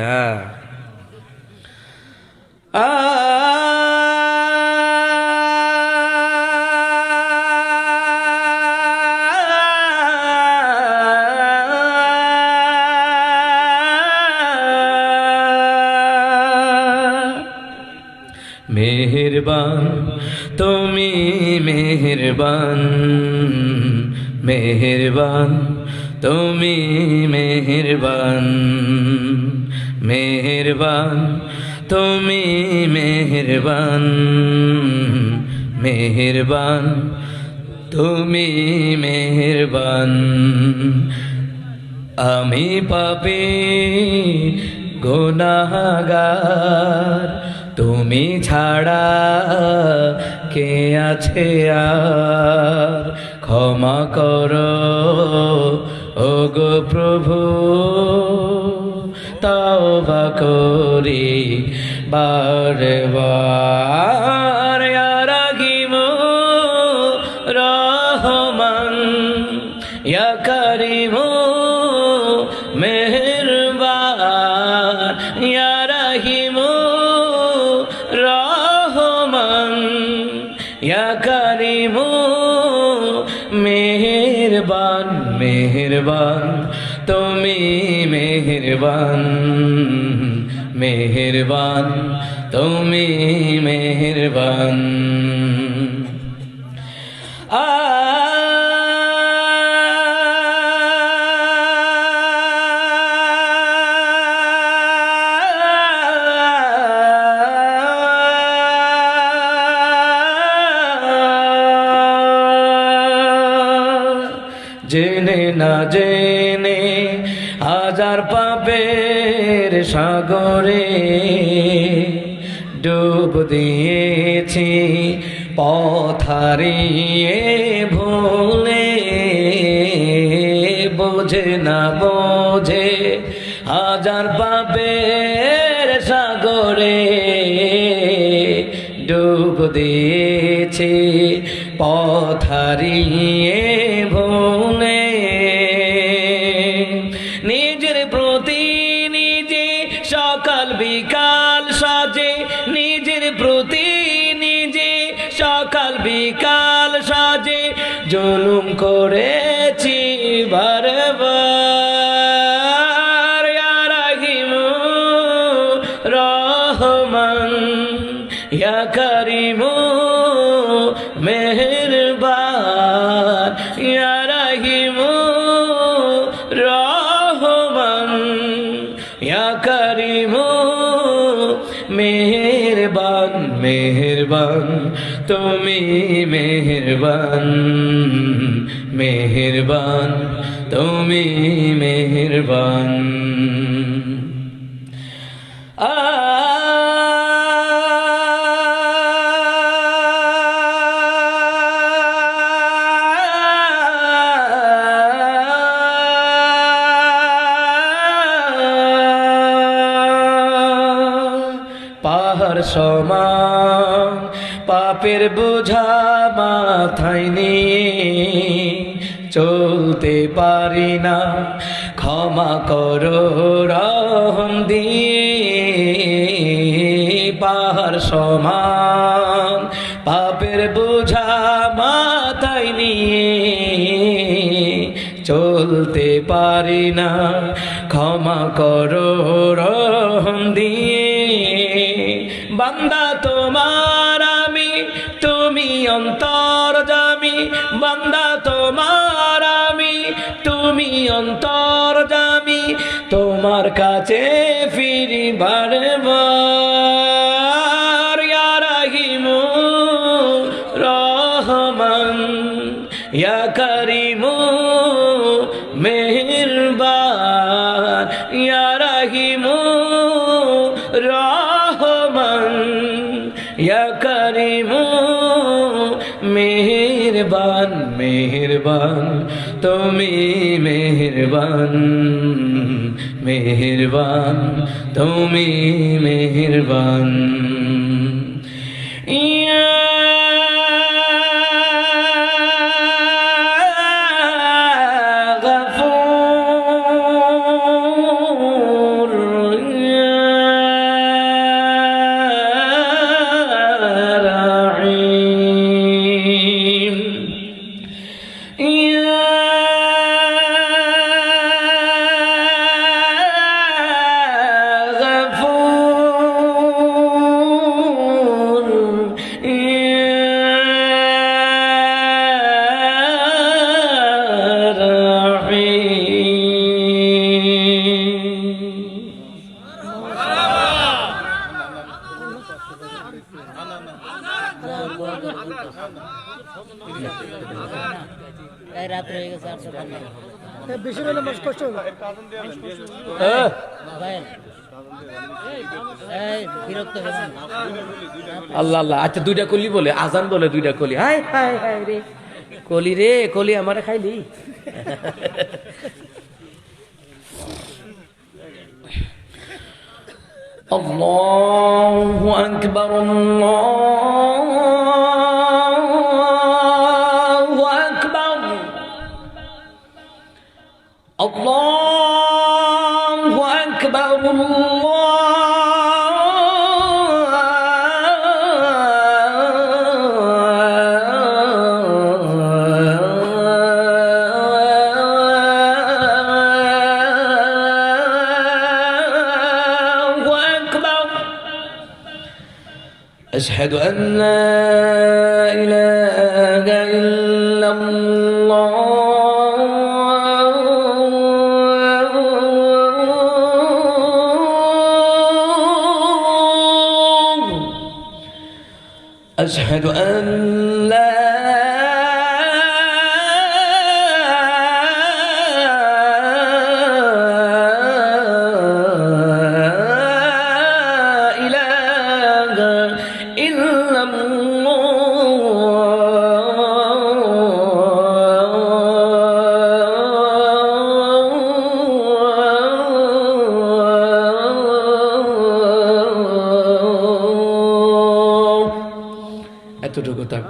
মেহেরবান তুমি মেহেরবান, মেহেরবান তুমি মেহেরবান, মেহেরবান তুমি মেহেরবান, মেহেরবান তুমি মেহেরবান। আমি পাপী গুনাহগার, তুমি ছাড়া কে আছে আর, ক্ষমা করো ওগো প্রভু, তওবা করি বারে বার। ইয়া রাহিম রহমান, ইয়া করিম মেহেরবান, ইয়া রাহিম রহমান, ইয়া করিম মেহেরবান, মেহেরবান তুমি মেহেরবান, মেহেরবান তুমি মেহেরবান। জেনে না জেনে হাজার পাপের সাগরে ডুব দিয়েছি পথ হারিয়ে ভুলে বোঝে না বোঝে হাজার পাপের সাগরে ডুব দিয়েছি পথ হারিয়ে ভুলে নিজের প্রতি নিজে সকাল বিকাল সাজে নিজের প্রতি নিজে সকাল বিকাল সাজে জুলুম করেছি বারবার ইয়া রাহিমু রহমান ইয়া করিমু মেহেরবান ইয়া রাহিমু রহমান ইয়া করিমু মেহেরবান মেহেরবান তুমি মেহেরবান মেহেরবান তুমি মেহেরবান পাহাড় সমান পাপের বোঝা মাথায় নিয়ে চলতে পারি না ক্ষমা করো রহম দিয়ে পাহাড় সমান পাপের বোঝা মাথায় নিয়ে চলতে পারি না ক্ষমা করো রহম দিয়ে বান্দা তোমার আমি তুমি অন্তর্যামী বান্দা তোমার আমি তুমি অন্তর্যামী তোমার কাছে ফিরি বারবার ইয়া রাহিমু রহমান ইয়া করিমু মেহেরবান ইয়া রাহিমু রহমান ইয়া করিমু মেহেরবান মেহেরবান তুমি মেহেরবান মেহেরবান তুমি মেহেরবান ইয়া রাত হয়ে গেছে আর সকাল নাই বেশি হলে মাছ কষ্ট হবে বিরক্ত হবেন আল্লাহ আল্লাহ আচ্ছা দুইটা কলি বলে আজান বলে দুইটা কলি হাই হাই হাই রে কলি রে কলি আমারে খাইলি আল্লাহু আকবার আল্লাহু আকবার আল্লাহু আকবার أشهد أن لا إله إلا الله أشهد أن لا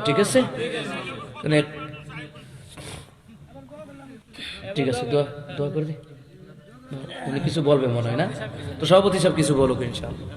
ঠিক আছে তাহলে ঠিক আছে দোয়া দোয়া করে দি উনি কিছু বলবে মনে হয় না তো সভাপতি সাহেব কিছু বলুক ইনশাআল্লাহ